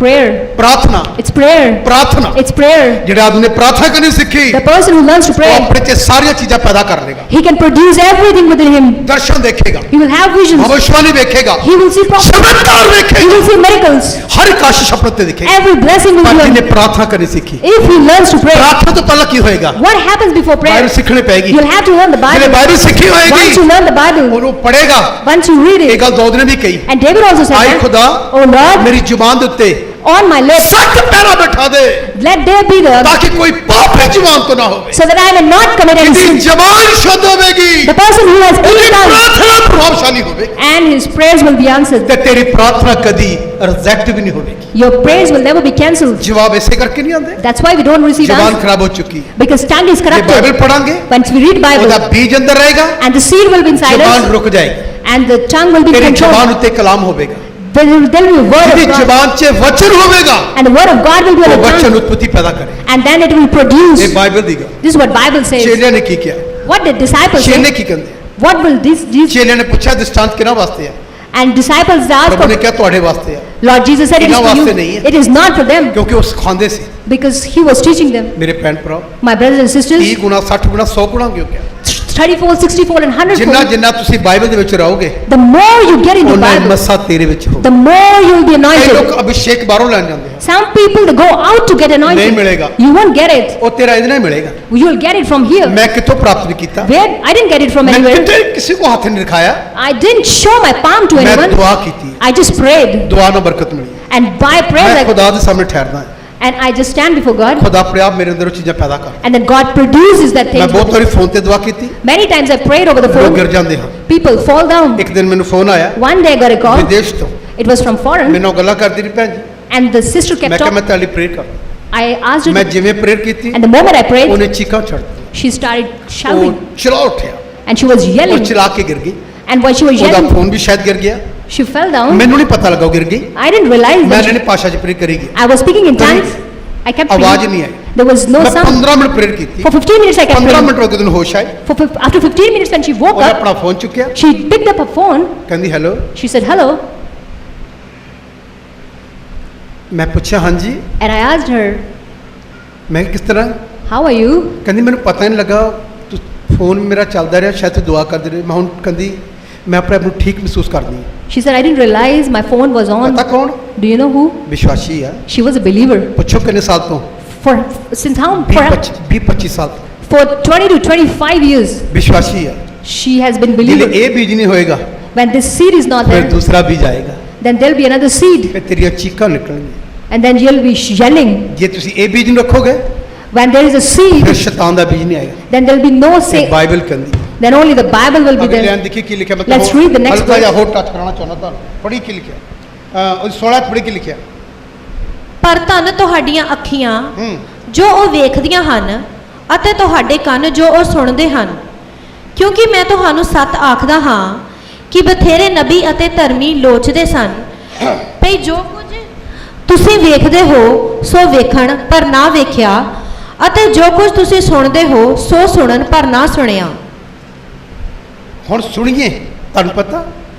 prayer. ਪ੍ਰਾਰਥਨਾ, It's prayer. ਪ੍ਰਾਰਥਨਾ। It's prayer. ਜਿਹੜਾ ਆਦਮੀ ਨੇ ਪ੍ਰਾਰਥਨਾ ਕਰਨੀ ਸਿੱਖੀ, The person who learns to ਉਹ pray, ਆਪਣੇ ਚ ਸਾਰੀਆਂ ਚੀਜ਼ਾਂ ਪੈਦਾ ਕਰ ਲੇਗਾ। he can produce everything within him. ਦਰਸ਼ਨ ਦੇਖੇਗਾ, He will have visions. ਭਵਿष्यवाणी ਵੇਖੇਗਾ, He will see prophets. ਚਮਤਕਾਰ He ਵੇਖੇਗਾ, will see miracles. ਹਰ ਇੱਕ ਆਸ਼ੀਸ਼ ਆਪਣੇ ਤੇ ਦਿਖੇਗਾ। Every blessing will ਪਰ be ਜਿਹਨੇ on. ਪ੍ਰਾਰਥਨਾ ਕਰਨੀ ਸਿੱਖੀ, If he learns to pray, ਪ੍ਰਾਰਥਨਾ ਤੋਂ ਪਹਿਲਾਂ ਕੀ ਹੋਏਗਾ? what happens before prayer? Bible ਸਿੱਖਣੀ ਪੈਗੀ। You'll have to learn the ਜਿਹਨੇ Bible. ਬਾਈਬਲ ਸਿੱਖੀ Once ਹੋਏਗੀ, you learn the Bible, ਉਹਨੂੰ ਪੜ੍ਹੇਗਾ। once you read ਇਹ it, ਗੱਲ ਦਾਊਦ ਨੇ ਵੀ ਕਹੀ, and David also said ਆਏ that, ਖੁਦਾ oh Lord, ਮੇਰੀ ਜ਼ੁਬਾਨ ਦੇ ਉੱਤੇ on my lips, ਸਖਤ ਪੈਰਾ ਬਿਠਾ ਦੇ, let there be the, ਤਾਂ ਕਿ ਕੋਈ ਪਾਪ ਦੀ ਜ਼ੁਬਾਨ ਤੋਂ ਨਾ ਹੋਵੇ। so that I may not commit any ਜਿਹਦੀ sin. ਜ਼ੁਬਾਨ ਸ਼ੁੱਧ ਹੋਵੇਗੀ, The person who has ਉਹਦੀ clean tongue, ਪ੍ਰਾਰਥਨਾ ਪ੍ਰਭਾਵਸ਼ਾਲੀ ਹੋਵੇਗੀ, and his prayers will be answered. ਤੇ ਤੇਰੀ ਪ੍ਰਾਰਥਨਾ ਕਦੀ ਰਿਜੈਕਟ ਵੀ ਨਹੀਂ ਹੋਵੇਗੀ। Your prayers will never be cancelled. ਜਵਾਬ ਇਸੇ ਕਰਕੇ ਨਹੀਂ ਆਉਂਦੇ, That's why we don't receive ਜ਼ੁਬਾਨ answers, ਖਰਾਬ ਹੋ ਚੁੱਕੀ। because tongue is ਜੇ Bible corrupted. ਪੜਾਂਗੇ, Once we read ਉਹਦਾ Bible, ਬੀਜ ਅੰਦਰ ਰਹੇਗਾ, and the seed will be inside ਜ਼ੁਬਾਨ us, ਰੁਕ ਜਾਏਗੀ, and the tongue will be ਤੇਰੀ ਜ਼ੁਬਾਨ controlled. ਉੱਤੇ ਕਲਾਮ ਹੋਵੇਗਾ, There will be a word ਜਿਹਦੀ of God, ਜ਼ੁਬਾਨ 'ਚ ਵਚਨ ਹੋਵੇਗਾ, and the word of God will be on ਉਹ the ਵਚਨ tongue, ਉਤਪਤੀ ਪੈਦਾ ਕਰੇ। and then it will produce. ਇਹ ਬਾਈਬਲ ਦੀ ਗੱਲ। This is what Bible says. ਚੇਲਿਆਂ ਨੇ ਕੀ ਕਿਹਾ? What did disciples ਚੇਲੇ say? ਕੀ ਕਹਿੰਦੇ? What will these ਚੇਲਿਆਂ ਨੇ ਪੁੱਛਿਆ ਦ੍ਰਿਸ਼ਟਾਂਤ ਕਿਹਨਾਂ ਵਾਸਤੇ ਹੈ? and disciples asked ਪ੍ਰਭੂ ਨੇ for? ਕਿਹਾ ਤੁਹਾਡੇ ਵਾਸਤੇ ਹੈ, Lord Jesus said it is ਇਹਨਾਂ for ਵਾਸਤੇ you. ਨਹੀਂ ਹੈ। It is not for them, ਕਿਉਂਕਿ ਉਹ ਸਿਖਾਉਂਦੇ ਸੀ। because he was teaching them. ਮੇਰੇ ਭੈਣ ਭਰਾ, My brothers and 30 sisters, ਗੁਣਾ 60 ਗੁਣਾ 100 ਗੁਣਾ ਕਿਉਂ ਕਿਹਾ? 30-fold, 60-fold and ਜਿੰਨਾ 100-fold. ਜਿੰਨਾ ਤੁਸੀਂ ਬਾਈਬਲ ਦੇ ਵਿੱਚ ਰਹੋਗੇ The more you get into ਉਹਨਾਂ Bible, ਮਸਾ ਤੇਰੇ ਵਿੱਚ ਹੋਊ। the more you will be ਕਈ anointed. ਲੋਕ ਅਭਿਸ਼ੇਕ ਬਾਹਰੋਂ ਲੈਣ ਜਾਂਦੇ ਆ, Some people they go out to get ਨਹੀਂ anointed. ਮਿਲੇਗਾ, You won't get it. ਉਹ ਤੇਰਾ ਇਹਦੇ ਨਾਲ ਹੀ ਮਿਲੇਗਾ। You will get it from here. ਮੈਂ ਕਿੱਥੋਂ ਪ੍ਰਾਪਤ ਨਹੀਂ ਕੀਤਾ, Where? I didn't get it from ਮੈਂ anywhere. ਕਿਤੇ ਕਿਸੇ ਕੋ ਹੱਥ ਨਹੀਂ ਦਿਖਾਇਆ, I didn't show my palm to ਮੈਂ anyone. ਦੁਆ ਕੀਤੀ, I just prayed. ਦੁਆ ਨਾਲ ਬਰਕਤ ਮਿਲੀ। And by prayer, ਮੈਂ I, ਖੁਦਾ ਦੇ ਸਾਹਮਣੇ ਠਹਿਰਦਾ, and I just stand before God. ਖੁਦਾ ਆਪਣੇ ਆਪ ਮੇਰੇ ਅੰਦਰ ਉਹ ਚੀਜ਼ਾਂ ਪੈਦਾ ਕਰ। And then God produces that ਮੈਂ thing. ਬਹੁਤ ਵਾਰੀ ਫੋਨ ਤੇ ਦੁਆ ਕੀਤੀ, Many times I prayed over the ਲੋਕ ਗਿਰ phone. ਜਾਂਦੇ ਹਨ। People fall down. ਇੱਕ ਦਿਨ ਮੈਨੂੰ ਫੋਨ ਆਇਆ One day I got a call. ਵਿਦੇਸ਼ ਤੋਂ, It was from foreign. ਮੈਨੂੰ ਗੱਲਾਂ ਕਰਦੀ ਰਹੀ, ਭੈਣ ਜੀ And the sister ਮੈਂ kept ਕਿਹਾ ਮੈਂ talking. ਤੁਹਾਡੀ ਪ੍ਰੇਅਰ ਕਰ, I asked ਮੈਂ her. ਜਿਵੇਂ ਪ੍ਰੇਅਰ ਕੀਤੀ And the moment I prayed, ਉਹਨੇ ਚੀਕਾਂ ਛੱਡ ਦਿੱਤੀਆਂ, she started ਉਹ shouting. ਚਲਾ ਉੱਠਿਆ, And she was ਉਹ yelling. ਚਲਾ ਕੇ ਗਿਰ ਗਈ, And while she was ਉਹਦਾ yelling, ਫੋਨ ਵੀ ਸ਼ਾਇਦ ਗਿਰ ਗਿਆ, she fell down. ਮੈਨੂੰ ਨਹੀਂ ਪਤਾ ਲੱਗਾ ਉਹ ਗਿਰ ਗਈ। I didn't realize ਮੈਂ that. ਇਹਨੇ ਭਾਸ਼ਾ 'ਚ prayer ਕਰੀਗੀ, I was speaking in tongues. I kept ਆਵਾਜ਼ praying. ਨਹੀਂ ਆਈ। There was no ਮੈਂ sound. 15 ਮਿੰਟ ਪ੍ਰੇਅਰ ਕੀਤੀ, For 15 minutes I kept 15 praying. Minute ਹੋ ਗਏ ਤੈਨੂੰ ਹੋਸ਼ ਆਈ, After 15 minutes when she woke ਉਹਨੇ up, ਆਪਣਾ ਫੋਨ ਚੁੱਕਿਆ, she picked up her phone. ਕਹਿੰਦੀ ਹੈਲੋ, She said, hello. ਮੈਂ ਪੁੱਛਿਆ ਹਾਂਜੀ, And I asked her, ਮੈਂ ਕਿਹਾ, ਕਿਸ ਤਰ੍ਹਾਂ, how are you? ਕਹਿੰਦੀ ਮੈਨੂੰ ਪਤਾ ਹੀ ਨਹੀਂ ਲੱਗਾ, ਤੂੰ ਫੋਨ ਮੇਰਾ ਚੱਲਦਾ ਰਿਹਾ, ਸ਼ਾਇਦ ਤੂੰ ਦੁਆ ਕਰਦੇ ਰਹੇ, ਮੈਂ ਹੁਣ ਕਹਿੰਦੀ ਮੈਂ ਆਪਣੇ ਆਪ ਨੂੰ ਠੀਕ ਮਹਿਸੂਸ ਕਰਦੀ ਹਾਂ। She said, I didn't realize my phone was on. ਪਤਾ ਕੌਣ? Do you know who? ਵਿਸ਼ਵਾਸੀ ਆ। She was a believer. ਪੁੱਛੋ ਕਿੰਨੇ ਸਾਲ ਤੋਂ? Since how? 20-25 ਸਾਲ ਤੋਂ For 20 to 25 years, ਵਿਸ਼ਵਾਸੀ ਆ। she has been ਜੇ believer. ਇਹ ਬੀਜ ਨਹੀਂ ਹੋਏਗਾ When this seed is not ਫਿਰ there, ਦੂਸਰਾ ਬੀਜ ਆਏਗਾ, then there'll be another seed. ਫਿਰ ਤੇਰੀਆਂ ਚੀਕਾਂ ਨਿਕਲਣਗੀਆਂ। And then you'll be yelling. ਜੇ ਤੁਸੀਂ ਇਹ ਬੀਜ ਨੂੰ ਰੱਖੋਗੇ When there is a seed, ਫਿਰ ਸ਼ੈਤਾਨ ਦਾ ਬੀਜ ਨਹੀਂ ਆਏਗਾ। then there'll be no ਇਹ say. ਬਾਈਬਲ ਕਹਿੰਦੀ। Then only the Bible will be ਅਗਲੇ there. ਲਾਈਨ ਦੇਖੀ ਕੀ ਲਿਖਿਆ, Let's read the next ਹਲਕਾ ਜਿਹਾ verse. ਹੋਰ ਟੱਚ ਕਰਾਉਣਾ ਚਾਹੁੰਦਾ ਤੁਹਾਨੂੰ। ਪੜ੍ਹੀ ਕੀ ਲਿਖਿਆ, ਉਹ 16 ਪੜ੍ਹੀ ਕੀ ਲਿਖਿਆ। ਪਰ ਧੰਨ ਤੁਹਾਡੀਆਂ ਅੱਖੀਆਂ ਹੂੰ, ਜੋ ਉਹ ਵੇਖਦੀਆਂ ਹਨ ਅਤੇ ਤੁਹਾਡੇ ਕੰਨ ਜੋ ਉਹ ਸੁਣਦੇ ਹਨ, ਕਿਉਂਕਿ ਮੈਂ ਤੁਹਾਨੂੰ ਸੱਚ ਆਖਦਾ ਹਾਂ ਕਿ ਬਥੇਰੇ ਨਬੀ ਅਤੇ ਧਰਮੀ ਲੋਚਦੇ ਸਨ ਭਈ ਜੋ ਕੁਝ ਤੁਸੀਂ ਵੇਖਦੇ ਹੋ ਸੋ ਵੇਖਣ ਪਰ ਨਾ ਵੇਖਿਆ, ਅਤੇ ਜੋ ਕੁਝ ਤੁਸੀਂ ਸੁਣਦੇ ਹੋ ਸੋ ਸੁਣਨ ਪਰ ਨਾ ਸੁਣਿਆ। ਹੁਣ ਸੁਣੀਏ, ਤੁਹਾਨੂੰ ਪਤਾ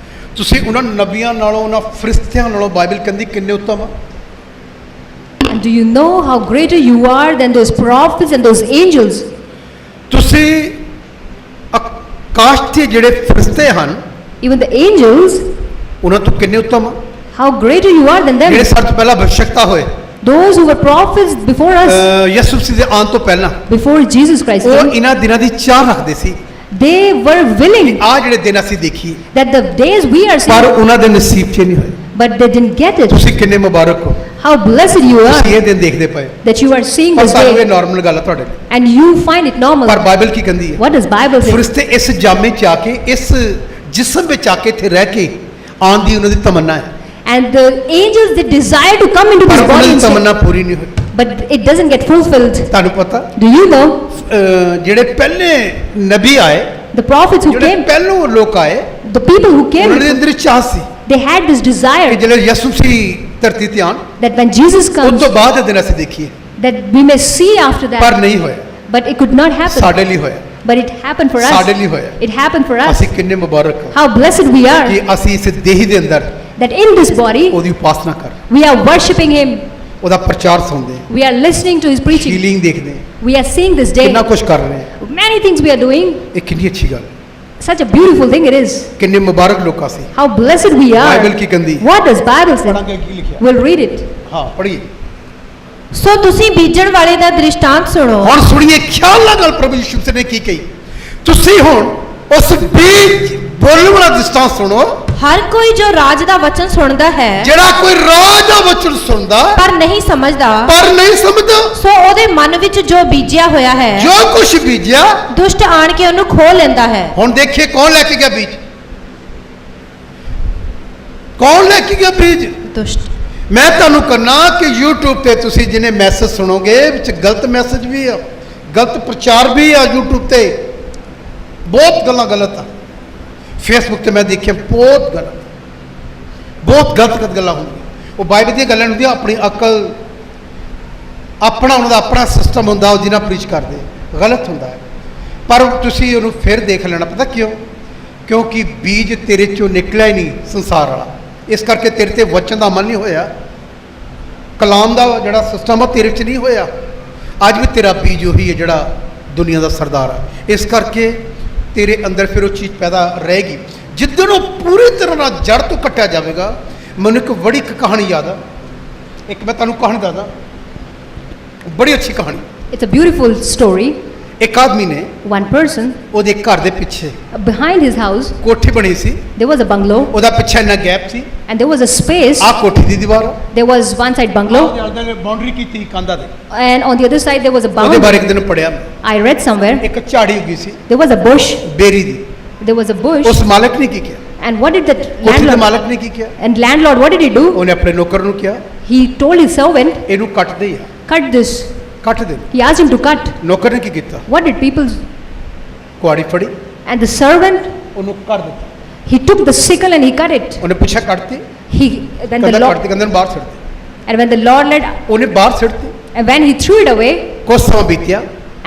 ਤੁਸੀਂ ਉਹਨਾਂ ਨਬੀਆਂ ਨਾਲੋਂ, ਉਹਨਾਂ ਫਰਿਸ਼ਤਿਆਂ ਨਾਲੋਂ ਬਾਈਬਲ ਕਹਿੰਦੀ ਕਿੰਨੇ ਉੱਤਮ ਆ। And do you know how greater you are than those prophets and those angels? ਤੁਸੀਂ ਆਕਾਸ਼ ਦੇ ਜਿਹੜੇ ਫਰਿਸ਼ਤੇ ਹਨ Even the angels, ਉਹਨਾਂ ਤੋਂ ਕਿੰਨੇ ਉੱਤਮ ਆ। how greater you are than them. ਜਿਹੜੇ ਸਾਡੇ ਤੋਂ ਪਹਿਲਾਂ ਭਵਿਸ਼ਕਤਾ ਹੋਏ, Those who were prophets before us, ਯਿਸੂ ਮਸੀਹ ਦੇ ਆਉਣ ਤੋਂ ਪਹਿਲਾਂ, before Jesus Christ ਉਹ came, ਇਹਨਾਂ ਦਿਨਾਂ ਦੀ ਚਾਹ ਰੱਖਦੇ ਸੀ they were willing ਆ ਜਿਹੜੇ ਦਿਨ ਅਸੀਂ ਦੇਖੀਏ, that the days we are ਪਰ seeing, ਉਹਨਾਂ ਦੇ ਨਸੀਬ 'ਚ ਨਹੀਂ ਹੋਏ। but they didn't get it. ਤੁਸੀਂ ਕਿੰਨੇ ਮੁਬਾਰਕ ਹੋ, How blessed you ਤੁਸੀਂ are ਇਹ ਦਿਨ ਦੇਖਦੇ ਪਏ, that you are seeing ਪਰ this ਤੁਹਾਨੂੰ ਇਹ day ਨਾਰਮਲ ਗੱਲ ਆ ਤੁਹਾਡੇ ਲਈ। and you find it normal. ਪਰ ਬਾਈਬਲ ਕੀ ਕਹਿੰਦੀ ਹੈ? What does Bible say? ਫਰਿਸ਼ਤੇ ਇਸ ਜਾਮੇ 'ਚ ਆ ਕੇ, ਇਸ ਜਿਸਮ ਵਿੱਚ ਆ ਕੇ ਇੱਥੇ ਰਹਿ ਕੇ ਆਉਣ ਦੀ ਉਹਨਾਂ ਦੀ ਤਮੰਨਾ ਹੈ, And the angels, they desire to come into ਪਰ this ਉਹਨਾਂ body ਦੀ and say, ਤਮੰਨਾ ਪੂਰੀ ਨਹੀਂ ਹੋਈ। but it doesn't get fulfilled. ਤੁਹਾਨੂੰ ਪਤਾ Do you know ਜਿਹੜੇ ਪਹਿਲੇ ਨਬੀ ਆਏ, the prophets who ਜਿਹੜੇ came, ਪਹਿਲੋਂ ਲੋਕ ਆਏ, the people who came, ਉਹਨਾਂ ਦੇ ਅੰਦਰ ਚਾਹ ਸੀ they had this ਕਿ desire ਜਦੋਂ ਯਿਸੂ ਮਸੀਹ ਧਰਤੀ ਤੇ ਆਉਣ, that when Jesus ਉਸ comes, ਤੋਂ ਬਾਅਦ ਇਹ ਦਿਨ ਅਸੀਂ ਦੇਖੀਏ, that we may see after ਪਰ that. ਨਹੀਂ ਹੋਇਆ। But it could not happen. ਸਾਡੇ ਲਈ ਹੋਇਆ, But it happened for ਸਾਡੇ us. ਲਈ ਹੋਇਆ। It happened for us. ਅਸੀਂ ਕਿੰਨੇ ਮੁਬਾਰਕ ਹਾਂ How blessed we are ਕਿ ਅਸੀਂ ਇਸ ਦੇਹੀ ਦੇ ਅੰਦਰ that in this body ਉਹਦੀ ਉਪਾਸਨਾ ਕਰ, we are worshipping Him. ਉਹਦਾ ਪ੍ਰਚਾਰ ਸੁਣਦੇ ਹਾਂ, We are listening to His preaching. Healing ਦੇਖਦੇ ਹਾਂ, We are seeing this day. ਕਿੰਨਾ ਕੁਝ ਕਰ ਰਹੇ ਹਾਂ। Many things we are doing. ਇਹ ਕਿੰਨੀ ਅੱਛੀ ਗੱਲ, Such a beautiful thing it is. ਕਿੰਨੇ ਮੁਬਾਰਕ ਲੋਕ ਅਸੀਂ। How blessed we are. Bible ਕੀ ਕਹਿੰਦੀ? What does Bible say? ਪੜਾਂਗੇ ਕੀ ਲਿਖਿਆ। We'll read it. ਹਾਂ ਪੜ੍ਹੀਏ। ਸੋ ਤੁਸੀਂ ਬੀਜਣ ਵਾਲੇ ਦਾ ਦ੍ਰਿਸ਼ਟਾਂਤ ਸੁਣੋ। ਹੁਣ ਸੁਣੀਏ ਖਿਆਲ ਨਾਲ ਗੱਲ ਪ੍ਰਭੂ ਯਿਸੂ ਮਸੀਹ ਨੇ ਕੀ ਕਹੀ। ਤੁਸੀਂ ਹੁਣ ਉਸ ਬੀਜ ਬੋਲਣ ਵਾਲਾ ਦ੍ਰਿਸ਼ਟਾਂਤ ਸੁਣੋ। ਹਰ ਕੋਈ ਜੋ ਰਾਜ ਦਾ ਵਚਨ ਸੁਣਦਾ ਹੈ ਜਿਹੜਾ ਕੋਈ ਰਾਜ ਦਾ ਵਚਨ ਸੁਣਦਾ ਪਰ ਨਹੀਂ ਸਮਝਦਾ, ਪਰ ਨਹੀਂ ਸਮਝਦਾ, ਸੋ ਉਹਦੇ ਮਨ ਵਿੱਚ ਜੋ ਬੀਜਿਆ ਹੋਇਆ ਹੈ ਜੋ ਕੁਛ ਬੀਜਿਆ ਦੁਸ਼ਟ ਆਣ ਕੇ ਉਹਨੂੰ ਖੋਹ ਲੈਂਦਾ ਹੈ। ਹੁਣ ਦੇਖੀਏ ਕੌਣ ਲੈ ਕੇ ਗਿਆ ਬੀਜ, ਕੌਣ ਲੈ ਕੇ ਗਿਆ ਬੀਜ। ਦੁਸ਼ਟ। ਮੈਂ ਤੁਹਾਨੂੰ ਕਰਨਾ ਕਿ YouTube ਤੇ ਤੁਸੀਂ ਜਿਹਨੇ ਮੈਸੇਜ ਸੁਣੋਗੇ ਵਿੱਚ ਗਲਤ ਮੈਸੇਜ ਵੀ ਆ, ਗਲਤ ਪ੍ਰਚਾਰ ਵੀ ਆ YouTube ਤੇ, ਬਹੁਤ ਗੱਲਾਂ ਗਲਤ ਆ। Facebook ਤੇ ਮੈਂ ਦੇਖਿਆ ਬਹੁਤ ਗਲਤ ਗੱਲਾਂ ਹੁੰਦੀਆਂ। ਉਹ ਬਾਈਬਲ ਦੀਆਂ ਗੱਲਾਂ ਹੁੰਦੀਆਂ, ਆਪਣੀ ਅਕਲ, ਆਪਣਾ ਉਹਨਾਂ ਦਾ ਆਪਣਾ ਸਿਸਟਮ ਹੁੰਦਾ, ਉਹ ਜਿਹਨਾਂ ਪ੍ਰੀਚ ਕਰਦੇ, ਗਲਤ ਹੁੰਦਾ ਹੈ। ਪਰ ਤੁਸੀਂ ਉਹਨੂੰ ਫਿਰ ਦੇਖ ਲੈਣਾ, ਪਤਾ ਕਿਉਂ? ਕਿਉਂਕਿ ਬੀਜ ਤੇਰੇ ਚੋਂ ਨਿਕਲਿਆ ਹੀ ਨਹੀਂ ਸੰਸਾਰ ਵਾਲਾ, ਇਸ ਕਰਕੇ ਤੇਰੇ ਤੇ ਵਚਨ ਦਾ ਅਮਲ ਨਹੀਂ ਹੋਇਆ, ਕਲਾਮ ਦਾ ਜਿਹੜਾ ਸਿਸਟਮ ਆ ਤੇਰੇ 'ਚ ਨਹੀਂ ਹੋਇਆ। ਅੱਜ ਵੀ ਤੇਰਾ ਬੀਜ ਉਹੀ ਹੈ ਜਿਹੜਾ ਦੁਨੀਆ ਦਾ ਸਰਦਾਰ ਹੈ। ਇਸ ਕਰਕੇ ਤੇਰੇ ਅੰਦਰ ਫਿਰ ਉਹ ਚੀਜ਼ ਪੈਦਾ ਰਹੇਗੀ। ਜਿੱਦਣ ਉਹ ਪੂਰੀ ਤਰ੍ਹਾਂ ਨਾਲ ਜੜ ਤੋਂ ਕੱਟਿਆ ਜਾਵੇਗਾ। ਮੈਨੂੰ ਇੱਕ ਬੜੀ ਇੱਕ ਕਹਾਣੀ ਯਾਦ ਆ, ਇੱਕ ਮੈਂ ਤੁਹਾਨੂੰ ਕਹਾਣੀ ਦੱਸਦਾ, ਬੜੀ ਅੱਛੀ ਕਹਾਣੀ। It's a beautiful story. ਇੱਕ ਆਦਮੀ ਨੇ One person, ਉਹਦੇ ਘਰ ਦੇ ਪਿੱਛੇ behind his house, ਕੋਠੀ ਬਣੀ ਸੀ, there was a bungalow, ਉਹਦਾ ਪਿੱਛੇ ਇੰਨਾ gap C, and there was a space. ਆਹ ਕੋਠੀ ਦੀ ਦੀਵਾਰ ਆ, There was one side bungalow, boundary ਕੀਤੀ ਕੰਧਾਂ ਦੇ। and on the other side there was a ਉਹਦੇ ਬਾਰੇ boundary. ਇੱਕ ਦਿਨ ਪੜਿਆ ਮੈਂ, I read somewhere ਇੱਕ ਝਾੜੀ ਉੱਗੀ ਸੀ there was a bush. Berry the. There was a bush, ਉਸ ਮਾਲਕ ਨੇ ਕੀ ਕੀਤਾ? and what did the ਕੋਠੀ ਦੇ landlord? ਮਾਲਕ ਨੇ ਕੀ ਕੀਤਾ? And landlord, what did he do? ਉਹਨੇ ਆਪਣੇ ਨੌਕਰ ਨੂੰ ਕਿਹਾ He told his servant, ਇਹਨੂੰ ਕੱਟ ਦੇ ਯਾਰ, cut this. ਕੱਟ ਦੇ। He asked him to cut. ਨੌਕਰ ਨੇ ਕੀ ਕੀਤਾ? What did people? ਕੁਆੜੀ ਫੜੀ, And the servant, ਉਹਨੂੰ ਕੱਟ ਦਿੱਤਾ। he took the sickle and he cut it. ਉਹਨੇ ਪੁੱਛਿਆ ਕੱਟਤੀ? He when the ਕਹਿੰਦਾ Lord, ਕੱਟਤੀ, ਕਹਿੰਦੇ ਬਾਹਰ ਛੱਡ ਦੇ। and when the Lord led, ਉਹਨੇ ਬਾਹਰ ਛੱਡਤੀ। and when he threw it away, ਕੁਝ ਸਮਾਂ ਬੀਤਿਆ,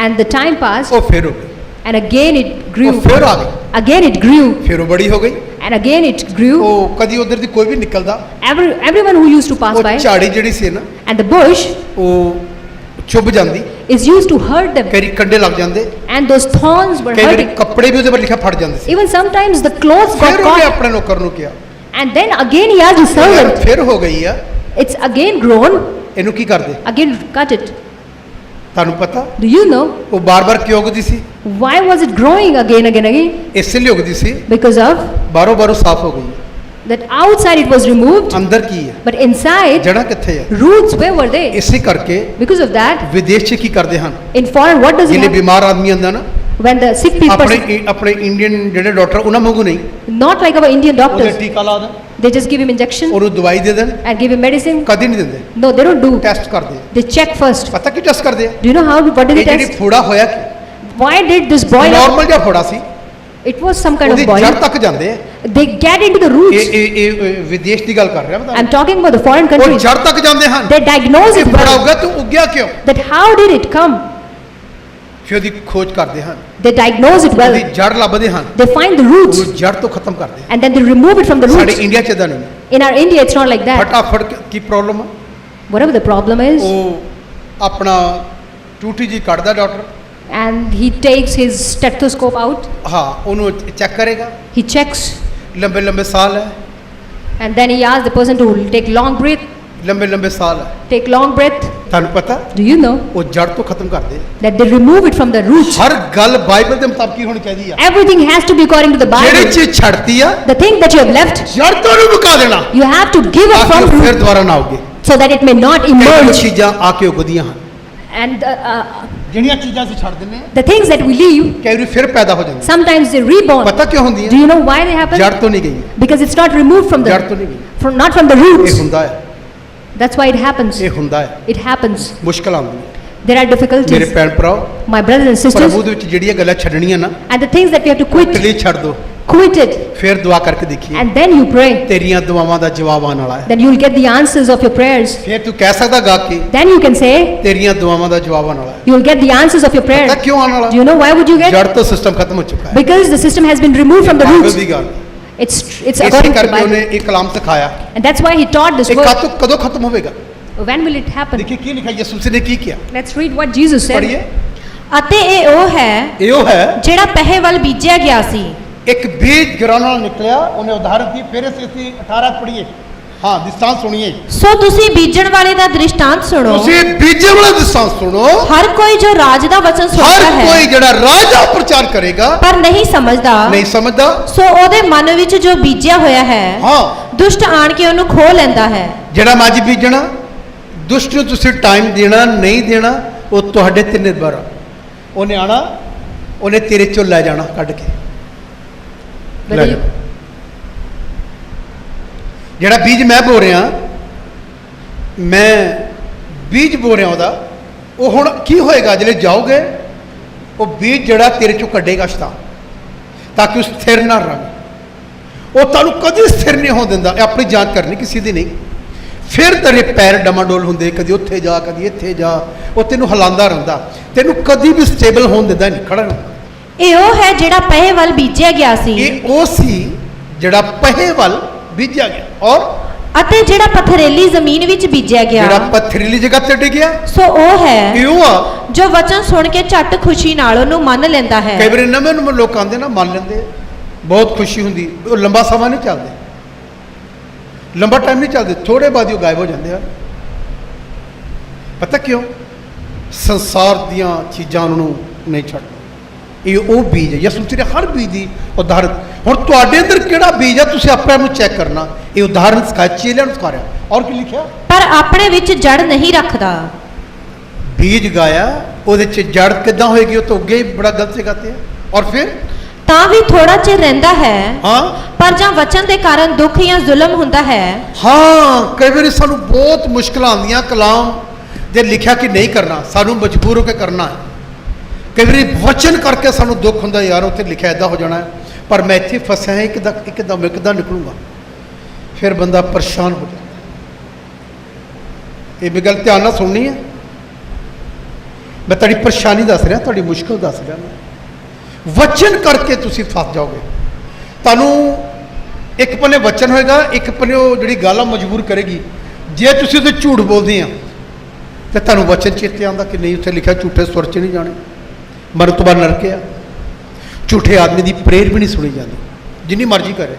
and the time passed, ਉਹ ਫਿਰ ਹੋ ਗਈ, and again it grew. ਉਹ ਫਿਰ ਆ ਗਈ, Again it grew, ਫਿਰ ਉਹ ਬੜੀ ਹੋ ਗਈ। and again it grew. ਉਹ ਕਦੀ ਉਧਰ ਦੀ ਕੋਈ ਵੀ ਨਿਕਲਦਾ, Everyone who used to pass ਉਹ by, ਝਾੜੀ ਜਿਹੜੀ ਸੀ ਨਾ, and the bush ਉਹ ਚੁੱਭ ਜਾਂਦੀ, is used to hurt them, ਕਈ ਕੰਡੇ ਲੱਗ ਜਾਂਦੇ, and those thorns were ਕਈ ਵਾਰੀ hurting. ਕੱਪੜੇ ਵੀ ਉਹਦੇ ਪਰ ਲਿਖਿਆ ਫੜ ਜਾਂਦੇ ਸੀ। Even sometimes the clothes got ਫਿਰ ਉਹਨੇ caught, ਆਪਣੇ ਨੌਕਰ ਨੂੰ ਕਿਹਾ, and then again he asked his ਯਾਰ servant, ਫਿਰ ਹੋ ਗਈ ਆ, it's again grown, ਇਹਨੂੰ ਕੀ ਕਰਦੇ? again cut it. ਤੁਹਾਨੂੰ ਪਤਾ Do you know ਉਹ ਬਾਰ-ਬਾਰ ਕਿਉਂ ਉਗਦੀ ਸੀ? why was it growing again? ਇਸੇ ਲਈ ਉਗਦੀ ਸੀ, Because of ਬਾਹਰੋਂ ਸਾਫ਼ ਹੋ ਗਈ। that outside it was removed, ਅੰਦਰ ਕੀ ਹੈ? but inside ਜੜ੍ਹਾਂ ਕਿੱਥੇ ਹੈ? roots, where were they? ਇਸੇ ਕਰਕੇ Because of that, ਵਿਦੇਸ਼ 'ਚ ਕੀ ਕਰਦੇ ਹਨ? in foreign, what does it ਜਿਹਨੇ happen? ਬਿਮਾਰ ਆਦਮੀ ਆਂਦਾ ਨਾ, When the sick people, ਆਪਣੇ ਇੰਡੀਅਨ ਜਿਹੜੇ ਡਾਕਟਰ ਉਹਨਾਂ ਵਾਂਗੂ ਨਹੀਂ, not like our Indian ਉਹਦੇ doctors, ਟੀਕਾ ਲਾ ਦੇਣ, they just give him injection ਉਹਨੂੰ ਦਵਾਈ ਦੇ ਦੇਣ, and give him medicine. ਕਦੀ ਨਹੀਂ ਦਿੰਦੇ, No, they don't do. Test ਕਰਦੇ ਆ। They check first. ਪਤਾ ਕੀ ਟੈਸਟ ਕਰਦੇ ਆ? Do you know how? What did ਇਹ they ਜਿਹੜੀ test? ਫੋੜਾ ਹੋਇਆ, Why did this boil? Normal ਜਿਹਾ ਫੋੜਾ ਸੀ, It was some kind ਉਹਦੀ of boil. ਜੜ ਤੱਕ ਜਾਂਦੇ ਆ। They get into the roots. ਇਹ ਵਿਦੇਸ਼ ਦੀ ਗੱਲ ਕਰ ਰਿਹਾ ਮੈਂ I'm talking about the foreign ਉਹ countries. ਜੜ ਤੱਕ ਜਾਂਦੇ ਹਨ। They diagnose ਇਹ it ਫੋੜਾ well. ਉੱਗਿਆ ਤੂੰ ਉੱਗਿਆ ਕਿਉਂ? That how did it come? ਫਿਰ ਉਹਦੀ ਖੋਜ ਕਰਦੇ ਹਨ, They diagnose it well. ਉਹਦੀ ਜੜ ਲੱਭਦੇ ਹਨ, They find the roots ਉਹ ਜੜ ਤੋਂ ਖਤਮ ਕਰਦੇ ਹਨ। and then they remove it from the ਸਾਡੇ roots. ਇੰਡੀਆ 'ਚ ਇਦਾਂ ਨਹੀਂ, In our India, it's not like that. ਫਟਾਫਟ ਕੀ ਪ੍ਰੋਬਲਮ ਆ? Whatever the problem is, ਉਹ ਆਪਣਾ ਟੂਟੀ ਜੀ ਕੱਢਦਾ doctor, and he takes his stethoscope out. ਹਾਂ ਉਹਨੂੰ ਚੈੱਕ ਕਰੇਗਾ, He checks, ਲੰਬੇ ਲੰਬੇ ਸਾਲ ਹੈ, and then he asks the person to take long breath. ਲੰਬੇ ਲੰਬੇ ਸਾਲ ਹੈ। Take long breath. ਤੁਹਾਨੂੰ ਪਤਾ Do you know ਉਹ ਜੜ ਤੋਂ ਖਤਮ ਕਰਦੇ ਆ। that they remove it from the roots? ਹਰ ਗੱਲ ਬਾਈਬਲ ਦੇ ਮੁਤਾਬਕ ਹੀ ਹੋਣੀ ਚਾਹੀਦੀ ਆ। Everything has to be according to the ਜਿਹੜੀ Bible. ਚੀਜ਼ ਛੱਡਤੀ ਆ, The thing that you have left, ਜੜ ਤੋਂ ਉਹਨੂੰ ਮੁਕਾ ਦੇਣਾ, you have to give it ਤਾਂ ਕਿ from ਉਹ ਫਿਰ root ਦੁਬਾਰਾ ਨਾ ਉਗੇ। so that it may not ਕਈ emerge. ਚੀਜ਼ਾਂ ਆ ਕੇ ਉਗਦੀਆਂ ਹਨ, And ਜਿਹੜੀਆਂ ਚੀਜ਼ਾਂ ਅਸੀਂ ਛੱਡ ਦਿੰਦੇ ਆ, the things that we leave, ਕਈ ਵਾਰੀ ਫਿਰ ਪੈਦਾ ਹੋ ਜਾਂਦੀਆਂ। sometimes they reborn. ਪਤਾ ਕਿਉਂ ਹੁੰਦੀਆਂ? Do you know why they happen? ਜੜ ਤੋਂ ਨਹੀਂ ਗਈ, Because it's not removed from ਜੜ the, ਤੋਂ ਨਹੀਂ ਗਈ, from not from the ਇਹ roots. ਹੁੰਦਾ ਹੈ, That's why it happens. ਇਹ ਹੁੰਦਾ ਹੈ। It happens. ਮੁਸ਼ਕਲ ਆਉਂਦੀ ਹੈ। There are ਮੇਰੇ difficulties. ਭੈਣ ਭਰਾਓ, My brothers and sisters, ਪ੍ਰਭੂ ਦੇ ਵਿੱਚ ਜਿਹੜੀਆਂ ਗੱਲਾਂ ਛੱਡਣੀਆਂ ਨਾ, and the things that we have to quit, ਟਲੀ ਛੱਡ ਦੋ, quit it, ਫਿਰ ਦੁਆ ਕਰਕੇ ਦੇਖੀਏ, and then you pray. ਤੇਰੀਆਂ ਦੁਆਵਾਂ ਦਾ ਜਵਾਬ ਆਉਣ ਵਾਲਾ ਹੈ। Then you'll get the answers of your prayers. ਫਿਰ ਤੂੰ ਕਹਿ ਸਕਦਾ ਗਾ ਕਿ Then you can say, ਤੇਰੀਆਂ ਦੁਆਵਾਂ ਦਾ ਜਵਾਬ ਆਉਣ ਵਾਲਾ ਹੈ। you'll get the answers of your prayers. ਪਤਾ ਕਿਉਂ ਆਉਣ ਵਾਲਾ? Do you know why would you get? ਜੜ ਤੋਂ ਸਿਸਟਮ ਖਤਮ ਹੋ ਚੁੱਕਾ ਹੈ। Because the system has been removed from the Bible roots. ਦੀ ਗੱਲ, It's ਇਸੇ according to the ਕਰਕੇ ਉਹਨੇ Bible. ਇਹ ਕਲਾਮ ਸਿਖਾਇਆ। And that's why he taught this ਇਹ word. ਕਦੋਂ ਖਤਮ ਹੋਵੇਗਾ? When will it happen? ਦੇਖिए ਕੀ ਲਿਖਿਆ ਯਿਸੂ ਨੇ ਕੀ ਕੀਤਾ। Let's read what Jesus said. ਪੜ੍ਹੀਏ। ਅਤੇ ਇਹ ਉਹ ਹੈ ਇਹ ਉਹ ਹੈ, ਜਿਹੜਾ ਪਹਿੇ ਵੱਲ ਬੀਜਿਆ ਗਿਆ ਸੀ। ਇੱਕ ਬੀਜ ਗਿਰਾਉਣ ਨਾਲ ਨਿਕਲਿਆ, ਉਹਨੇ ਉਦਾਹਰਨ ਦੀ, ਫਿਰ ਅਸੀਂ 18 ਪੜ੍ਹੀਏ। ਹਾਂ ਦ੍ਰਿਸ਼ਟਾਂਤ ਸੁਣੀਏ। ਸੋ ਤੁਸੀਂ ਬੀਜਣ ਵਾਲੇ ਦਾ ਦ੍ਰਿਸ਼ਟਾਂਤ ਸੁਣੋ। ਤੁਸੀਂ ਬੀਜਣ ਵਾਲਾ ਦ੍ਰਿਸ਼ਟਾਂਤ ਸੁਣੋ। ਹਰ ਕੋਈ ਜੋ ਰਾਜ ਦਾ ਵਚਨ ਸੁਣਦਾ ਹਰ ਕੋਈ ਹੈ ਜਿਹੜਾ ਰਾਜ ਦਾ ਪ੍ਰਚਾਰ ਕਰੇਗਾ ਪਰ ਨਹੀਂ ਸਮਝਦਾ, ਨਹੀਂ ਸਮਝਦਾ, ਸੋ ਉਹਦੇ ਮਨ ਵਿੱਚ ਜੋ ਬੀਜਿਆ ਹੋਇਆ ਹੈ ਹਾਂ ਦੁਸ਼ਟ ਆਣ ਕੇ ਉਹਨੂੰ ਖੋਹ ਲੈਂਦਾ ਹੈ। ਜਿਹੜਾ ਮੱਝ ਬੀਜਣਾ, ਦੁਸ਼ਟ ਨੂੰ ਤੁਸੀਂ ਟਾਈਮ ਦੇਣਾ ਨਹੀਂ ਦੇਣਾ, ਉਹ ਤੁਹਾਡੇ ਤੇ ਨਿਰਭਰ ਆ। ਉਹਨੇ ਆਣਾ, ਉਹਨੇ ਤੇਰੇ ਚੋਂ ਲੈ ਜਾਣਾ ਕੱਢ ਕੇ। ਲੈ Whether ਜਾ। you, ਜਿਹੜਾ ਬੀਜ ਮੈਂ ਬੋ ਰਿਹਾ, ਮੈਂ ਬੀਜ ਬੋ ਰਿਹਾ ਉਹਦਾ, ਉਹ ਹੁਣ ਕੀ ਹੋਏਗਾ ਜਿਹੜੇ ਜਾਓਗੇ, ਉਹ ਬੀਜ ਜਿਹੜਾ ਤੇਰੇ ਚੋਂ ਕੱਢੇਗਾ ਸ਼ੈਤਾਨ, ਤਾਂ ਕਿ ਉਹ ਸਥਿਰ ਨਾ ਰਹੇ। ਉਹ ਤੁਹਾਨੂੰ ਕਦੀ ਸਥਿਰ ਨਹੀਂ ਹੋਣ ਦਿੰਦਾ। ਇਹ ਆਪਣੀ ਜਾਂਚ ਕਰਨੀ, ਕਿਸੇ ਦੀ ਨਹੀਂ। ਫਿਰ ਤੇਰੇ ਪੈਰ ਡਮਾਡੋਲ ਹੁੰਦੇ, ਕਦੀ ਉੱਥੇ ਜਾ ਕਦੀ ਇੱਥੇ ਜਾ, ਉਹ ਤੈਨੂੰ ਹਿਲਾਉਂਦਾ ਰਹਿੰਦਾ, ਤੈਨੂੰ ਕਦੀ ਵੀ ਸਟੇਬਲ ਹੋਣ ਦਿੰਦਾ ਨਹੀਂ, ਖੜਾ ਰਹਿੰਦਾ। ਇਹ ਉਹ ਹੈ ਜਿਹੜਾ ਪਹਿੇ ਵੱਲ ਬੀਜਿਆ ਗਿਆ ਸੀ ਇਹ ਉਹ ਸੀ ਜਿਹੜਾ ਪਹਿੇ ਵੱਲ ਬੀਜਿਆ ਗਿਆ, ਔਰ ਅਤੇ ਜਿਹੜਾ ਪਥਰੇਲੀ ਜ਼ਮੀਨ ਵਿੱਚ ਬੀਜਿਆ ਜਿਹੜਾ ਗਿਆ ਪੱਥਰੀਲੀ ਜਗ੍ਹਾ ਤੇ ਡਿੱਗਿਆ, ਸੋ ਉਹ ਹੈ ਇਹ ਉਹ ਆ ਜੋ ਵਚਨ ਸੁਣ ਕੇ ਝੱਟ ਖੁਸ਼ੀ ਨਾਲ ਉਹਨੂੰ ਮੰਨ ਲੈਂਦਾ ਹੈ। ਕਈ ਵਾਰੀ ਨਵੇਂ ਨਵੇਂ ਲੋਕ ਆਉਂਦੇ ਨਾ, ਮੰਨ ਲੈਂਦੇ, ਬਹੁਤ ਖੁਸ਼ੀ ਹੁੰਦੀ, ਉਹ ਲੰਬਾ ਸਮਾਂ ਨਹੀਂ ਚੱਲਦੇ, ਲੰਬਾ ਟਾਈਮ ਨਹੀਂ ਚੱਲਦੇ, ਥੋੜੇ ਬਾਅਦ ਹੀ ਉਹ ਗਾਇਬ ਹੋ ਜਾਂਦੇ ਆ। ਪਤਾ ਕਿਉਂ? ਸੰਸਾਰ ਦੀਆਂ ਚੀਜ਼ਾਂ ਉਹਨਾਂ ਨੂੰ ਨਹੀਂ ਛੱਡਦੀਆਂ। ਇਹ ਉਹ ਬੀਜ ਹੈ, ਯਿਸੂ ਮਸੀਹ ਦੇ ਹਰ ਬੀਜ ਦੀ ਉਦਾਹਰਨ। ਹੁਣ ਤੁਹਾਡੇ ਅੰਦਰ ਕਿਹੜਾ ਬੀਜ ਹੈ, ਤੁਸੀਂ ਆਪਣੇ ਆਪ ਨੂੰ ਚੈੱਕ ਕਰਨਾ। ਇਹ ਉਦਾਹਰਨ ਸਿਖਾਇਆ, ਚੇਲਿਆਂ ਨੂੰ ਸਿਖਾ ਰਿਹਾ। ਔਰ ਕੀ ਲਿਖਿਆ? ਪਰ ਆਪਣੇ ਵਿੱਚ ਜੜ ਨਹੀਂ ਰੱਖਦਾ। ਬੀਜ ਗਾਇਆ, ਉਹਦੇ 'ਚ ਜੜ ਕਿੱਦਾਂ ਹੋਏਗੀ? ਉਹ ਤਾਂ ਉੱਗੇ ਹੀ ਬੜਾ ਗਲਤ ਜਗ੍ਹਾ ਤੇ ਹੈ। ਔਰ ਫਿਰ ਤਾਂ ਵੀ ਥੋੜਾ ਚਿਰ ਰਹਿੰਦਾ ਹੈ, ਹਾਂ, ਪਰ ਜਾਂ ਵਚਨ ਦੇ ਕਾਰਨ ਦੁੱਖ ਜਾਂ ਜ਼ੁਲਮ ਹੁੰਦਾ ਹੈ। ਹਾਂ, ਕਈ ਵਾਰੀ ਸਾਨੂੰ ਬਹੁਤ ਮੁਸ਼ਕਲਾਂ ਆਉਂਦੀਆਂ, ਕਲਾਮ ਦੇ ਲਿਖਿਆ ਕਿ ਨਹੀਂ ਕਰਨਾ, ਸਾਨੂੰ ਮਜਬੂਰ ਹੋ ਕੇ ਕਰਨਾ ਹੈ। ਕਈ ਵਾਰੀ ਵਚਨ ਕਰਕੇ ਸਾਨੂੰ ਦੁੱਖ ਹੁੰਦਾ, ਯਾਰ ਉੱਥੇ ਲਿਖਿਆ ਇੱਦਾਂ ਹੋ ਜਾਣਾ ਹੈ, ਪਰ ਮੈਂ ਇੱਥੇ ਫਸਿਆ ਹਾਂ, ਇੱਕਦਮ ਨਿਕਲੂੰਗਾ। ਫਿਰ ਬੰਦਾ ਪਰੇਸ਼ਾਨ ਹੋ ਜਾਂਦਾ। ਇਹ ਵੀ ਗੱਲ ਧਿਆਨ ਨਾਲ ਸੁਣਨੀ ਹੈ। ਮੈਂ ਤੁਹਾਡੀ ਪਰੇਸ਼ਾਨੀ ਦੱਸ ਰਿਹਾ, ਤੁਹਾਡੀ ਮੁਸ਼ਕਲ ਦੱਸ ਰਿਹਾ। ਮੈਂ ਵਚਨ ਕਰਕੇ ਤੁਸੀਂ ਫਸ ਜਾਓਗੇ। ਤੁਹਾਨੂੰ ਇੱਕ ਪੰਨੇ ਵਚਨ ਹੋਏਗਾ, ਇੱਕ ਪੰਨੇ ਉਹ ਜਿਹੜੀ ਗੱਲ ਆ ਮਜਬੂਰ ਕਰੇਗੀ। ਜੇ ਤੁਸੀਂ ਉਹਦੇ ਝੂਠ ਬੋਲਦੇ ਆ ਤੇ ਤੁਹਾਨੂੰ ਵਚਨ ਚੇਤੇ ਆਉਂਦਾ ਕਿ ਨਹੀਂ, ਉੱਥੇ ਲਿਖਿਆ ਝੂਠੇ ਸੁਰ 'ਚ ਨਹੀਂ ਜਾਣੇ, ਮਰਨ ਤੋਂ ਬਾਅਦ ਨਰਕ ਆ। ਝੂਠੇ ਆਦਮੀ ਦੀ ਪ੍ਰੇਰ ਵੀ ਨਹੀਂ ਸੁਣੀ ਜਾਂਦੀ, ਜਿੰਨੀ ਮਰਜ਼ੀ ਕਰੇ।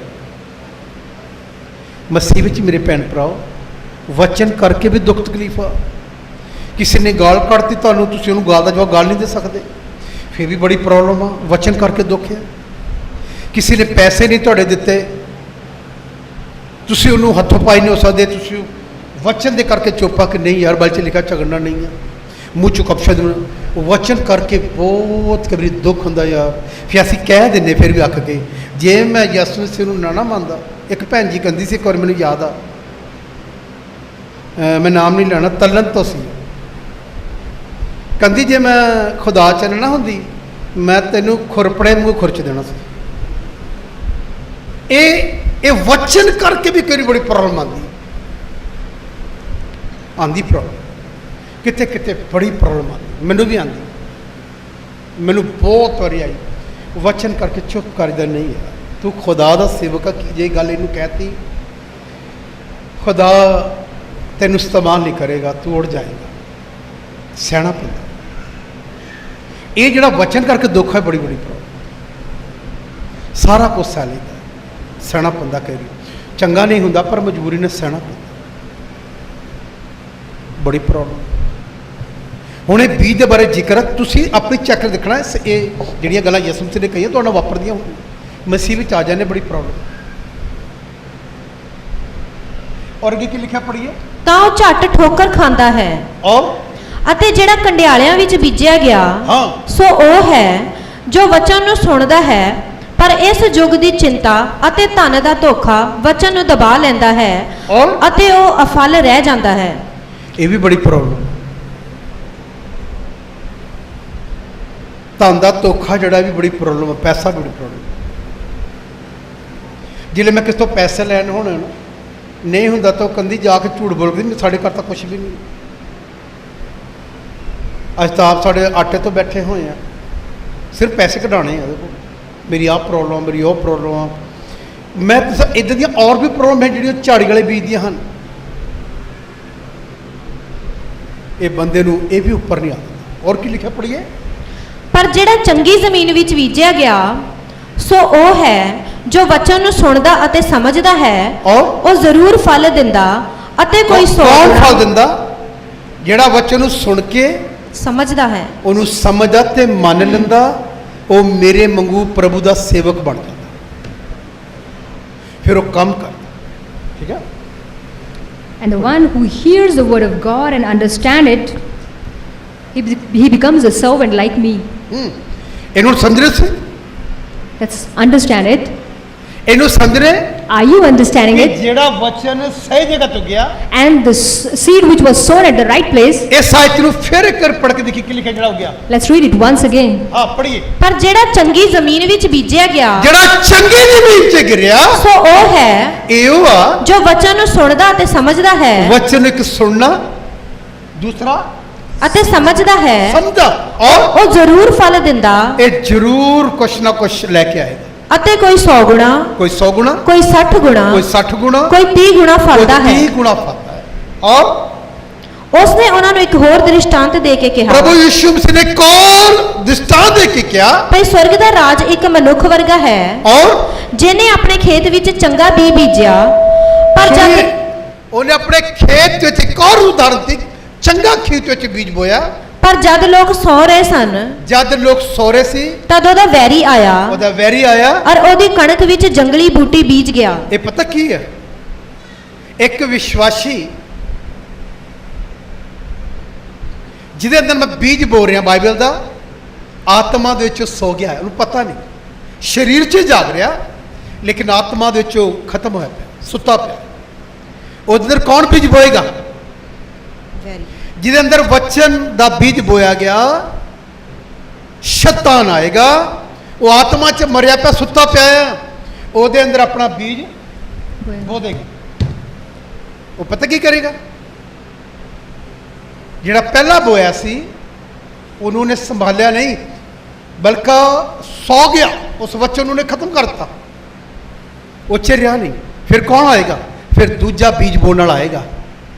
ਮਸੀਹ ਵਿੱਚ ਮੇਰੇ ਭੈਣ ਭਰਾਓ, ਵਚਨ ਕਰਕੇ ਵੀ ਦੁੱਖ ਤਕਲੀਫ ਆ। ਕਿਸੇ ਨੇ ਗਾਲ ਕੱਢਤੀ ਤੁਹਾਨੂੰ, ਤੁਸੀਂ ਉਹਨੂੰ ਗਾਲ ਦਾ ਜਵਾਬ ਗਾਲ ਨਹੀਂ ਦੇ ਸਕਦੇ, ਫਿਰ ਵੀ ਬੜੀ ਪ੍ਰੋਬਲਮ ਆ। ਵਚਨ ਕਰਕੇ ਦੁੱਖ ਹੈ। ਕਿਸੇ ਨੇ ਪੈਸੇ ਨਹੀਂ ਤੁਹਾਡੇ ਦਿੱਤੇ, ਤੁਸੀਂ ਉਹਨੂੰ ਹੱਥੋਂ ਪਾਈ ਨਹੀਂ ਹੋ ਸਕਦੇ, ਤੁਸੀਂ ਵਚਨ ਦੇ ਕਰਕੇ ਚੁੱਪ ਆ ਕਿ ਨਹੀਂ ਯਾਰ, ਬਾਈਬਲ 'ਚ ਲਿਖਿਆ ਝਗੜਨਾ ਨਹੀਂ ਹੈ, ਮੂੰਹ ਚੋਂ ਕਪਸ਼ਦ। ਵਚਨ ਕਰਕੇ ਬਹੁਤ ਕਈ ਦੁੱਖ ਹੁੰਦਾ ਯਾਰ। ਫਿਰ ਅਸੀਂ ਕਹਿ ਦਿੰਦੇ, ਫਿਰ ਵੀ ਅੱਕ ਕੇ, ਜੇ ਮੈਂ ਯਿਸੂ ਮਸੀਹ ਨੂੰ ਨਾ ਮੰਨਦਾ। ਇੱਕ ਭੈਣ ਜੀ ਕਹਿੰਦੀ ਸੀ, ਇੱਕ ਵਾਰ ਮੈਨੂੰ ਯਾਦ ਆ, ਮੈਂ ਨਾਮ ਨਹੀਂ ਲੈਣਾ, ਤਲਨ ਤੋਂ ਸੀ। ਕਹਿੰਦੀ ਜੇ ਮੈਂ ਖੁਦਾ 'ਚ ਨਾ ਹੁੰਦੀ, ਮੈਂ ਤੈਨੂੰ ਖੁਰਪੜੇ ਮੂੰਹ ਖੁਰਚ ਦੇਣਾ ਸੀ। ਇਹ ਵਚਨ ਕਰਕੇ ਵੀ ਕਈ ਬੜੀ ਪ੍ਰੋਬਲਮ ਆਉਂਦੀ ਪ੍ਰੋਬਲਮ, ਕਿਤੇ ਕਿਤੇ ਬੜੀ ਪ੍ਰੋਬਲਮ ਆਉਂਦੀ। ਮੈਨੂੰ ਵੀ ਆਉਂਦੀ, ਮੈਨੂੰ ਬਹੁਤ ਵਾਰੀ ਆਈ। ਵਚਨ ਕਰਕੇ ਚੁੱਪ ਕਰਦਾ ਨਹੀਂ ਹੈ। ਤੂੰ ਖੁਦਾ ਦਾ ਸੇਵਕ ਆ, ਜੇ ਗੱਲ ਇਹਨੂੰ ਕਹਿਤੀ, ਖੁਦਾ ਤੈਨੂੰ ਇਸਤੇਮਾਲ ਨਹੀਂ ਕਰੇਗਾ, ਤੂੰ ਉੜ ਜਾਏਗਾ। ਸਿਆਣਾ ਪੈਂਦਾ। ਇਹ ਜਿਹੜਾ ਵਚਨ ਕਰਕੇ ਦੁੱਖ ਹੈ, ਬੜੀ ਬੜੀ ਪ੍ਰੋਬਲਮ। ਸਾਰਾ ਕੁਝ ਸਹਿ ਲੈਂਦਾ, ਸਹਿਣਾ ਪੈਂਦਾ। ਕਈ ਵਾਰੀ ਚੰਗਾ ਨਹੀਂ ਹੁੰਦਾ, ਪਰ ਮਜਬੂਰੀ ਨੇ ਸਹਿਣਾ ਪੈਂਦਾ। ਬੜੀ ਪ੍ਰੋਬਲਮ। ਹੁਣ ਇਹ ਬੀਜ ਦੇ ਬਾਰੇ ਜ਼ਿਕਰ, ਤੁਸੀਂ ਆਪਣੀ ਚੈੱਕ ਦੇਖਣਾ। ਇਹ ਜਿਹੜੀਆਂ ਗੱਲਾਂ ਯਿਸੂ ਮਸੀਹ ਨੇ ਕਹੀਆਂ ਤੁਹਾਡੇ ਨਾਲ ਵਾਪਰਦੀਆਂ ਹੋਣ, ਮਸੀਹ ਵਿੱਚ ਆ ਜਾਂਦੇ, ਬੜੀ ਪ੍ਰੋਬਲਮ। ਔਰ ਅੱਗੇ ਕੀ ਲਿਖਿਆ ਪੜ੍ਹੀਏ? ਤਾਂ ਉਹ ਝੱਟ ਠੋਕਰ ਖਾਂਦਾ ਹੈ। ਔਰ ਅਤੇ ਜਿਹੜਾ ਕੰਡਿਆਲਿਆਂ ਵਿੱਚ ਬੀਜਿਆ ਗਿਆ, ਹਾਂ, ਸੋ ਉਹ ਹੈ ਜੋ ਵਚਨ ਨੂੰ ਸੁਣਦਾ ਹੈ, ਪਰ ਇਸ ਯੁੱਗ ਦੀ ਚਿੰਤਾ ਅਤੇ ਧਨ ਦਾ ਧੋਖਾ ਵਚਨ ਨੂੰ ਦਬਾ ਲੈਂਦਾ ਹੈ, ਔਰ ਅਤੇ ਉਹ ਅਫਲ ਰਹਿ ਜਾਂਦਾ ਹੈ। ਇਹ ਵੀ ਬੜੀ ਪ੍ਰੋਬਲਮ। ਧਨ ਦਾ ਧੋਖਾ ਜਿਹੜਾ ਵੀ ਬੜੀ ਪ੍ਰੋਬਲਮ ਹੈ। ਪੈਸਾ ਬੜੀ ਪ੍ਰੋਬਲਮ। ਜਿਲੇ ਮੈਂ ਕਿਸ ਤੋਂ ਪੈਸੇ ਲੈਣ ਹੋਣ ਨਾ, ਨਹੀਂ ਹੁੰਦਾ ਤਾਂ ਉਹ ਕੰਦੀ ਜਾ ਕੇ ਝੂਠ ਬੋਲਦੀ, ਸਾਡੇ ਘਰ ਤਾਂ ਕੁਛ ਵੀ ਨਹੀਂ। ਅੱਜ ਤਾਂ ਆਪ ਸਾਡੇ ਆਟੇ ਤੋਂ ਬੈਠੇ ਹੋਏ ਆ, ਸਿਰਫ ਪੈਸੇ ਕਢਾਉਣੇ ਆ ਉਹਦੇ ਕੋਲ। ਮੇਰੀ ਆਹ ਪ੍ਰੋਬਲਮ, ਮੇਰੀ ਉਹ ਪ੍ਰੋਬਲਮ ਆ। ਮੈਂ ਇੱਦਾਂ ਦੀਆਂ ਔਰ ਵੀ ਪ੍ਰੋਬਲਮ ਹੈ ਜਿਹੜੀਆਂ ਝਾੜੀ ਵਾਲੇ ਬੀਜਦੀਆਂ ਹਨ। ਇਹ ਬੰਦੇ ਨੂੰ ਇਹ ਵੀ ਉੱਪਰ ਨਹੀਂ ਆਉਂਦਾ। ਔਰ ਕੀ ਲਿਖਿਆ ਪੜ੍ਹੀਏ? ਪਰ ਜਿਹੜਾ ਚੰਗੀ ਜ਼ਮੀਨ ਵਿੱਚ ਬੀਜਿਆ ਗਿਆ, ਸੋ ਉਹ ਹੈ ਜੋ ਵਚਨ ਨੂੰ ਸੁਣਦਾ ਅਤੇ ਸਮਝਦਾ ਹੈ, ਔਰ ਉਹ ਜ਼ਰੂਰ ਫਲ ਦਿੰਦਾ ਅਤੇ ਕੋਈ ਕੌਣ ਫਲ ਸੌ ਦਿੰਦਾ? ਜਿਹੜਾ ਵਚਨ ਨੂੰ ਸੁਣ ਕੇ ਸਮਝਦਾ ਹੈ, ਉਹਨੂੰ ਸਮਝਦਾ ਤੇ ਮੰਨ ਲੈਂਦਾ, ਉਹ ਮੇਰੇ ਵਾਂਗੂ ਪ੍ਰਭੂ ਦਾ ਸੇਵਕ ਬਣ ਜਾਂਦਾ। ਫਿਰ ਉਹ ਕੰਮ ਕਰਦਾ। ਠੀਕ ਹੈ? And the one who hears the word of God and understand it, he becomes a servant like me. ਇਹਨੂੰ ਸਮਝ ਰਹੇ ਸੀ? Let's understand it. ਇਹਨੂੰ ਸਮਝ ਰਹੇ? Are you understanding it? ਜਿਹੜਾ ਵਚਨ ਸਹੀ ਜਗ੍ਹਾ ਤੋਂ ਗਿਆ, And the seed which was sown at the right place. ਇਸ ਆਇਤ ਨੂੰ ਫਿਰ ਇੱਕ ਵਾਰ ਪੜ੍ਹ ਕੇ ਦੇਖੀ ਕੀ ਲਿਖਿਆ ਜਿਹੜਾ ਹੋ ਗਿਆ। Let's read it once again. ਹਾਂ, ਪੜ੍ਹੀਏ। ਪਰ ਜਿਹੜਾ ਚੰਗੀ ਜ਼ਮੀਨ ਵਿੱਚ ਬੀਜਿਆ ਗਿਆ, ਜਿਹੜਾ ਚੰਗੀ ਜ਼ਮੀਨ 'ਚ ਗਿਰਿਆ, ਸੋ ਉਹ ਹੈ ਇਹ ਉਹ ਆ ਜੋ ਵਚਨ ਨੂੰ ਸੁਣਦਾ ਅਤੇ ਸਮਝਦਾ ਹੈ, ਵਚਨ ਇੱਕ ਸੁਣਨਾ, ਦੂਸਰਾ ਅਤੇ ਸਮਝਦਾ ਹੈ, ਸਮਝਦਾ, ਔਰ ਉਹ ਜ਼ਰੂਰ ਫਲ ਦਿੰਦਾ, ਇਹ ਜ਼ਰੂਰ ਕੁਛ ਨਾ ਕੁਛ ਲੈ ਕੇ ਆਏਗਾ। ਅਤੇ ਕੋਈ 100 ਗੁਣਾ, ਕੋਈ 100 ਗੁਣਾ, ਕੋਈ 60 ਗੁਣਾ, ਕੋਈ 60 ਗੁਣਾ, ਕੋਈ 30 ਗੁਣਾ ਕੋਈ ਫਲਦਾ ਹੈ। 30 ਗੁਣਾ ਫਲਦਾ ਹੈ। ਔਰ ਉਸਨੇ ਉਹਨਾਂ ਨੂੰ ਇੱਕ ਹੋਰ ਦ੍ਰਿਸ਼ਟਾਂਤ ਦੇ ਕੇ ਕਿਹਾ प्रभु यीशु मसीह ने एक और दृष्टांत दे के क्या ਭਈ ਸਵਰਗ ਦਾ ਰਾਜ ਇੱਕ ਮਨੁੱਖ ਵਰਗਾ ਹੈ और ਜਿਹਨੇ ਆਪਣੇ ਖੇਤ ਵਿੱਚ ਚੰਗਾ ਬੀਜ ਬੀਜਿਆ ਪਰ सुनिए, ਜਦ उन्हें अपने खेत ਵਿੱਚ ਇੱਕ और उदाहरण दी ਚੰਗਾ ਖੇਤ ਵਿੱਚ ਬੀਜ ਬੋਇਆ ਪਰ ਜਦ ਲੋਕ ਸੌ ਰਹੇ ਸਨ ਜਦ ਲੋਕ ਸੋ ਰਹੇ ਸੀ ਤਦ ਉਹਦਾ ਵੈਰੀ ਆਇਆ ਉਹਦਾ ਵੈਰੀ ਆਇਆ ਔਰ ਉਹਦੀ ਕਣਕ ਵਿੱਚ ਜੰਗਲੀ ਬੂਟੀ ਬੀਜ ਗਿਆ ਇਹ ਪਤਾ ਕੀ ਹੈ ਇੱਕ ਵਿਸ਼ਵਾਸੀ ਜਿਹਦੇ ਅੰਦਰ ਮੈਂ ਬੀਜ ਬੋ ਰਿਹਾ ਬਾਈਬਲ ਦਾ ਆਤਮਾ ਦੇ ਵਿੱਚ ਸੋ ਗਿਆ ਹੈ, ਉਹਨੂੰ ਪਤਾ ਨਹੀਂ ਸਰੀਰ 'ਚ ਜਾਗ ਰਿਹਾ ਲੇਕਿਨ ਆਤਮਾ ਦੇ ਵਿੱਚੋਂ ਖਤਮ ਹੋਇਆ ਪਿਆ ਸੁੱਤਾ ਪਿਆ ਉਹਦੇ ਅੰਦਰ ਕੌਣ ਬੀਜ ਬੋਏਗਾ ਜਿਹਦੇ ਅੰਦਰ ਵਚਨ ਦਾ ਬੀਜ ਬੋਇਆ ਗਿਆ ਸ਼ੈਤਾਨ ਆਏਗਾ ਉਹ ਆਤਮਾ 'ਚ ਮਰਿਆ ਪਿਆ ਸੁੱਤਾ ਪਿਆ ਹੈ ਉਹਦੇ ਅੰਦਰ ਆਪਣਾ ਬੀਜ ਬੋ ਦੇਗਾ ਉਹ ਪਤਾ ਕੀ ਕਰੇਗਾ ਜਿਹੜਾ ਪਹਿਲਾ ਬੋਇਆ ਸੀ ਉਹਨੂੰ ਨੇ ਸੰਭਾਲਿਆ ਨਹੀਂ ਬਲਕਿ ਸੌ ਗਿਆ ਉਸ ਵਚਨ ਨੂੰ ਨੇ ਖਤਮ ਕਰ ਦਿੱਤਾ ਉਹ 'ਚ ਰਿਹਾ ਨਹੀਂ ਫਿਰ ਕੌਣ ਆਏਗਾ ਫਿਰ ਦੂਜਾ ਬੀਜ ਬੋਣ ਵਾਲਾ ਆਏਗਾ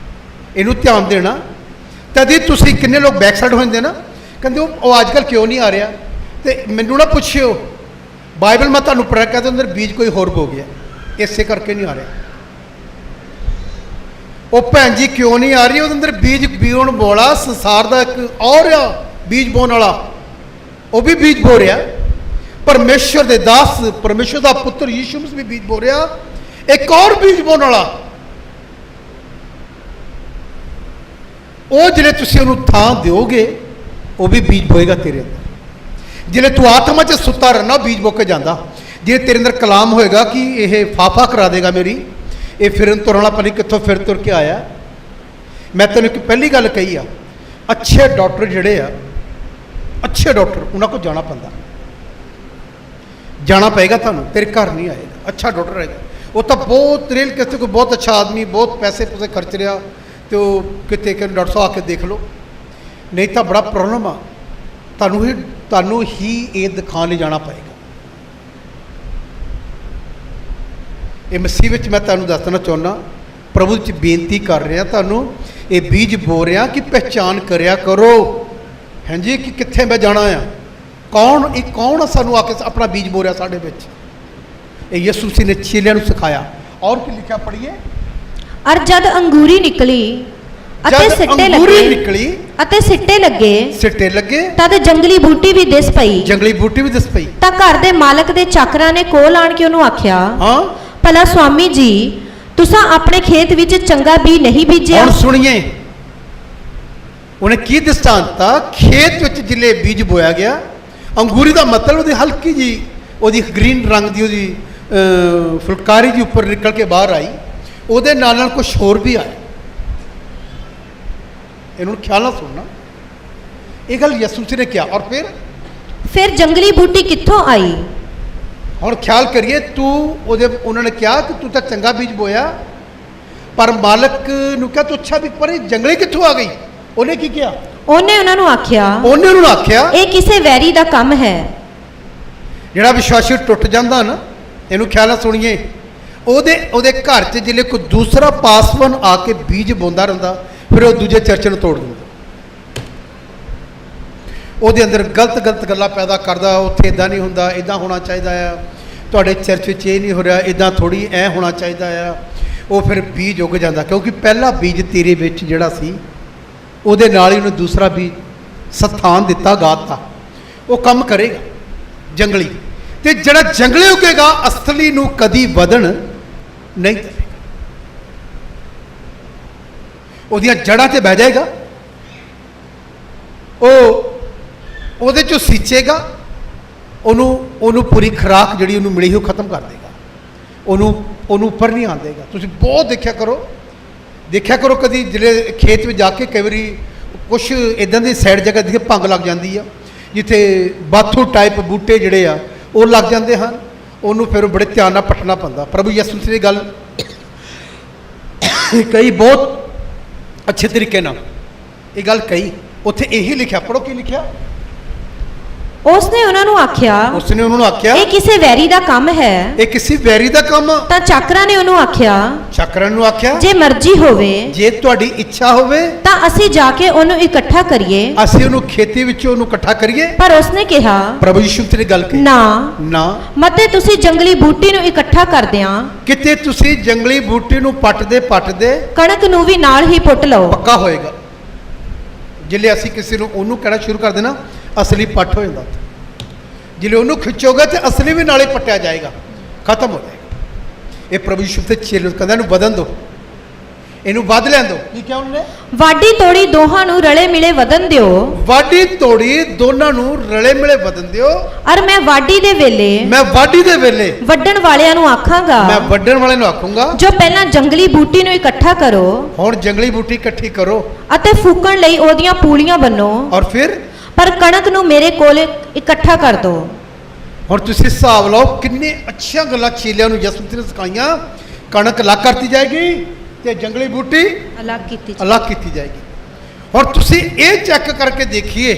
ਇਹਨੂੰ ਧਿਆਨ ਦੇਣਾ ਤਦੀ ਤੁਸੀਂ ਕਿੰਨੇ ਲੋਕ ਬੈਕ ਸਾਈਡ ਹੋ ਜਾਂਦੇ ਨਾ ਕਹਿੰਦੇ ਉਹ ਅੱਜ ਕੱਲ੍ਹ ਕਿਉਂ ਨਹੀਂ ਆ ਰਿਹਾ ਤੇ ਮੈਨੂੰ ਨਾ ਪੁੱਛਿਓ ਬਾਈਬਲ ਮੈਂ ਤੁਹਾਨੂੰ ਪੜ੍ਹ ਕੇ ਅੰਦਰ ਬੀਜ ਕੋਈ ਹੋਰ ਬੋ ਗਿਆ ਇਸੇ ਕਰਕੇ ਨਹੀਂ ਆ ਰਿਹਾ ਉਹ ਭੈਣ ਜੀ ਕਿਉਂ ਨਹੀਂ ਆ ਰਹੀ ਉਹਦੇ ਅੰਦਰ ਬੀਜ ਬੀਉਣ ਵਾਲਾ ਸੰਸਾਰ ਦਾ ਇੱਕ ਔਰ ਆ ਬੀਜ ਬੋਣ ਵਾਲਾ ਉਹ ਵੀ ਬੀਜ ਬੋ ਰਿਹਾ ਪਰਮੇਸ਼ਰ ਦੇ ਦਾਸ ਪਰਮੇਸ਼ਰ ਦਾ ਪੁੱਤਰ ਯੀਸ਼ੂ ਮਸੀਹ ਵੀ ਬੀਜ ਬੋ ਰਿਹਾ ਇੱਕ ਔਰ ਬੀਜ ਬੋਣ ਵਾਲਾ ਉਹ ਜਿਹੜੇ ਤੁਸੀਂ ਉਹਨੂੰ ਥਾਂ ਦਿਓਗੇ ਉਹ ਵੀ ਬੀਜ ਬੋਏਗਾ ਤੇਰੇ ਅੰਦਰ ਜਿਹੜੇ ਤੂੰ ਆਤਮਾ 'ਚ ਸੁੱਤਾ ਰਹਿਣਾ ਬੀਜ ਬੋ ਕੇ ਜਾਂਦਾ ਜੇ ਤੇਰੇ ਅੰਦਰ ਕਲਾਮ ਹੋਏਗਾ ਕਿ ਇਹ ਫਾਫਾ ਕਰਾ ਦੇਗਾ ਮੇਰੀ ਇਹ ਫਿਰਨ ਤੁਰਨ ਵਾਲਾ ਪਤਾ ਕਿੱਥੋਂ ਫਿਰ ਤੁਰ ਕੇ ਆਇਆ ਮੈਂ ਤੈਨੂੰ ਇੱਕ ਪਹਿਲੀ ਗੱਲ ਕਹੀ ਆ ਅੱਛੇ ਡਾਕਟਰ ਜਿਹੜੇ ਆ ਅੱਛੇ ਡਾਕਟਰ ਉਹਨਾਂ ਕੋਲ ਜਾਣਾ ਪੈਂਦਾ ਜਾਣਾ ਪਏਗਾ ਤੁਹਾਨੂੰ ਤੇਰੇ ਘਰ ਨਹੀਂ ਆਏਗਾ ਅੱਛਾ ਡਾਕਟਰ ਆਏਗਾ ਉਹ ਤਾਂ ਬਹੁਤ ਰੇਲ ਕਿਸੇ ਕੋਈ ਬਹੁਤ ਅੱਛਾ ਆਦਮੀ ਬਹੁਤ ਪੈਸੇ ਪੂਸੇ ਖਰਚ ਰਿਹਾ ਤੇ ਉਹ ਕਿਤੇ ਕਿ ਡਾਕਟਰ ਸਾਹਿਬ ਆ ਕੇ ਦੇਖ ਲਓ ਨਹੀਂ ਤਾਂ ਬੜਾ ਪ੍ਰੋਬਲਮ ਆ ਤੁਹਾਨੂੰ ਹੀ ਇਹ ਦਿਖਾਉਣ ਲਈ ਜਾਣਾ ਪਏਗਾ ਇਹ ਮਸੀਹ ਵਿੱਚ ਮੈਂ ਤੁਹਾਨੂੰ ਦੱਸਣਾ ਚਾਹੁੰਦਾ ਪ੍ਰਭੂ 'ਚ ਬੇਨਤੀ ਕਰ ਰਿਹਾ ਤੁਹਾਨੂੰ ਇਹ ਬੀਜ ਬੋ ਰਿਹਾ ਕਿ ਪਹਿਚਾਨ ਕਰਿਆ ਕਰੋ ਹਾਂਜੀ ਕਿ ਕਿੱਥੇ ਮੈਂ ਜਾਣਾ ਆ ਕੌਣ ਸਾਨੂੰ ਆ ਕੇ ਆਪਣਾ ਬੀਜ ਬੋ ਰਿਹਾ ਸਾਡੇ ਵਿੱਚ ਇਹ ਯਿਸੂ ਮਸੀਹ ਨੇ ਚੇਲਿਆਂ ਨੂੰ ਸਿਖਾਇਆ ਔਰ ਕੀ ਲਿਖਿਆ ਪੜ੍ਹੀਏ ਔਰ ਜਦ ਅੰਗੂਰੀ ਨਿਕਲੀ ਅਤੇ ਸਿੱਟੇ ਲੱਗੇ ਤਦ ਜੰਗਲੀ ਬੂਟੀ ਵੀ ਦਿਸ ਪਈ ਤਾਂ ਘਰ ਦੇ ਮਾਲਕ ਦੇ ਚਾਕਰਾਂ ਨੇ ਕੋਲ ਆਣ ਕੇ ਉਹਨੂੰ ਆਖਿਆ ਹਾਂ ਭਲਾ ਸੁਆਮੀ ਜੀ ਤੁਸੀਂ ਆਪਣੇ ਖੇਤ ਵਿੱਚ ਚੰਗਾ ਬੀਜ ਨਹੀਂ ਬੀਜਿਆ ਹੁਣ ਸੁਣੀਏ ਉਹਨੇ ਕੀ ਦ੍ਰਿਸ਼ਟਾਂਤ ਆ ਖੇਤ ਵਿੱਚ ਜਿਲੇ ਬੀਜ ਬੋਇਆ ਗਿਆ ਅੰਗੂਰੀ ਦਾ ਮਤਲਬ ਉਹਦੀ ਹਲਕੀ ਜੀ ਉਹਦੀ ਗ੍ਰੀਨ ਰੰਗ ਦੀ ਉਹਦੀ ਫੁਲਕਾਰੀ ਜੀ ਉੱਪਰ ਨਿਕਲ ਕੇ ਬਾਹਰ ਆਈ ਉਹਦੇ ਨਾਲ ਕੁਝ ਹੋਰ ਵੀ ਆਇਆ ਇਹਨੂੰ ਖਿਆਲ ਨਾਲ ਸੁਣਨਾ ਇਹ ਗੱਲ ਯਿਸੂ ਜੀ ਨੇ ਕਿਹਾ ਔਰ ਫਿਰ ਜੰਗਲੀ ਬੂਟੀ ਕਿੱਥੋਂ ਆਈ ਹੁਣ ਖਿਆਲ ਕਰੀਏ ਉਹਨਾਂ ਨੇ ਕਿਹਾ ਕਿ ਤੂੰ ਤਾਂ ਚੰਗਾ ਬੀਜ ਬੋਇਆ ਪਰ ਮਾਲਕ ਨੂੰ ਕਿਹਾ ਤੂੰ ਅੱਛਾ ਵੀ ਪਰ ਇਹ ਜੰਗਲੀ ਕਿੱਥੋਂ ਆ ਗਈ ਉਹਨੇ ਕੀ ਕਿਹਾ ਉਹਨੇ ਉਹਨਾਂ ਨੂੰ ਆਖਿਆ ਇਹ ਕਿਸੇ ਵੈਰੀ ਦਾ ਕੰਮ ਹੈ ਜਿਹੜਾ ਵਿਸ਼ਵਾਸੀ ਟੁੱਟ ਜਾਂਦਾ ਨਾ ਇਹਨੂੰ ਖਿਆਲ ਨਾਲ ਸੁਣੀਏ ਉਹਦੇ ਘਰ 'ਚ ਜਿਲੇ ਕੋਈ ਦੂਸਰਾ ਪਾਸਵਨ ਆ ਕੇ ਬੀਜ ਬੋਂਦਾ ਰਹਿੰਦਾ ਫਿਰ ਉਹ ਦੂਜੇ ਚਰਚ ਨੂੰ ਤੋੜ ਦਿੰਦਾ ਉਹਦੇ ਅੰਦਰ ਗਲਤ ਗੱਲਾਂ ਪੈਦਾ ਕਰਦਾ ਉੱਥੇ ਇਦਾਂ ਨਹੀਂ ਹੁੰਦਾ ਇਦਾਂ ਹੋਣਾ ਚਾਹੀਦਾ ਆ ਤੁਹਾਡੇ ਚਰਚ ਵਿੱਚ ਇਹ ਨਹੀਂ ਹੋ ਰਿਹਾ ਇਦਾਂ ਥੋੜ੍ਹੀ ਐ ਹੋਣਾ ਚਾਹੀਦਾ ਆ ਉਹ ਫਿਰ ਬੀਜ ਉੱਗ ਜਾਂਦਾ ਕਿਉਂਕਿ ਪਹਿਲਾ ਬੀਜ ਤੇਰੇ ਵਿੱਚ ਜਿਹੜਾ ਸੀ ਉਹਦੇ ਨਾਲ ਹੀ ਉਹਨੇ ਦੂਸਰਾ ਬੀਜ ਸਥਾਨ ਦਿੱਤਾ ਗਾਤਾ ਉਹ ਕੰਮ ਕਰੇਗਾ ਜੰਗਲੀ ਤੇ ਜਿਹੜਾ ਜੰਗਲੀ ਉੱਗੇਗਾ ਅਸਲੀ ਨੂੰ ਕਦੀ ਵਧਣ ਨਹੀਂ ਦੇਵੇਗਾ ਉਹਦੀਆਂ ਜੜ੍ਹਾਂ 'ਤੇ ਬਹਿ ਜਾਏਗਾ ਉਹਦੇ 'ਚੋਂ ਸੀਂਚੇਗਾ ਉਹਨੂੰ ਪੂਰੀ ਖੁਰਾਕ ਜਿਹੜੀ ਉਹਨੂੰ ਮਿਲੀ ਉਹ ਖਤਮ ਕਰ ਦੇਗਾ ਉਹਨੂੰ ਉੱਪਰ ਨਹੀਂ ਆਉਣ ਦੇਗਾ ਤੁਸੀਂ ਬਹੁਤ ਦੇਖਿਆ ਕਰੋ ਕਦੀ ਜਿਹੜੇ ਖੇਤ ਵਿੱਚ ਜਾ ਕੇ ਕਈ ਵਾਰੀ ਕੁਛ ਇੱਦਾਂ ਦੀ ਸਾਈਡ ਜਗ੍ਹਾ ਦੀ ਭੰਗ ਲੱਗ ਜਾਂਦੀ ਆ ਜਿੱਥੇ ਬਾਥੂ ਟਾਈਪ ਬੂਟੇ ਜਿਹੜੇ ਆ ਉਹ ਲੱਗ ਜਾਂਦੇ ਹਨ ਉਹਨੂੰ ਫਿਰ ਬੜੇ ਧਿਆਨ ਨਾਲ ਪੱਟਣਾ ਪੈਂਦਾ ਪ੍ਰਭੂ ਯਿਸੂ ਮਸੀਹ ਦੀ ਗੱਲ ਕਈ ਬਹੁਤ ਅੱਛੇ ਤਰੀਕੇ ਨਾਲ ਇਹ ਗੱਲ ਕਹੀ ਉੱਥੇ ਇਹੀ ਲਿਖਿਆ ਪੜ੍ਹੋ ਕੀ ਲਿਖਿਆ ਉਸਨੇ ਉਹਨਾਂ ਨੂੰ ਆਖਿਆ, ਉਸਨੇ ਉਹਨਾਂ ਨੂੰ ਆਖਿਆ ਇਹ ਕਿਸੇ ਵੈਰੀ ਦਾ ਕੰਮ ਹੈ। ਇਹ ਕਿਸੇ ਵੈਰੀ ਦਾ ਕੰਮ ਆ। ਤਾਂ ਚਾਕਰਾਂ ਨੇ ਉਹਨੂੰ ਆਖਿਆ, ਚਾਕਰਾਂ ਨੂੰ ਆਖਿਆ ਜੇ ਮਰਜ਼ੀ ਹੋਵੇ ਜੇ ਤੁਹਾਡੀ ਇੱਛਾ ਹੋਵੇ ਤਾਂ ਅਸੀਂ ਜਾ ਕੇ ਉਹਨੂੰ ਇਕੱਠਾ ਕਰੀਏ। ਅਸੀਂ ਉਹਨੂੰ ਖੇਤੀ ਵਿੱਚੋਂ ਉਹਨੂੰ ਇਕੱਠਾ ਕਰੀਏ। ਪਰ ਉਸਨੇ ਕਿਹਾ, ਪ੍ਰਭੂ ਯਿਸੂ ਨੇ ਗੱਲ ਕਹੀ, ਨਾ, ਮਤੇ ਤੁਸੀਂ ਜੰਗਲੀ ਬੂਟੀ ਨੂੰ ਇਕੱਠਾ ਕਰਦਿਆਂ ਕਿਤੇ ਤੁਸੀਂ ਜੰਗਲੀ ਬੂਟੀ ਨੂੰ ਪੱਟਦੇ ਕਣਕ ਨੂੰ ਵੀ ਨਾਲ ਹੀ ਪੁੱਟ ਲਓ। ਪੱਕਾ ਹੋਏਗਾ। ਜਿਲੇ ਅਸੀਂ ਕਿਸੇ ਨੂੰ ਉਹਨੂੰ ਕਹਿਣਾ ਸ਼ੁਰੂ ਕਰ ਦੇਣਾ, ਅਸਲੀ ਪੱਟ ਹੋ ਜਾਂਦਾ। ਜਿਲੇ ਉਹਨੂੰ ਖਿੱਚੋਗੇ ਤੇ ਅਸਲੀ ਵੀ ਨਾਲੇ ਪੱਟਿਆ ਜਾਏਗਾ, ਖਤਮ ਹੋ ਜਾਏਗਾ। ਇਹ ਪ੍ਰਭੂ ਯਿਸੂ ਦੇ ਚੇਲੇ ਕਹਿੰਦਾ ਇਹਨੂੰ ਵਧਣ ਦਿਓ, ਇਹਨੂੰ ਵੱਧ ਲੈਣ ਦਿਓ। ਕੀ ਕਿਹਾ ਉਹਨੇ? ਵਾਢੀ ਤੋੜੀ ਦੋਹਾਂ ਨੂੰ ਰਲੇ ਮਿਲੇ ਵਧਣ ਦਿਓ। ਵਾਢੀ ਤੋੜੀ ਦੋਨਾਂ ਨੂੰ ਰਲੇ ਮਿਲੇ ਵਧਣ ਦਿਓ। ਅਰ ਮੈਂ ਵਾਢੀ ਦੇ ਵੇਲੇ ਵੱਢਣ ਵਾਲਿਆਂ ਨੂੰ ਆਖਾਂਗਾ, ਮੈਂ ਵੱਢਣ ਵਾਲੇ ਨੂੰ ਆਖੂੰਗਾ, ਜੋ ਪਹਿਲਾਂ ਜੰਗਲੀ ਬੂਟੀ ਨੂੰ ਇਕੱਠਾ ਕਰੋ ਹੁਣ ਜੰਗਲੀ ਬੂਟੀ ਇਕੱਠੀ ਕਰੋ ਅਤੇ ਫੂਕਣ ਲਈ ਉਹਦੀਆਂ ਪੂਲੀਆਂ ਬੰਨੋ, ਔਰ ਫਿਰ ਪਰ ਕਣਕ ਨੂੰ ਮੇਰੇ ਕੋਲ ਇਕੱਠਾ ਕਰ ਦਿਓ। ਹੁਣ ਤੁਸੀਂ ਹਿਸਾਬ ਲਾਓ ਕਿੰਨੇ ਅੱਛੀਆਂ ਗੱਲਾਂ ਚੇਲਿਆਂ ਨੂੰ ਯਿਸੂ ਨੇ ਸਿਖਾਈਆਂ। ਕਣਕ ਅਲੱਗ ਕਰਤੀ ਜਾਏਗੀ ਤੇ ਜੰਗਲੀ ਬੂਟੀ ਅਲੱਗ ਕੀਤੀ ਅਲੱਗ ਕੀਤੀ ਜਾਏਗੀ। ਹੁਣ ਤੁਸੀਂ ਇਹ ਚੈੱਕ ਕਰਕੇ ਦੇਖੀਏ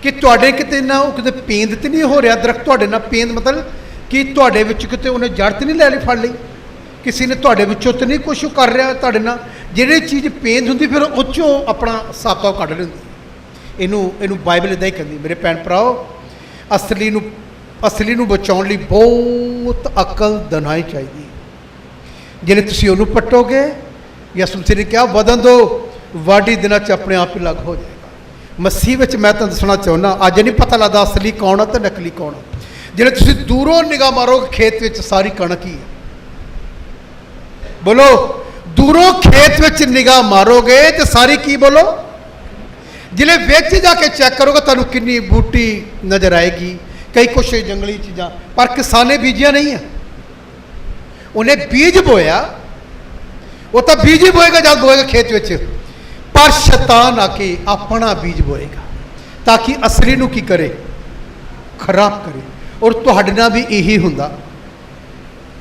ਕਿ ਤੁਹਾਡੇ ਕਿਤੇ ਨਾ ਉਹ ਕਿਤੇ ਪੇਂਦ ਤੇ ਨਹੀਂ ਹੋ ਰਿਹਾ ਦਰਖਤ ਤੁਹਾਡੇ ਨਾਲ। ਪੇਂਦ ਮਤਲਬ ਕਿ ਤੁਹਾਡੇ ਵਿੱਚ ਕਿਤੇ ਉਹਨੇ ਜੜ ਤੇ ਨਹੀਂ ਲੈ ਲਈ, ਫੜ ਲਈ, ਕਿਸੇ ਨੇ ਤੁਹਾਡੇ ਵਿੱਚੋਂ ਤੇ ਨਹੀਂ ਕੁਛ ਕਰ ਰਿਹਾ ਤੁਹਾਡੇ ਨਾਲ। ਜਿਹੜੀ ਚੀਜ਼ ਪੇਂਦ ਹੁੰਦੀ ਫਿਰ ਉਹ 'ਚੋਂ ਆਪਣਾ ਸਾਪਾ ਕੱਢ ਲੈਂਦੀ। ਇਹਨੂੰ ਬਾਈਬਲ ਇਦਾਂ ਹੀ ਕਹਿੰਦੀ। ਮੇਰੇ ਭੈਣ ਭਰਾਓ, ਅਸਲੀ ਨੂੰ ਬਚਾਉਣ ਲਈ ਬਹੁਤ ਅਕਲ ਦਨਾਈ ਚਾਹੀਦੀ। ਜਿਹੜੇ ਤੁਸੀਂ ਉਹਨੂੰ ਪੱਟੋਗੇ, ਯਿਸੂ ਨੇ ਕਿਹਾ ਵਧਣ ਦਿਓ, ਵਾਢੀ ਦਿਨਾਂ 'ਚ ਆਪਣੇ ਆਪ ਹੀ ਲੱਗ ਹੋ ਜਾਏਗਾ। ਮਸੀਹ ਵਿੱਚ ਮੈਂ ਤੁਹਾਨੂੰ ਦੱਸਣਾ ਚਾਹੁੰਦਾ, ਅੱਜ ਨਹੀਂ ਪਤਾ ਲੱਗਦਾ ਅਸਲੀ ਕੌਣ ਆ ਤੇ ਨਕਲੀ ਕੌਣ ਆ। ਜਿਹੜੇ ਤੁਸੀਂ ਦੂਰੋਂ ਨਿਗਾਹ ਮਾਰੋਗੇ ਖੇਤ ਵਿੱਚ ਸਾਰੀ ਕਣਕ ਹੀ ਹੈ। ਬੋਲੋ, ਦੂਰੋਂ ਖੇਤ ਵਿੱਚ ਨਿਗਾਹ ਮਾਰੋਗੇ ਤੇ ਸਾਰੀ ਕੀ? ਬੋਲੋ। ਜ਼ਿਲ੍ਹੇ ਵਿੱਚ ਜਾ ਕੇ ਚੈੱਕ ਕਰੋਗੇ ਤੁਹਾਨੂੰ ਕਿੰਨੀ ਬੂਟੀ ਨਜ਼ਰ ਆਏਗੀ, ਕਈ ਕੁਛ ਜੰਗਲੀ ਚੀਜ਼ਾਂ। ਪਰ ਕਿਸਾਨੇ ਬੀਜੀਆਂ ਨਹੀਂ ਹੈ, ਉਹਨੇ ਬੀਜ ਬੋਇਆ। ਉਹ ਤਾਂ ਬੀਜ ਹੀ ਬੋਏਗਾ ਜਦ ਬੋਏਗਾ ਖੇਤ ਵਿੱਚ, ਪਰ ਸ਼ੈਤਾਨ ਆ ਕੇ ਆਪਣਾ ਬੀਜ ਬੋਏਗਾ ਤਾਂ ਕਿ ਅਸਲੀ ਨੂੰ ਕੀ ਕਰੇ? ਖਰਾਬ ਕਰੇ। ਔਰ ਤੁਹਾਡੇ ਨਾਲ ਵੀ ਇਹੀ ਹੁੰਦਾ।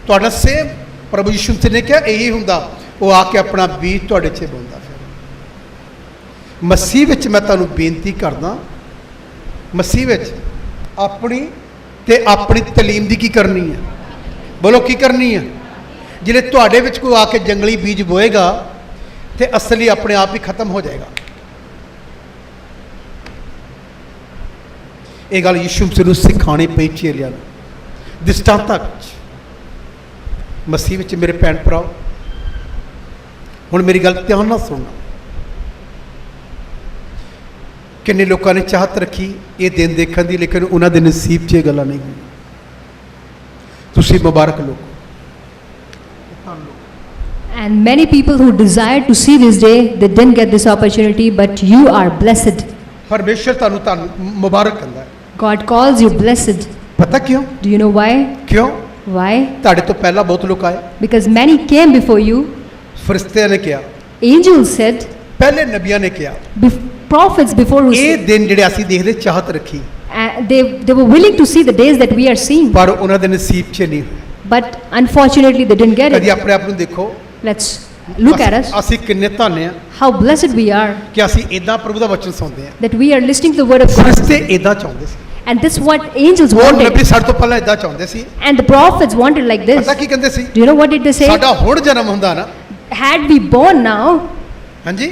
ਤੁਹਾਡਾ ਸੇਮ ਪ੍ਰਭੂ ਯਿਸੂ ਨੇ ਕਿਹਾ ਇਹੀ ਹੁੰਦਾ। ਉਹ ਆ ਕੇ ਆਪਣਾ ਬੀਜ ਤੁਹਾਡੇ 'ਚ ਬੋਂਦਾ। ਮਸੀਹ ਵਿੱਚ ਮੈਂ ਤੁਹਾਨੂੰ ਬੇਨਤੀ ਕਰਦਾ, ਮਸੀਹ ਵਿੱਚ ਆਪਣੀ ਤਾਲੀਮ ਦੀ ਕੀ ਕਰਨੀ ਹੈ? ਬੋਲੋ, ਕੀ ਕਰਨੀ ਹੈ? ਜਿਹੜੇ ਤੁਹਾਡੇ ਵਿੱਚ ਕੋਈ ਆ ਕੇ ਜੰਗਲੀ ਬੀਜ ਬੋਏਗਾ ਤੇ ਅਸਲੀ ਆਪਣੇ ਆਪ ਹੀ ਖਤਮ ਹੋ ਜਾਏਗਾ। ਇਹ ਗੱਲ ਯਿਸੂ ਮਸੀਹ ਨੂੰ ਸਿਖਾਉਣੀ ਪਈ ਚੇਲਿਆਂ ਨੂੰ ਦ੍ਰਿਸ਼ਟਾਂਤਾਂ ਵਿੱਚ। ਮਸੀਹ ਵਿੱਚ ਮੇਰੇ ਭੈਣ ਭਰਾਓ, ਹੁਣ ਮੇਰੀ ਗੱਲ ਧਿਆਨ ਨਾਲ ਸੁਣਨਾ। ਕਿੰਨੇ ਲੋਕਾਂ ਨੇ ਚਾਹਤ ਰੱਖੀ ਇਹ ਦਿਨ ਦੇਖਣ ਦੀ, ਲੇਕਿਨ ਉਹਨਾਂ ਦੇ ਨਸੀਬ 'ਚ ਇਹ ਗੱਲਾਂ ਨਹੀਂ ਹੋਈਆਂ। ਤੁਸੀਂ ਮੁਬਾਰਕ ਲੋਕ। And many people who desired to see this day, they didn't get this opportunity, but you are blessed. ਪਰਮੇਸ਼ਰ ਤੁਹਾਨੂੰ ਮੁਬਾਰਕ ਕਹਿੰਦਾ ਹੈ। God calls you blessed. ਪਤਾ ਕਿਉਂ? Do you know why? ਕਿਉਂ? Why? ਤੁਹਾਡੇ ਤੋਂ ਪਹਿਲਾਂ ਬਹੁਤ ਲੋਕ ਆਏ। Because many came before you. ਫਰਿਸ਼ਤਿਆਂ ਨੇ ਕਿਹਾ, Angels said, ਪਹਿਲੇ ਨਬੀਆਂ ਨੇ ਕਿਹਾ, prophets before who ਇਹ said, ਦਿਨ ਜਿਹੜੇ ਅਸੀਂ ਦੇਖਦੇ ਚਾਹਤ ਰੱਖੀ, they were willing to see the days that we are seeing, ਪਰ ਉਹਨਾਂ ਦੇ ਨਸੀਬ 'ਚ ਨਹੀਂ ਹੋਏ। but unfortunately they didn't get ਕਦੀ it. ਆਪਣੇ ਆਪ ਨੂੰ ਦੇਖੋ, Let's look at us, ਅਸੀਂ ਕਿੰਨੇ ਧੰਨ ਆ how blessed we are ਕਿ ਅਸੀਂ ਇਦਾਂ ਪ੍ਰਭੂ ਦਾ ਵਚਨ ਸੁਣਦੇ ਆ। that we are listening to the word of God. ਫਰਿਸ਼ਤੇ ਇਦਾਂ ਚਾਹੁੰਦੇ ਸੀ, And this is what angels ਉਹ wanted. ਨਬੀ ਸਾਡੇ ਤੋਂ ਪਹਿਲਾਂ ਇਦਾਂ ਚਾਹੁੰਦੇ ਸੀ। And the prophets wanted like this. ਪਤਾ ਕੀ ਕਹਿੰਦੇ ਸੀ? Do you know what did they say? ਸਾਡਾ ਹੁਣ ਜਨਮ ਹੁੰਦਾ ਨਾ, Had we born now, ਹਾਂਜੀ,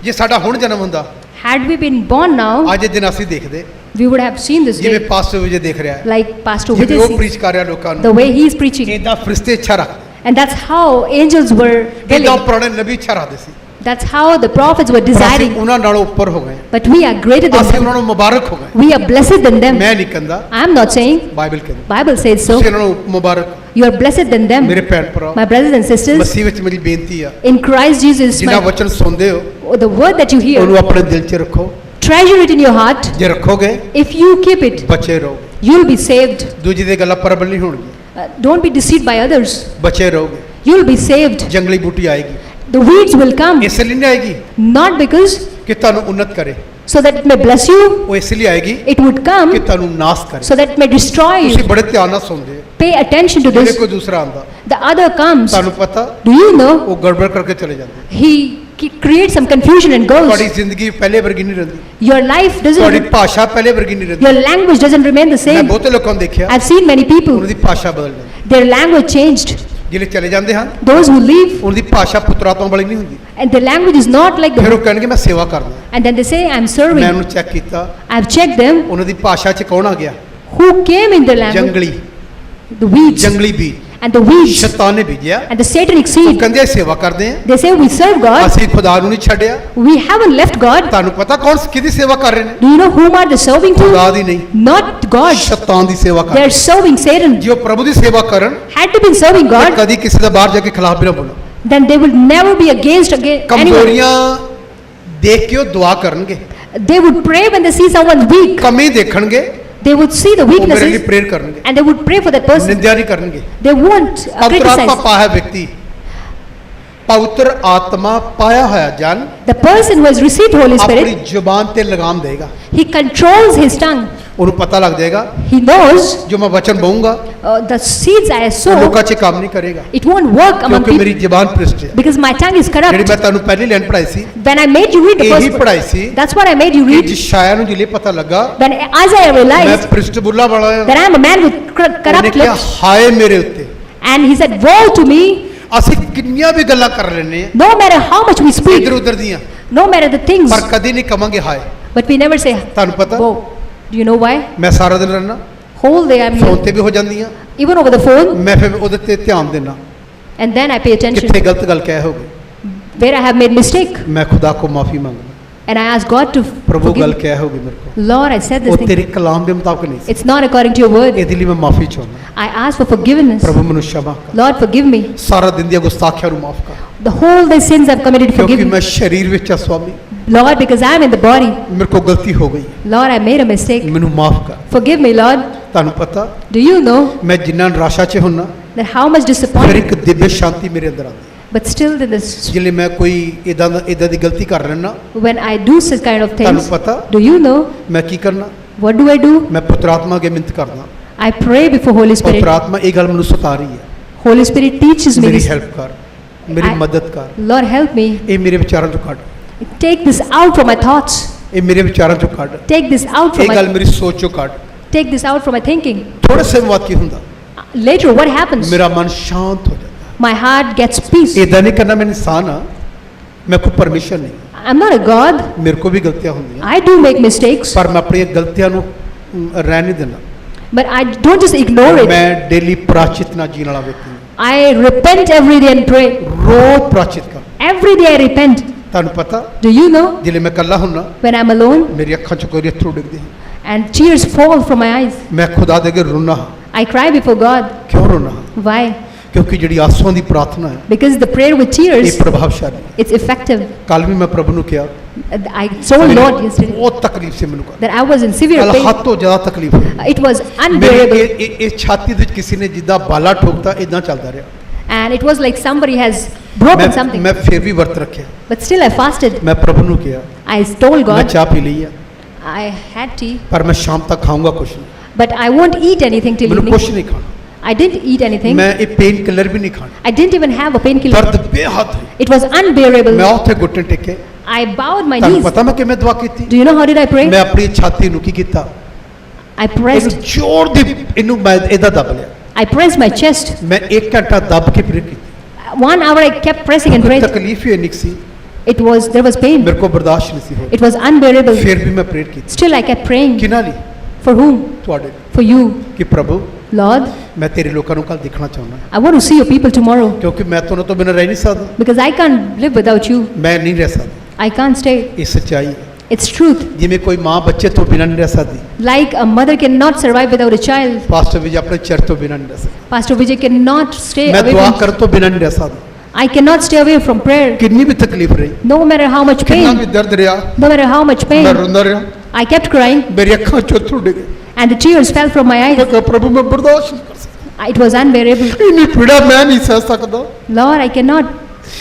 ਜੇ ਸਾਡਾ ਹੁਣ ਜਨਮ ਹੁੰਦਾ, had we been born now, ਅੱਜ ਇਹ ਦਿਨ ਅਸੀਂ ਦੇਖਦੇ, we would have seen this ਜਿਵੇਂ day, ਪਾਸਟਰ ਵਿਜੇ ਦੇਖ ਰਿਹਾ ਹੈ, like Pastor ਜਿਵੇਂ Vijay ਉਹ sees, ਪ੍ਰੀਚ ਕਰ ਰਿਹਾ ਲੋਕਾਂ the ਨੂੰ, way he is preaching. ਇਦਾਂ ਫਰਿਸ਼ਤੇ ਇੱਛਾ ਰੱਖਦੇ, And that's how angels were ਇਦਾਂ willing. ਪੁਰਾਣੇ ਨਬੀ ਇੱਛਾ ਰੱਖਦੇ ਸੀ। That's how the prophets were ਪਰ ਅਸੀਂ desiring. ਉਹਨਾਂ ਨਾਲੋਂ ਉੱਪਰ ਹੋ ਗਏ, But we are greater than ਅਸੀਂ them. ਉਹਨਾਂ ਨੂੰ ਮੁਬਾਰਕ ਹੋ ਗਏ। We are blessed than them. ਮੈਂ ਨਹੀਂ ਕਹਿੰਦਾ, I am not saying, Bible ਕਹਿੰਦੀ, Bible says so. ਤੁਸੀਂ ਉਹਨਾਂ ਨੂੰ ਮੁਬਾਰਕ। You are blessed than them. ਮੇਰੇ ਭੈਣ ਭਰਾ, My brothers and sisters, ਮਸੀਹ ਵਿੱਚ ਮੇਰੀ ਬੇਨਤੀ ਆ, in Christ Jesus, ਜਿੰਨਾ ਵਚਨ ਸੁਣਦੇ ਹੋ the word that you hear, ਉਹਨੂੰ ਆਪਣੇ ਦਿਲ 'ਚ ਰੱਖੋ। treasure it in your heart. ਜੇ ਰੱਖੋਗੇ If you keep it, ਬਚੇ ਰਹੋਗੇ, you'll be saved. ਦੂਜੀ ਦੇ ਗੱਲਾਂ ਪ੍ਰਬਲ ਨਹੀਂ ਹੋਣਗੀਆਂ, Don't be deceived by others. ਬਚੇ ਰਹੋਗੇ। You'll be saved. ਜੰਗਲੀ ਬੂਟੀ ਆਏਗੀ, The weeds will come, ਇਸ ਲਈ ਨਹੀਂ ਆਏਗੀ not because ਕਿ ਤੁਹਾਨੂੰ ਉન્નਤ ਕਰੇ, so that it may bless you. ਉਹ ਇਸ ਲਈ ਆਏਗੀ It would come ਕਿ ਤੁਹਾਨੂੰ ਨਾਸ ਕਰੇ। so that it may destroy ਤੁਸੀਂ you. ਬੜੇ ਧਿਆਨ ਨਾਲ ਸੁਣਦੇ ਹੋ, Pay attention to ਜਿਹੜੇ this. ਕੋਈ ਦੂਸਰਾ ਆਂਦਾ The other comes. ਤੁਹਾਨੂੰ ਪਤਾ Do you know? ਉਹ ਗੜਬੜ ਕਰਕੇ ਚਲੇ ਜਾਂਦੇ। He creates some confusion and ਤੁਹਾਡੀ goes. ਜ਼ਿੰਦਗੀ ਪਹਿਲੇ ਵਰਗੀ ਨਹੀਂ ਰਹਿੰਦੀ, Your life ਤੁਹਾਡੀ doesn't, ਭਾਸ਼ਾ ਪਹਿਲੇ ਵਰਗੀ ਨਹੀਂ ਰਹਿੰਦੀ। your language doesn't remain the ਮੈਂ same. ਬਹੁਤੇ ਲੋਕਾਂ ਨੂੰ ਦੇਖਿਆ I've seen many people, ਉਹਨਾਂ ਦੀ ਭਾਸ਼ਾ ਬਦਲ ਜਾਂਦੀ, their language changed. ਜਿਹੜੇ ਚਲੇ ਜਾਂਦੇ ਹਨ Those who leave, ਉਹਨਾਂ ਦੀ ਭਾਸ਼ਾ ਪੁੱਤਰਾਤਮਾ ਵਾਲੀ ਨਹੀਂ ਹੁੰਦੀ। and their language is not like ਫਿਰ the, ਉਹ ਕਹਿਣਗੇ ਮੈਂ ਸੇਵਾ ਕਰਦਾ, and then they say, I'm ਮੈਂ serving. ਉਹਨੂੰ ਚੈੱਕ ਕੀਤਾ, I've checked them. ਉਹਨਾਂ ਦੀ ਭਾਸ਼ਾ 'ਚ ਕੌਣ ਆ ਗਿਆ? Who came in their language? ਜੰਗਲੀ, The weeds. ਜੰਗਲੀ ਬੀਜ, And the weeds. ਸ਼ੈਤਾਨ ਨੇ ਬੀਜਿਆ। And the satanic ਉਹ seed. ਕਹਿੰਦੇ ਅਸੀਂ ਸੇਵਾ ਕਰਦੇ ਆ, They say we serve God. ਅਸੀਂ ਖੁਦਾ ਨੂੰ ਨਹੀਂ ਛੱਡਿਆ। We haven't left God. ਤੁਹਾਨੂੰ ਪਤਾ ਕੌਣ ਕਿਹਦੀ ਸੇਵਾ ਕਰ ਰਹੇ ਨੇ? Do you know whom are they serving ਖੁਦਾ to? ਦੀ ਨਹੀਂ, Not God. ਸ਼ੈਤਾਨ ਦੀ ਸੇਵਾ ਕਰ ਰਹੇ। They're serving Satan. ਜੇ ਉਹ ਪ੍ਰਭੂ ਦੀ ਸੇਵਾ ਕਰਨ Had to be serving ਤਾਂ God, ਕਦੀ ਕਿਸੇ ਦਾ ਬਾਹਰ ਜਾ ਕੇ ਖਿਲਾਫ ਵੀ ਨਾ ਬੋਲੋ। then they will never be against anyone. ਕਮਜ਼ੋਰੀਆਂ ਦੇਖ ਕੇ ਉਹ ਦੁਆ ਕਰਨਗੇ, They would pray when they see someone weak. ਕਮੀ ਦੇਖਣਗੇ, They would see the ਉਹ ਮੇਰੇ ਲਈ weaknesses ਪ੍ਰੇਅਰ ਕਰਨਗੇ, and they would pray for that person. ਨਿੰਦਿਆ ਨਹੀਂ ਕਰਨਗੇ। They won't ਪਵਿੱਤਰ ਆਤਮਾ criticize. ਪਾਇਆ ਵਿਅਕਤੀ, ਪਵਿੱਤਰ ਆਤਮਾ ਪਾਇਆ ਹੋਇਆ ਜਨ The person who has received Holy ਆਪਣੀ Spirit, ਜ਼ੁਬਾਨ ਤੇ ਲਗਾਮ ਦੇਗਾ। he controls his tongue. ਉਹਨੂੰ ਪਤਾ ਲੱਗ ਜਾਏਗਾ He knows ਜੋ ਮੈਂ ਵਚਨ ਬਹੂੰਗਾ the seeds I ਉਹ sow, ਲੋਕਾਂ 'ਚ ਕੰਮ ਨਹੀਂ ਕਰੇਗਾ, it won't work among ਕਿਉਂਕਿ ਮੇਰੀ people ਜ਼ੁਬਾਨ ਭ੍ਰਿਸ਼ਟ ਹੈ। because my tongue is ਜਿਹੜੀ corrupt. ਮੈਂ ਤੁਹਾਨੂੰ ਪਹਿਲੀ ਲਾਈਨ ਪੜਾਈ ਸੀ, When I made you read the ਇਹੀ first, ਪੜਾਈ ਸੀ that's what I made you ਕਿ read. ਯਸ਼ਾਇਆ ਨੂੰ ਜਿਲੇ ਪਤਾ ਲੱਗਾ When Isaiah ਮੈਂ realized ਭ੍ਰਿਸ਼ਟ ਬੁੱਲਾ ਵਾਲਾ ਹਾਂ, that I am a man with ਉਹਨੇ corrupt ਕਿਹਾ lips, ਹਾਏ ਮੇਰੇ ਉੱਤੇ। and he said, "Woe to me! ਅਸੀਂ ਕਿੰਨੀਆਂ ਵੀ ਗੱਲਾਂ ਕਰ ਲੈਨੇ ਆ No matter how much we speak, ਇੱਧਰ ਉੱਧਰ ਦੀਆਂ, no matter the things, ਪਰ ਕਦੀ ਨਹੀਂ ਕਵਾਂਗੇ ਹਾਏ। but we never say, ਤੁਹਾਨੂੰ ਪਤਾ woe." Do you know why? ਮੈਂ ਸਾਰਾ ਦਿਨ ਰਹਿਣਾ, Whole day I'm phone here, ਤੇ ਵੀ ਹੋ ਜਾਂਦੀਆਂ, even over the phone, ਮੈਂ ਫਿਰ ਉਹਦੇ ਤੇ ਧਿਆਨ ਦੇਣਾ and then I pay attention ਕਿੱਥੇ ਗਲਤ ਗੱਲ ਕਹਿ ਹੋ ਗਈ, where I have made mistake, ਮੈਂ ਖੁਦਾ ਕੋ ਮਾਫੀ ਮੰਗਦਾ, and I ask God to ਪ੍ਰਭੂ ਗੱਲ forgive. ਕਹਿ ਹੋ ਗਈ ਮੇਰੇ ਕੋ, Lord, I said this ਉਹ thing. ਤੇਰੇ ਕਲਾਮ ਦੇ ਮੁਤਾਬਕ ਨਹੀਂ ਸੀ, It's not according to your word. ਇਹਦੇ ਲਈ ਮੈਂ ਮਾਫੀ ਚਾਹੁੰਦਾ। I ask for forgiveness. ਪ੍ਰਭੂ ਮੈਨੂੰ ਸ਼ਮਾ ਕਰ, Lord, forgive me. ਸਾਰਾ ਦਿਨ ਦੀਆਂ ਗੁਸਤਾਖੀਆਂ ਨੂੰ ਮਾਫ ਕਰ, The whole day sins I've committed, ਕਿਉਂਕਿ forgive me. ਮੈਂ ਸਰੀਰ ਵਿੱਚ ਆ Swami, Lord, because I'm in the body. ਮੇਰੇ ਕੋ ਗਲਤੀ ਹੋ ਗਈ, Lord, I made a mistake. ਮੈਨੂੰ ਮਾਫ ਕਰ। Forgive me, Lord. ਤੁਹਾਨੂੰ ਪਤਾ Do you know ਮੈਂ ਜਿੰਨਾ ਨਿਰਾਸ਼ਾ 'ਚ ਹੁੰਨਾ, that how much ਫਿਰ disappointment, ਇੱਕ ਦਿਵਯ ਸ਼ਾਂਤੀ ਮੇਰੇ ਅੰਦਰ ਆਉਂਦੀ, but still in this, ਜਿਲੇ ਮੈਂ ਕੋਈ ਇਦਾਂ ਦੀ ਗਲਤੀ ਕਰ ਲੈਣਾ, when I do such kind of ਤੁਹਾਨੂੰ things, ਪਤਾ do you know ਮੈਂ ਕੀ ਕਰਨਾ? what do I do? ਮੈਂ ਪੁੱਤਰਾਤਮਾ ਅੱਗੇ ਮਿੰਤ ਕਰਦਾ, I pray before Holy Spirit. ਪੁੱਤਰਾਤਮਾ ਇਹ ਗੱਲ ਮੈਨੂੰ ਸਤਾ ਰਹੀ ਹੈ, Holy Spirit teaches me ਮੇਰੀ this. ਹੈਲਪ ਕਰ, ਮੇਰੀ I- ਮਦਦ ਕਰ, Lord, help me. ਇਹ ਮੇਰੇ ਵਿਚਾਰਾਂ ਚੋਂ ਕੱਢ, Take this out from my thoughts. ਇਹ ਮੇਰੇ ਵਿਚਾਰਾਂ ਚੋਂ ਕੱਢ, Take this out ਇਹ from ਗੱਲ my, ਮੇਰੀ ਸੋਚ ਚੋਂ ਕੱਢ। take this out from my thinking. ਥੋੜੇ ਸਮੇਂ ਬਾਅਦ ਕੀ ਹੁੰਦਾ, Later, what happens? ਮੇਰਾ ਮਨ ਸ਼ਾਂਤ ਹੋ ਜਾਂਦਾ। My heart gets peace. ਇਦਾਂ ਨਹੀਂ ਕਰਨਾ, ਮੈਂ ਇਨਸਾਨ ਹਾਂ, ਮੈਂ ਕੋਈ ਪਰਮਿਸ਼ਨ ਨਹੀਂ, I'm not a God. ਮੇਰੇ ਕੋ ਵੀ ਗਲਤੀਆਂ ਹੁੰਦੀਆਂ, I do make mistakes, ਪਰ ਮੈਂ ਆਪਣੀਆਂ ਗਲਤੀਆਂ ਨੂੰ ਰਹਿਣ ਨਹੀਂ ਦਿੰਦਾ। but I don't just ignore it. ਮੈਂ ਡੇਲੀ ਪ੍ਰਾਚਿਤ ਨਾਲ ਜੀਣ ਵਾਲਾ ਵਿਅਕਤੀ ਹਾਂ, I repent every day and pray. ਰੋਜ਼ ਪ੍ਰਾਚਿਤ ਕਰ। Every day I repent. ਤੁਹਾਨੂੰ ਪਤਾ Do you know ਜਿਲੇ ਮੈਂ ਇਕੱਲਾ ਹੁੰਨਾ, when I'm alone ਮੇਰੀ ਅੱਖਾਂ 'ਚ ਕੋਈ ਅੱਥਰੂ ਡਿੱਗਦੇ, and tears fall from my eyes? ਮੈਂ ਖੁਦਾ ਦੇ ਅੱਗੇ ਰੋਣਾ। I cry before God. ਕਿਉਂ ਰੋਣਾ? Why? ਕਿਉਂਕਿ ਜਿਹੜੀ ਆਂਸੂਆਂ ਦੀ ਪ੍ਰਾਰਥਨਾ ਹੈ Because the prayer with ਇਹ tears, ਪ੍ਰਭਾਵਸ਼ਾਲੀ ਹੈ। it's effective. ਕੱਲ ਵੀ ਮੈਂ ਪ੍ਰਭੂ ਨੂੰ ਕਿਹਾ, I told Lord yesterday ਬਹੁਤ ਤਕਲੀਫ ਸੀ ਮੈਨੂੰ, that I was in severe ਕੱਲ pain. ਹੱਦ ਤੋਂ ਜ਼ਿਆਦਾ ਤਕਲੀਫ ਹੋਈ It was ਮੇਰੀ। unbearable, ਇਹ ਛਾਤੀ ਦੇ ਵਿੱਚ ਕਿਸੇ ਨੇ ਜਿੱਦਾਂ ਬਾਲਾ ਠੋਕਤਾ ਇਦਾਂ ਚੱਲਦਾ ਰਿਹਾ। and it was like somebody has broken something. ਮੈਂ ਫਿਰ ਵੀ ਵਰਤ ਰੱਖਿਆ, But still I fasted. ਮੈਂ ਪ੍ਰਭੂ ਨੂੰ ਕਿਹਾ I told ਮੈਂ God ਚਾਹ ਪੀ ਲਈ ਆ, I had tea, ਪਰ ਮੈਂ ਸ਼ਾਮ ਤੱਕ ਖਾਊਂਗਾ ਕੁਛ ਨਹੀਂ, but I won't eat anything till ਮੈਨੂੰ evening. ਕੁਛ ਨਹੀਂ ਖਾਣਾ, I didn't eat anything. ਮੈਂ ਇਹ ਪੇਨ ਕਿਲਰ ਵੀ ਨਹੀਂ ਖਾਣਾ। I didn't even have a painkiller. ਦਰਦ ਬੇਹੱਦ ਹੋਈ, It was unbearable. ਮੈਂ ਉੱਥੇ ਘੁੱਟਣ ਟੇਕੇ। I bowed my ਤੁਹਾਨੂੰ knees. ਪਤਾ ਮੈਂ ਕਿਵੇਂ ਦੁਆ ਕੀਤੀ? Do you know how did I pray? ਮੈਂ ਆਪਣੀ ਛਾਤੀ ਨੂੰ ਕੀ ਕੀਤਾ, I pressed. ਇਹਨੂੰ ਜ਼ੋਰ ਦੀ ਇਹਨੂੰ ਮੈਂ ਇਹਦਾ ਦਬ ਲਿਆ, I pressed my chest. ਮੈਂ 1 ਘੰਟਾ ਦਬ ਕੇ ਪ੍ਰੇਅਰ ਕੀਤੀ। 1 hour I kept pressing and prayed. ਤਕਲੀਫ ਹੀ ਇੰਨੀ ਕੁ ਸੀ, There was pain. ਮੇਰੇ ਕੋਲ ਬਰਦਾਸ਼ਤ ਨਹੀਂ ਸੀ ਹੋ, It was unbearable. ਫਿਰ ਵੀ ਮੈਂ ਪ੍ਰੇਅਰ ਕੀਤੀ। Still I kept praying. ਕਿਹਨਾਂ ਲਈ? For whom? ਤੁਹਾਡੇ ਲਈ, For you. ਕਿ ਪ੍ਰਭੂ Lord, ਮੈਂ ਤੇਰੇ ਲੋਕਾਂ ਨੂੰ ਕੱਲ ਦੇਖਣਾ ਚਾਹੁੰਦਾ, I want to see your people tomorrow ਕਿਉਂਕਿ ਮੈਂ ਤੁਹਾਨੂੰ ਤੋਂ ਬਿਨਾਂ ਰਹਿ ਨਹੀਂ ਸਕਦਾ, because I can't live without you. ਮੈਂ ਨਹੀਂ ਰਹਿ ਸਕਦਾ। I can't stay. ਇਹ ਸੱਚਾਈ ਹੈ, It's truth. ਜਿਵੇਂ ਕੋਈ ਮਾਂ ਬੱਚੇ ਤੋਂ ਬਿਨਾਂ ਨਹੀਂ ਰਹਿ ਸਕਦੀ, Like a mother cannot survive without a child, pastor ਵੀ ਆਪਣੇ ਚਰਚ ਤੋਂ ਬਿਨਾਂ ਨਹੀਂ ਰਹਿ ਸਕਦਾ, Pastor Vijay cannot stay ਮੈਂ away ਦੁਆ from. ਕਰਨ ਤੋਂ ਬਿਨਾਂ ਨਹੀਂ ਰਹਿ ਸਕਦਾ। I cannot stay away from prayer. ਕਿੰਨੀ ਵੀ ਤਕਲੀਫ ਰਹੀ, No matter how much ਕਿੰਨਾ pain, ਵੀ ਦਰਦ ਰਿਹਾ, no matter how much ਮੈਂ pain, ਰੋਂਦਾ ਰਿਹਾ, I kept crying ਮੇਰੀ ਅੱਖਾਂ ਚੋਂ ਅੱਥਰੂ ਡਿੱਗੇ। and the tears fell from my ਮੈਂ eyes. ਕਿਹਾ ਪ੍ਰਭੂ ਮੈਂ ਬਰਦਾਸ਼ਤ ਨਹੀਂ ਕਰ ਸਕਦਾ, It was unbearable. ਇੰਨੀ ਪੀੜਾ ਮੈਂ ਨਹੀਂ ਸਹਿ ਸਕਦਾ, Lord, I cannot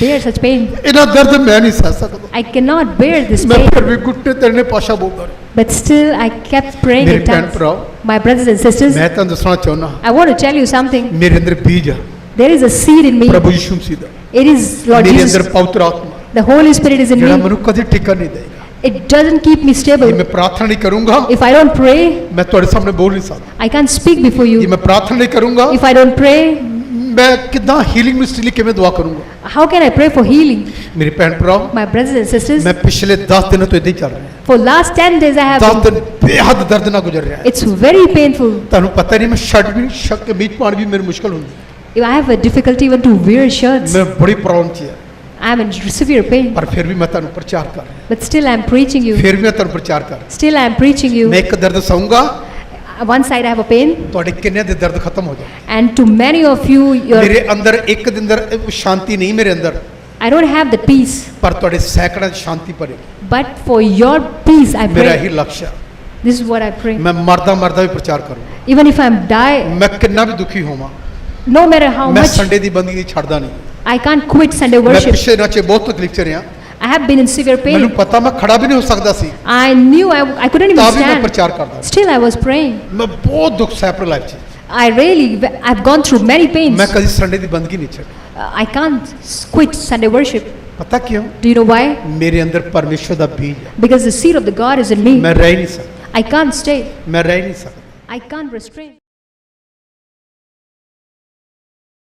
bear such pain. ਇਹਨਾਂ ਦਰਦ ਮੈਂ ਨਹੀਂ ਸਹਿ ਸਕਦਾ। I cannot bear this ਮੈਂ pain. ਫਿਰ ਵੀ ਗੁੱਟੇ ਤੇਰੇ ਭਾਸ਼ਾ ਬੋਲਦਾ ਰਿਹਾ। But still, I kept praying ਮੇਰੇ in ਭੈਣ tongues. ਭਰਾਓ, My brothers and sisters, ਮੈਂ ਤੁਹਾਨੂੰ ਦੱਸਣਾ ਚਾਹੁੰਦਾ, I want to tell you something. ਮੇਰੇ ਅੰਦਰ ਬੀਜ ਆ, There is a seed in me. ਪ੍ਰਭੂ ਯਿਸੂ ਮਸੀਹ ਦਾ, It is Lord ਮੇਰੇ Jesus. ਅੰਦਰ ਪਵਿੱਤਰ ਆਤਮਾ, The Holy Spirit is in ਜਿਹੜਾ me. ਮੈਨੂੰ ਕਦੇ ਟਿਕਣ ਨਹੀਂ ਦੇਗਾ। It doesn't keep me ਜੇ stable. ਮੈਂ ਪ੍ਰਾਰਥਨਾ ਨਹੀਂ ਕਰੂੰਗਾ If I don't pray, ਮੈਂ ਤੁਹਾਡੇ ਸਾਹਮਣੇ ਬੋਲ ਨਹੀਂ ਸਕਦਾ। I can't speak before ਜੇ you. ਮੈਂ ਪ੍ਰਾਰਥਨਾ ਨਹੀਂ ਕਰੂੰਗਾ If I don't pray, ਮੈਂ ਕਿੱਦਾਂ ਹੀਲਿੰਗ ਮਿਨਿਸਟਰੀ ਲਈ ਕਿਵੇਂ ਦੁਆ ਕਰੂੰਗਾ? how can I pray for healing? ਮੇਰੇ ਭੈਣ ਭਰਾਓ, My brothers and sisters, ਮੈਂ ਪਿਛਲੇ 10 ਦਿਨਾਂ ਤੋਂ ਇਦਾਂ ਹੀ ਚੱਲ ਰਿਹਾ। for last 10 days I have 10 been, ਦਿਨ ਬੇਹੱਦ ਦਰਦ ਨਾਲ ਗੁਜ਼ਰ ਰਿਹਾ। it's very painful. ਤੁਹਾਨੂੰ ਪਤਾ ਨਹੀਂ, ਮੈਂ ਸ਼ਰਟ ਵੀ ਸ਼ੱਕ ਕੇ ਵਿੱਚ ਪਾਉਣ ਵੀ ਮੇਰੀ ਮੁਸ਼ਕਲ ਹੁੰਦੀ। I have a difficulty even to wear shirts. ਮੈਂ ਬੜੀ ਪ੍ਰੋਬਲਮ 'ਚ ਹੈ, I am in severe pain. ਪਰ ਫਿਰ ਵੀ ਮੈਂ ਤੁਹਾਨੂੰ ਪ੍ਰਚਾਰ ਕਰ ਰਿਹਾ। But still I am preaching you. ਫਿਰ ਵੀ ਮੈਂ ਤੁਹਾਨੂੰ ਪ੍ਰਚਾਰ ਕਰ ਰਿਹਾ। Still I am preaching you. ਮੈਂ ਇੱਕ ਦਰਦ ਸਹੂੰਗਾ, One side I have a pain, ਤੁਹਾਡੇ ਕਿੰਨੇ ਦੇ ਦਰਦ ਖਤਮ ਹੋ ਜਾਣ। and to many of you, ਮੇਰੇ ਅੰਦਰ ਇੱਕ ਦਿਨ ਅੰਦਰ ਸ਼ਾਂਤੀ ਨਹੀਂ ਮੇਰੇ ਅੰਦਰ, I don't have the peace. ਪਰ ਤੁਹਾਡੇ ਸੈਕੜਾਂ 'ਚ ਸ਼ਾਂਤੀ ਭਰੇ। But for your peace I ਮੇਰਾ pray. ਇਹੀ ਲਕਸ਼ ਹੈ। This is what I pray. ਮੈਂ ਮਰਦਾ ਮਰਦਾ ਵੀ ਪ੍ਰਚਾਰ ਕਰੂੰਗਾ। Even if I am die, ਮੈਂ ਕਿੰਨਾ ਵੀ ਦੁਖੀ ਹੋਵਾਂ, no matter how ਮੈਂ much, ਸੰਡੇ ਦੀ ਬੰਦਗੀ ਛੱਡਦਾ ਨਹੀਂ। I can't quit Sunday ਮੈਂ worship. ਪਿਛਲੇ ਦਿਨਾਂ 'ਚ ਬਹੁਤ ਤਕਲੀਫ 'ਚ ਰਿਹਾ। I have been in severe ਮੈਨੂੰ pain. ਪਤਾ ਮੈਂ ਖੜਾ ਵੀ ਨਹੀਂ ਹੋ ਸਕਦਾ ਸੀ, I knew I couldn't ਤਾਂ even ਵੀ ਮੈਂ stand. ਪ੍ਰਚਾਰ ਕਰਦਾ। Still I was praying. ਮੈਂ ਬਹੁਤ ਦੁੱਖ ਸਹਿ ਆਪਣੀ ਲਾਈਫ 'ਚ। I've gone through many pains. ਮੈਂ ਕਦੀ ਸੰਡੇ ਦੀ ਬੰਦਗੀ ਨਹੀਂ ਛੱਡੀ। I can't quit Sunday worship. ਪਤਾ ਕਿਉਂ? Do you know why? ਮੇਰੇ ਅੰਦਰ ਪਰਮੇਸ਼ਰ ਦਾ ਬੀਜ ਹੈ। Because the seed of the God is in me. ਮੈਂ ਰਹਿ ਨਹੀਂ ਸਕਦਾ, I can't stay. ਮੈਂ ਰਹਿ ਨਹੀਂ ਸਕਦਾ। I can't restrain.